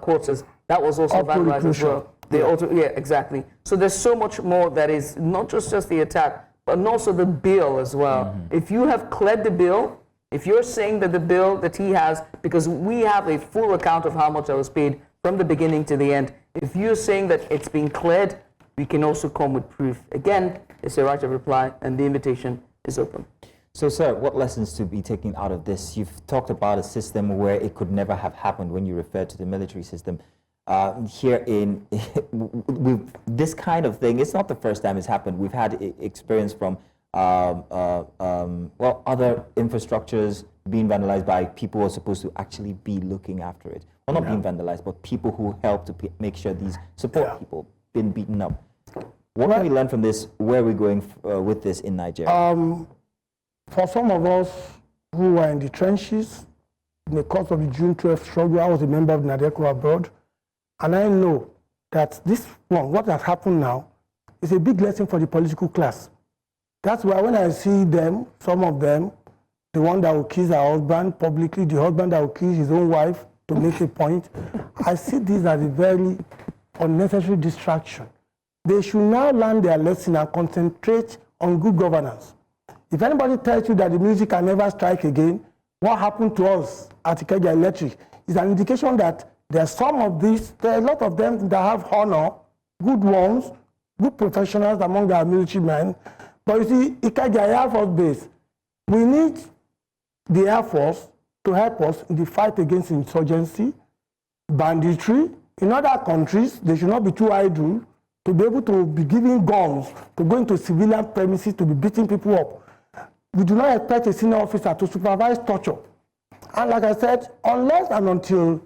quarters, that was also vandalized as well. Yeah, exactly. So there's so much more that is not just the attack, but also the bill as well. If you have cleared the bill, if you're saying that the bill that he has, because we have a full account of how much I was paid from the beginning to the end, if you're saying that it's been cleared, we can also come with proof. Again, it's a right of reply and the invitation is open. So, sir, what lessons to be taken out of this? You've talked about a system where it could never have happened when you referred to the military system. Here in this kind of thing, it's not the first time it's happened. We've had experience from other infrastructures being vandalized by people who are supposed to actually be looking after it. Well, not being vandalized, but people who help to make sure these support people been beaten up. What can we learn from this? Where are we going with this in Nigeria? For some of us who were in the trenches in the course of the June 12th struggle, I was a member of NADECO abroad. And I know that this one, what has happened now, is a big lesson for the political class. That's why when I see them, some of them, the one that will kiss her husband publicly, the husband that will kiss his own wife to make a point, I see this as a very unnecessary distraction. They should now learn their lesson and concentrate on good governance. If anybody tells you that the music can never strike again, what happened to us at Ikeja Electric is an indication that there are some of these, there are a lot of them that have honor, good ones, good professionals among our military men. But you see, Ikeja Air Force Base, we need the Air Force to help us in the fight against insurgency, banditry. In other countries, they should not be too idle to be able to be giving guns, to go into civilian premises, to be beating people up. We do not expect a senior officer to supervise torture. And like I said, unless and until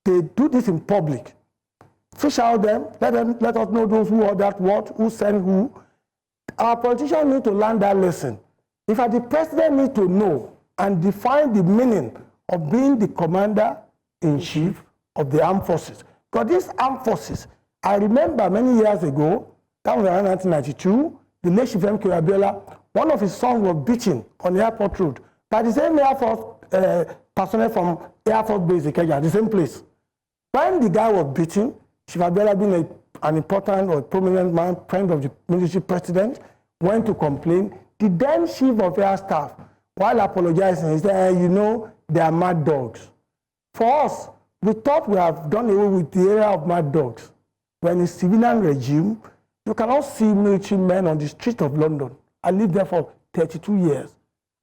they do this in public, fish out them, let us know those who ordered what, who sent who. Our politicians need to learn that lesson. In fact, the president needs to know and define the meaning of being the commander-in-chief of the armed forces. Because these armed forces, I remember many years ago, that was around 1992, the late Chief M.K. Abiola, one of his sons was beaten on the airport road by the same Air Force personnel from Air Force Base Ikeja, the same place. When the guy was beaten, Chief Abiola, being an important or prominent man, friend of the military president, went to complain. The then Chief of Air Staff, while apologizing, he said, you know, they are mad dogs. For us, we thought we have done away with the era of mad dogs. When in civilian regime, you cannot see military men on the streets of London. I lived there for 32 years.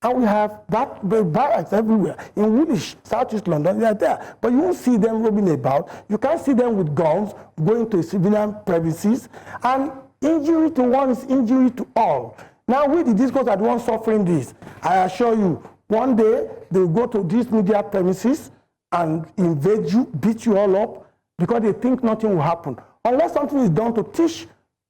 And we have barracks everywhere. In Woolwich, Southeast London, they are there. But you won't see them roaming about. You can't see them with guns going to civilian premises. And injury to one is injury to all. Now, we, the discourse, are the ones suffering this. I assure you, one day they will go to these media premises and invade you, beat you all up, because they think nothing will happen. Unless something is done to teach,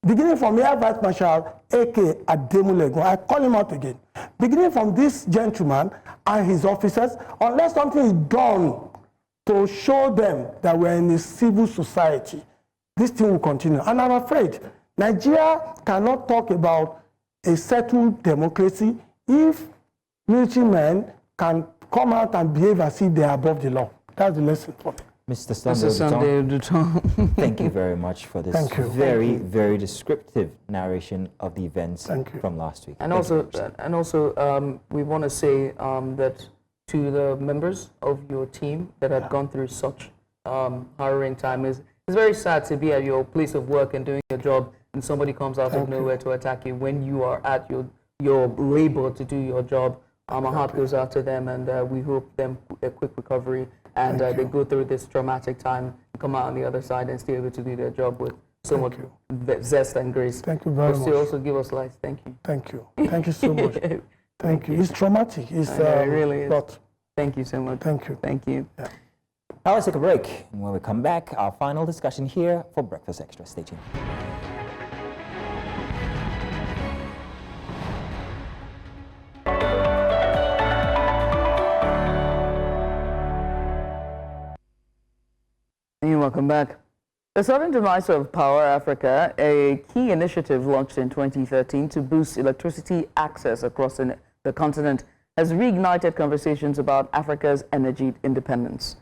beginning from Air Vice Marshal A.K. Ademulegun, I call him out again, beginning from this gentleman and his officers, unless something is done to show them that we're in a civil society, this thing will continue. And I'm afraid Nigeria cannot talk about a settled democracy if military men can come out and behave as if they are above the law. That's the lesson for me. Mr. Sunday Duton. Thank you very much for this very, very descriptive narration of the events from last week. And also, we want to say that to the members of your team that had gone through such harrowing time, it's very sad to be at your place of work and doing your job, and somebody comes out of nowhere to attack you when you are at your labor to do your job. Our heart goes out to them, and we hope them a quick recovery. And they go through this traumatic time, come out on the other side, and still able to do their job with so much zest and grace. Thank you very much. Still also give us life. Thank you. Thank you. Thank you so much. Thank you. It's traumatic. It's it really is. But thank you so much. Thank you. Thank you. Yeah. Now let's take a break. And when we come back, our final discussion here for Breakfast Extra. Stay tuned. Welcome back. The sudden demise of Power Africa, a key initiative launched in 2013 to boost electricity access across the continent, has reignited conversations about Africa's energy independence.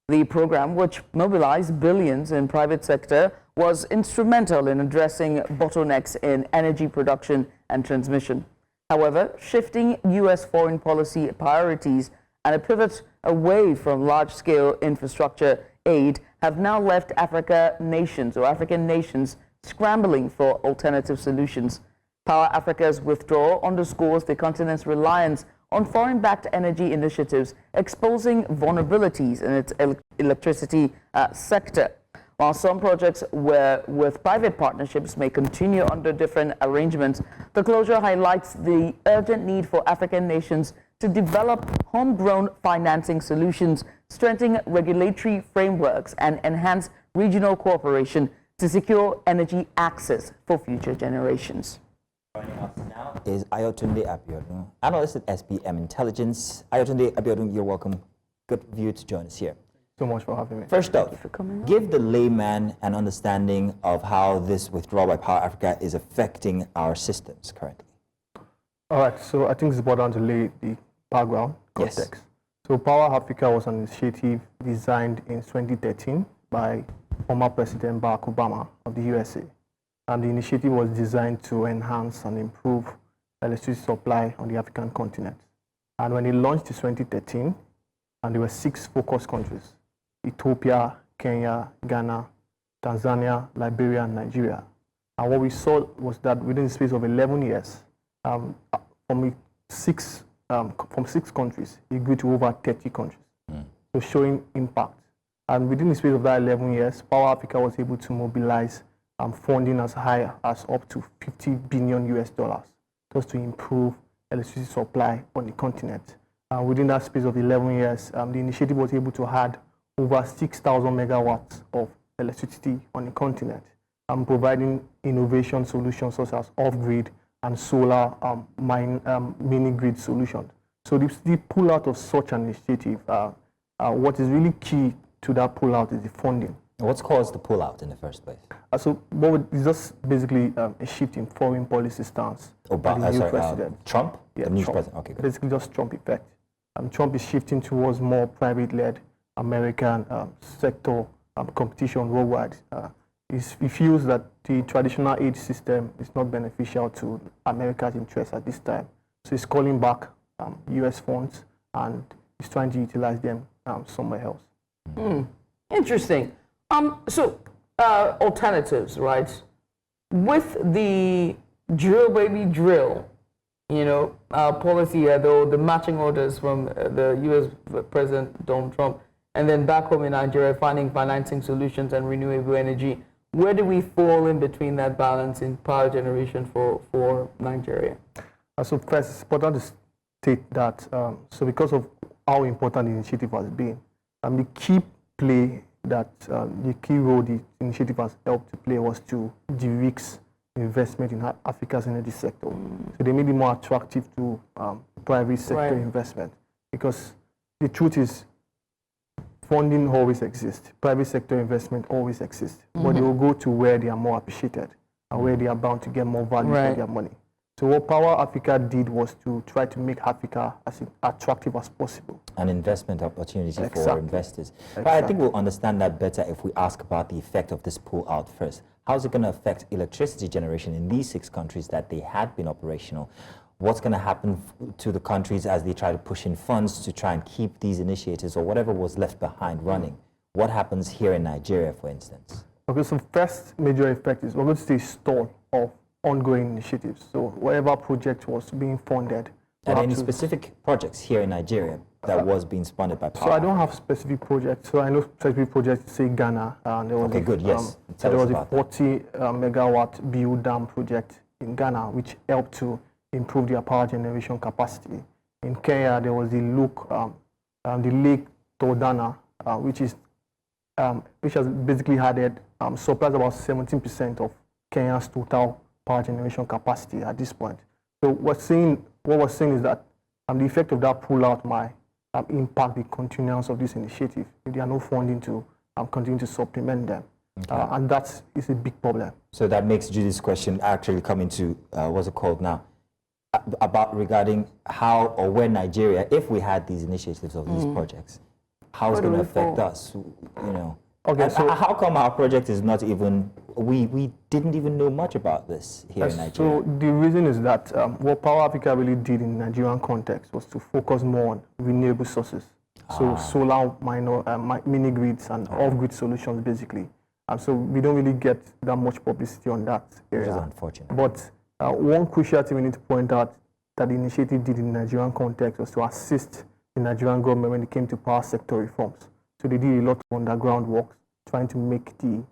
The program, which mobilized billions in private sector, was instrumental in addressing bottlenecks in energy production and transmission. However, shifting U.S. foreign policy priorities and a pivot away from large-scale infrastructure aid have now left African nations scrambling for alternative solutions. Power Africa's withdrawal underscores the continent's reliance on foreign-backed energy initiatives, exposing vulnerabilities in its electricity sector. While some projects with private partnerships may continue under different arrangements, the closure highlights the urgent need for African nations to develop homegrown financing solutions, strengthen regulatory frameworks, and enhance regional cooperation to secure energy access for future generations. Joining us now is Ayotunde Abiodun, analyst at SBM Intelligence. Ayotunde Abiodun, you're welcome. Good of you to join us here. So much for having me. First off, give the layman an understanding of how this withdrawal by Power Africa is affecting our systems currently. All right, so I think it's important to lay the background context. Yes. So Power Africa was an initiative designed in 2013 by former President Barack Obama of the USA. And the initiative was designed to enhance and improve electricity supply on the African continent. And when it launched in 2013, and there were 6 focus countries: Ethiopia, Kenya, Ghana, Tanzania, Liberia, and Nigeria. And what we saw was that within the space of 11 years, from 6 countries, it grew to over 30 countries. So showing impact. And within the space of that 11 years, Power Africa was able to mobilize funding as high as up to $50 billion just to improve electricity supply on the continent. Within that space of 11 years, the initiative was able to add over 6,000 megawatts of electricity on the continent, providing innovation solutions such as off-grid and solar mini-grid solutions. So the pull-out of such an initiative, what is really key to that pull-out is the funding. What's caused the pull-out in the first place? So it's just basically a shift in foreign policy stance by the new president. Trump? Yeah, the new Trump. president. Okay, good. Basically just Trump effect. Trump is shifting towards more private-led American sector competition worldwide. He feels that the traditional aid system is not beneficial to America's interests at this time. So he's calling back U.S. funds, and he's trying to utilize them somewhere else. Interesting. So alternatives, right? With the drill baby drill, our policy here, though, the matching orders from the U.S. President Donald Trump, and then back home in Nigeria, finding financing solutions and renewable energy. Where do we fall in between that balance in power generation for Nigeria? So first, it's important to state that, so because of how important the initiative has been, the key play that, the key role the initiative has helped to play was to de-risk investment in Africa's energy sector. So they made it more attractive to private sector investment, because the truth is funding always exists, private sector investment always exists, but they will go to where they are more appreciated and where they are bound to get more value for their money. So what Power Africa did was to try to make Africa as attractive as possible. An investment opportunity for investors. But I think we'll understand that better if we ask about the effect of this pull out first. How's it going to affect electricity generation in these 6 countries that they had been operational? What's going to happen to the countries as they try to push in funds to try and keep these initiatives or whatever was left behind running? What happens here in Nigeria, for instance? Okay, so first major effect is we're going to see a stall of ongoing initiatives. So whatever project was being funded. And any specific projects here in Nigeria that was being funded by Power? So I don't have specific projects. So I know specific projects, say Ghana. And there was there was a 40 megawatt Biu Dam project in Ghana, which helped to improve their power generation capacity. In Kenya, there was the Lake Tordana, which has basically added supplies about 17% of Kenya's total power generation capacity at this point. So what we're saying is that the effect of that pull-out might impact the continuance of this initiative if there are no funding to continue to supplement them. And that is a big problem. So that makes Judy's question actually come into, what's it called now? About regarding how or when Nigeria, if we had these initiatives of these projects, how it's going to affect us, Okay, so how come our project is not even, we didn't even know much about this here in Nigeria? So the reason is that what Power Africa really did in the Nigerian context was to focus more on renewable sources. So solar, mini grids and off-grid solutions basically. And so we don't really get that much publicity on that area. Which is unfortunate. But one crucial thing we need to point out that the initiative did in the Nigerian context was to assist the Nigerian government when it came to power sector reforms. So they did a lot of underground work trying to make the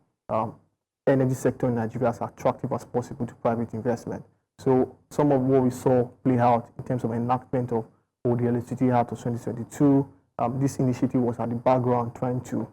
energy sector in Nigeria as attractive as possible to private investment. So some of what we saw play out in terms of enactment of the Electricity Act of 2022, this initiative was at the background trying to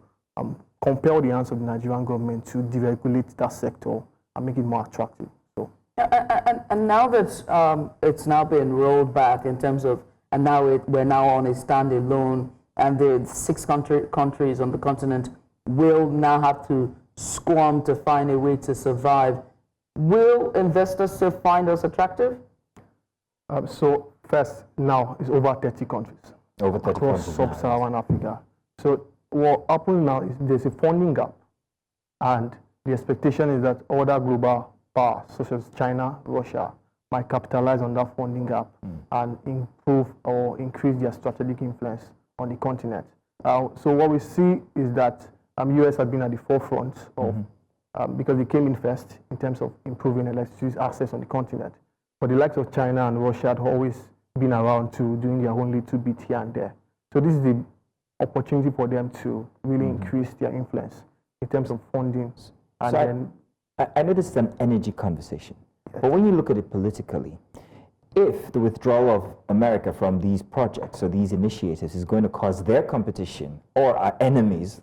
compel the hands of the Nigerian government to deregulate that sector and make it more attractive. So. And now that it's now been rolled back in terms of, and now we're now on a standalone, and the 6 countries on the continent will now have to squirm to find a way to survive. Will investors still find us attractive? So first, now it's over 30 countries across sub-Saharan Africa. So what happens now is there's a funding gap, and the expectation is that other global powers, such as China, Russia, might capitalize on that funding gap and improve or increase their strategic influence on the continent. So what we see is that U.S. has been at the forefront of, because they came in first in terms of improving electricity access on the continent. But the likes of China and Russia had always been around to doing their own little bit here and there. So this is the opportunity for them to really increase their influence in terms of funding. And so then I know this is an energy conversation, but when you look at it politically, if the withdrawal of America from these projects or these initiatives is going to cause their competition or our enemies,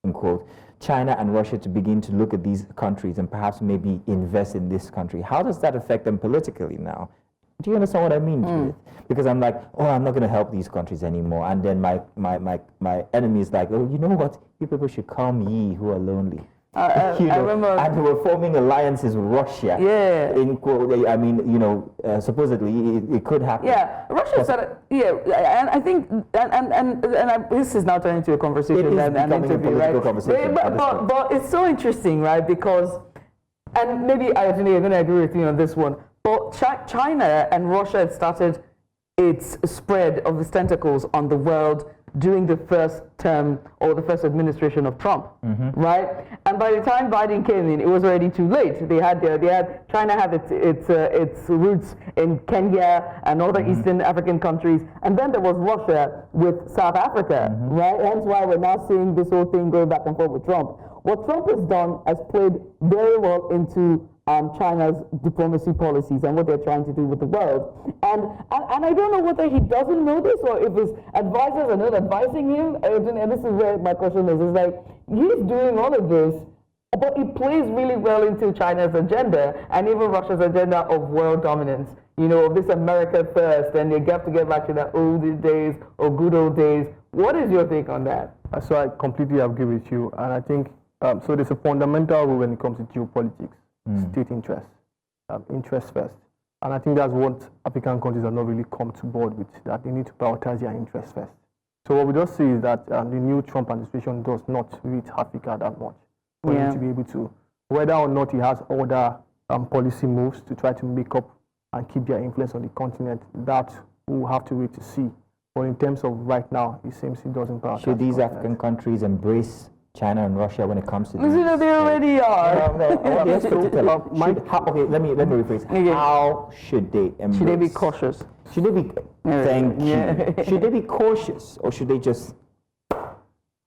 unquote, China and Russia, to begin to look at these countries and perhaps maybe invest in this country, how does that affect them politically now? Do you understand what I mean, Judith? Because I'm like, oh, I'm not going to help these countries anymore. And then my enemy is like, oh, you know what? You people should come ye who are lonely. I remember, and we're forming alliances with Russia. Yeah. I mean, supposedly it could happen. Yeah, Russia started. Yeah, and I think, this is now turning into a conversation and an interview, right? Conversation but it's so interesting, right? Because, and maybe I think you're going to agree with me on this one. But China and Russia had started its spread of its tentacles on the world during the first term or the first administration of Trump, right? And by the time Biden came in, it was already too late. China had its roots in Kenya and other Eastern African countries, and then there was Russia with South Africa, right? Hence why we're now seeing this whole thing going back and forth with Trump. What Trump has done has played very well into China's diplomacy policies and what they're trying to do with the world. And I don't know whether he doesn't know this or if his advisors are not advising him. And this is where my question is like, he's doing all of this, but it plays really well into China's agenda and even Russia's agenda of world dominance. You know, of this America first, and you have to get back to the old days or good old days. What is your take on that? So I completely agree with you, and I think so there's a fundamental rule when it comes to geopolitics. State interest, interest first. And I think that's what African countries have not really come to board with, that they need to prioritize their interests first. So what we just see is that the new Trump administration does not reach Africa that much. We need to be able to, whether or not he has other policy moves to try to make up and keep their influence on the continent, that we'll have to wait to see. But in terms of right now, it seems he doesn't prioritize. Should these African countries embrace China and Russia when it comes to Listen, they already are. Okay, let me rephrase. How should they embrace? Should they be cautious? Should they be? Thank you. Should they be cautious, or should they just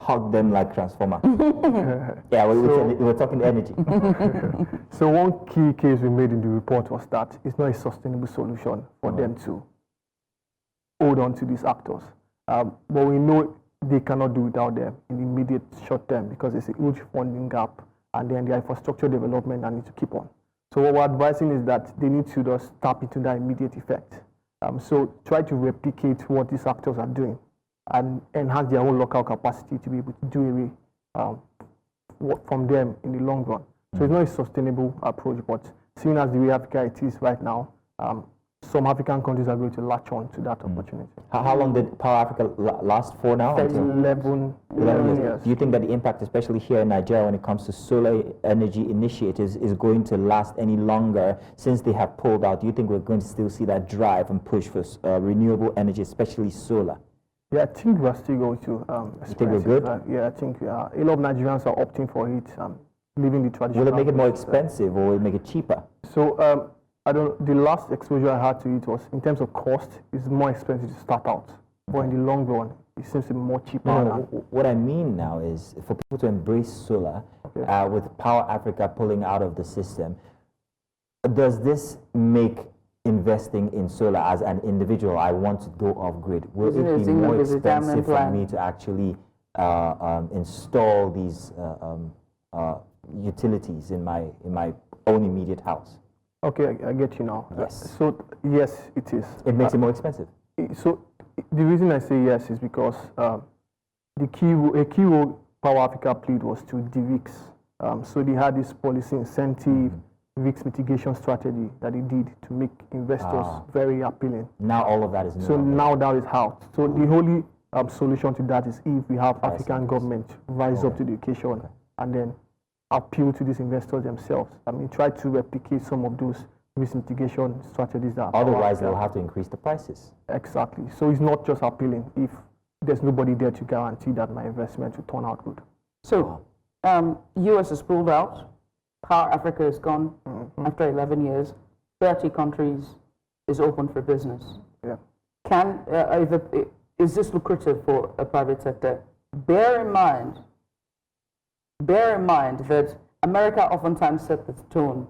hug them like Transformer? Yeah, we're talking energy. So one key case we made in the report was that it's not a sustainable solution for them to hold on to these actors. But we know they cannot do without them in the immediate short term because there's a huge funding gap and then the infrastructure development that needs to keep on. So what we're advising is that they need to just tap into that immediate effect. So try to replicate what these actors are doing and enhance their own local capacity to be able to do away from them in the long run. So it's not a sustainable approach, but seeing as the way Africa it is right now, some African countries are going to latch on to that opportunity. How long did Power Africa last for now? 11 years. Do you think that the impact, especially here in Nigeria, when it comes to solar energy initiatives, is going to last any longer since they have pulled out? Do you think we're going to still see that drive and push for renewable energy, especially solar? Yeah, I think we're still going to. You think we're good? Yeah, I think we are. A lot of Nigerians are opting for it, leaving the traditional. Will it make it more expensive or will it make it cheaper? So, the last exposure I had to it was, in terms of cost, it's more expensive to start out. But in the long run, it seems to be more cheaper. No, what I mean now is for people to embrace solar, with Power Africa pulling out of the system, does this make investing in solar as an individual, I want to go off grid, will it be more expensive for me to actually install these utilities in my own immediate house? Okay, I get you now. Yes. So, yes, it is. It makes it more expensive. So, the reason I say yes is because a key role Power Africa played was to de-risk. So, they had this policy incentive, risk mitigation strategy that they did to make investors very appealing. Now all of that is so now that is out. So, the only solution to that is if we have African government rise up to the occasion and then appeal to these investors themselves. I mean, try to replicate some of those risk mitigation strategies that otherwise they'll have to increase the prices. Exactly. So it's not just appealing if there's nobody there to guarantee that my investment will turn out good. So, US is pulled out. Power Africa is gone after 11 years. 30 countries is open for business. Yeah. Is this lucrative for a private sector? Bear in mind that America oftentimes sets the tone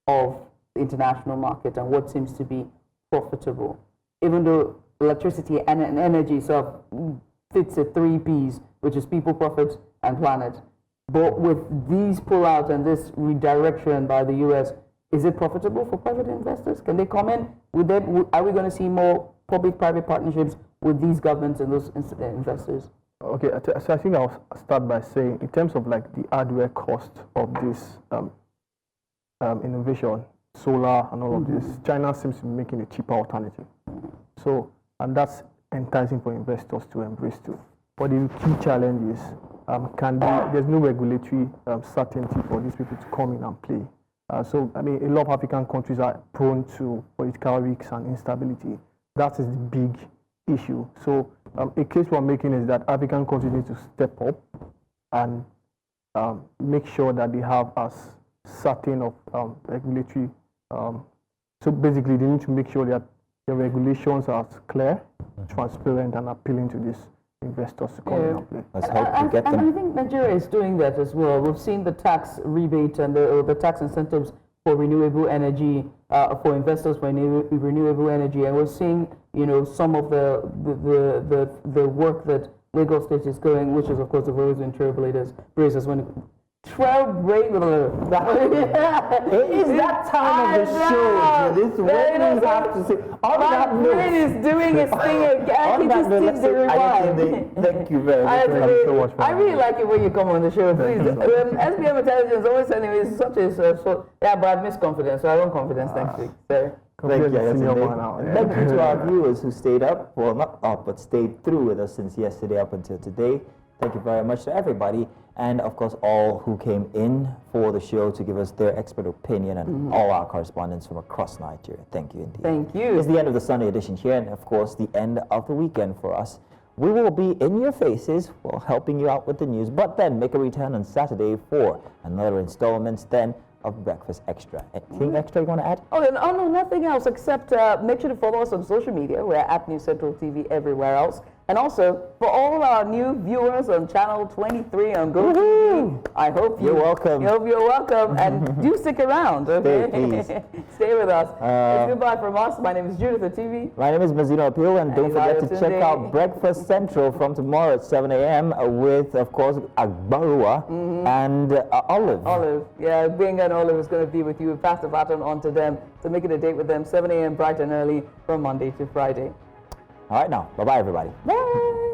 of the international market and what seems to be profitable. Even though electricity and energy sort of fits the 3 Ps, which is people, profit, and planet. But with these pullouts and this redirection by the US, is it profitable for private investors? Can they come in with that? Are we going to see more public-private partnerships with these governments and those investors? Okay, so I think I'll start by saying, in terms of like the hardware cost of this innovation, solar and all of this, China seems to be making a cheaper alternative. So, and that's enticing for investors to embrace too. But the key challenge is, there's no regulatory certainty for these people to come in and play. So, I mean, a lot of African countries are prone to political risks and instability. That is the big issue. So a case we're making is that African countries need to step up and make sure that they have as certain of regulatory. So basically, they need to make sure that the regulations are clear, transparent, and appealing to these investors to come in and play. Let's hope to get them. And I think Nigeria is doing that as well. We've seen the tax rebate and the tax incentives for renewable energy, for investors for renewable energy, and we're seeing, you know, some of the work that Lagos State is going, which is of course the always been trailblazers when. It's that time of the show. This is what we have to say. My brain is doing its thing again. Thank you very much. I really like it when you come on the show. Please, SBM Intelligence always sending me such a yeah, but I've missed confidence, so I want confidence next week. So. Thank you to our viewers who stayed up, well not up, but stayed through with us since yesterday up until today. Thank you very much to everybody, and of course all who came in for the show to give us their expert opinion, and all our correspondents from across Nigeria. Thank you indeed. Thank you. It's the end of the Sunday edition here, and of course the end of the weekend for us. We will be in your faces while helping you out with the news, but then make a return on Saturday for another installment then of Breakfast Extra. Anything extra you want to add? Oh, no, nothing else except make sure to follow us on social media. We're at News Central TV everywhere else. And also, for all our new viewers on Channel 23 on GoTV, I hope you're welcome. I hope you're welcome, and do stick around, okay? Stay with us. It's goodbye from us. My name is Judith TV. My name is Mazino Apil, and don't forget to check out Breakfast Central from tomorrow at 7 a.m. with, of course, Agbarua and Olive. Olive, yeah, Benga and Olive is going to be with you. We pass the baton on to them to make it a date with them, 7 a.m. bright and early from Monday to Friday. All right, now, bye-bye, everybody. Bye.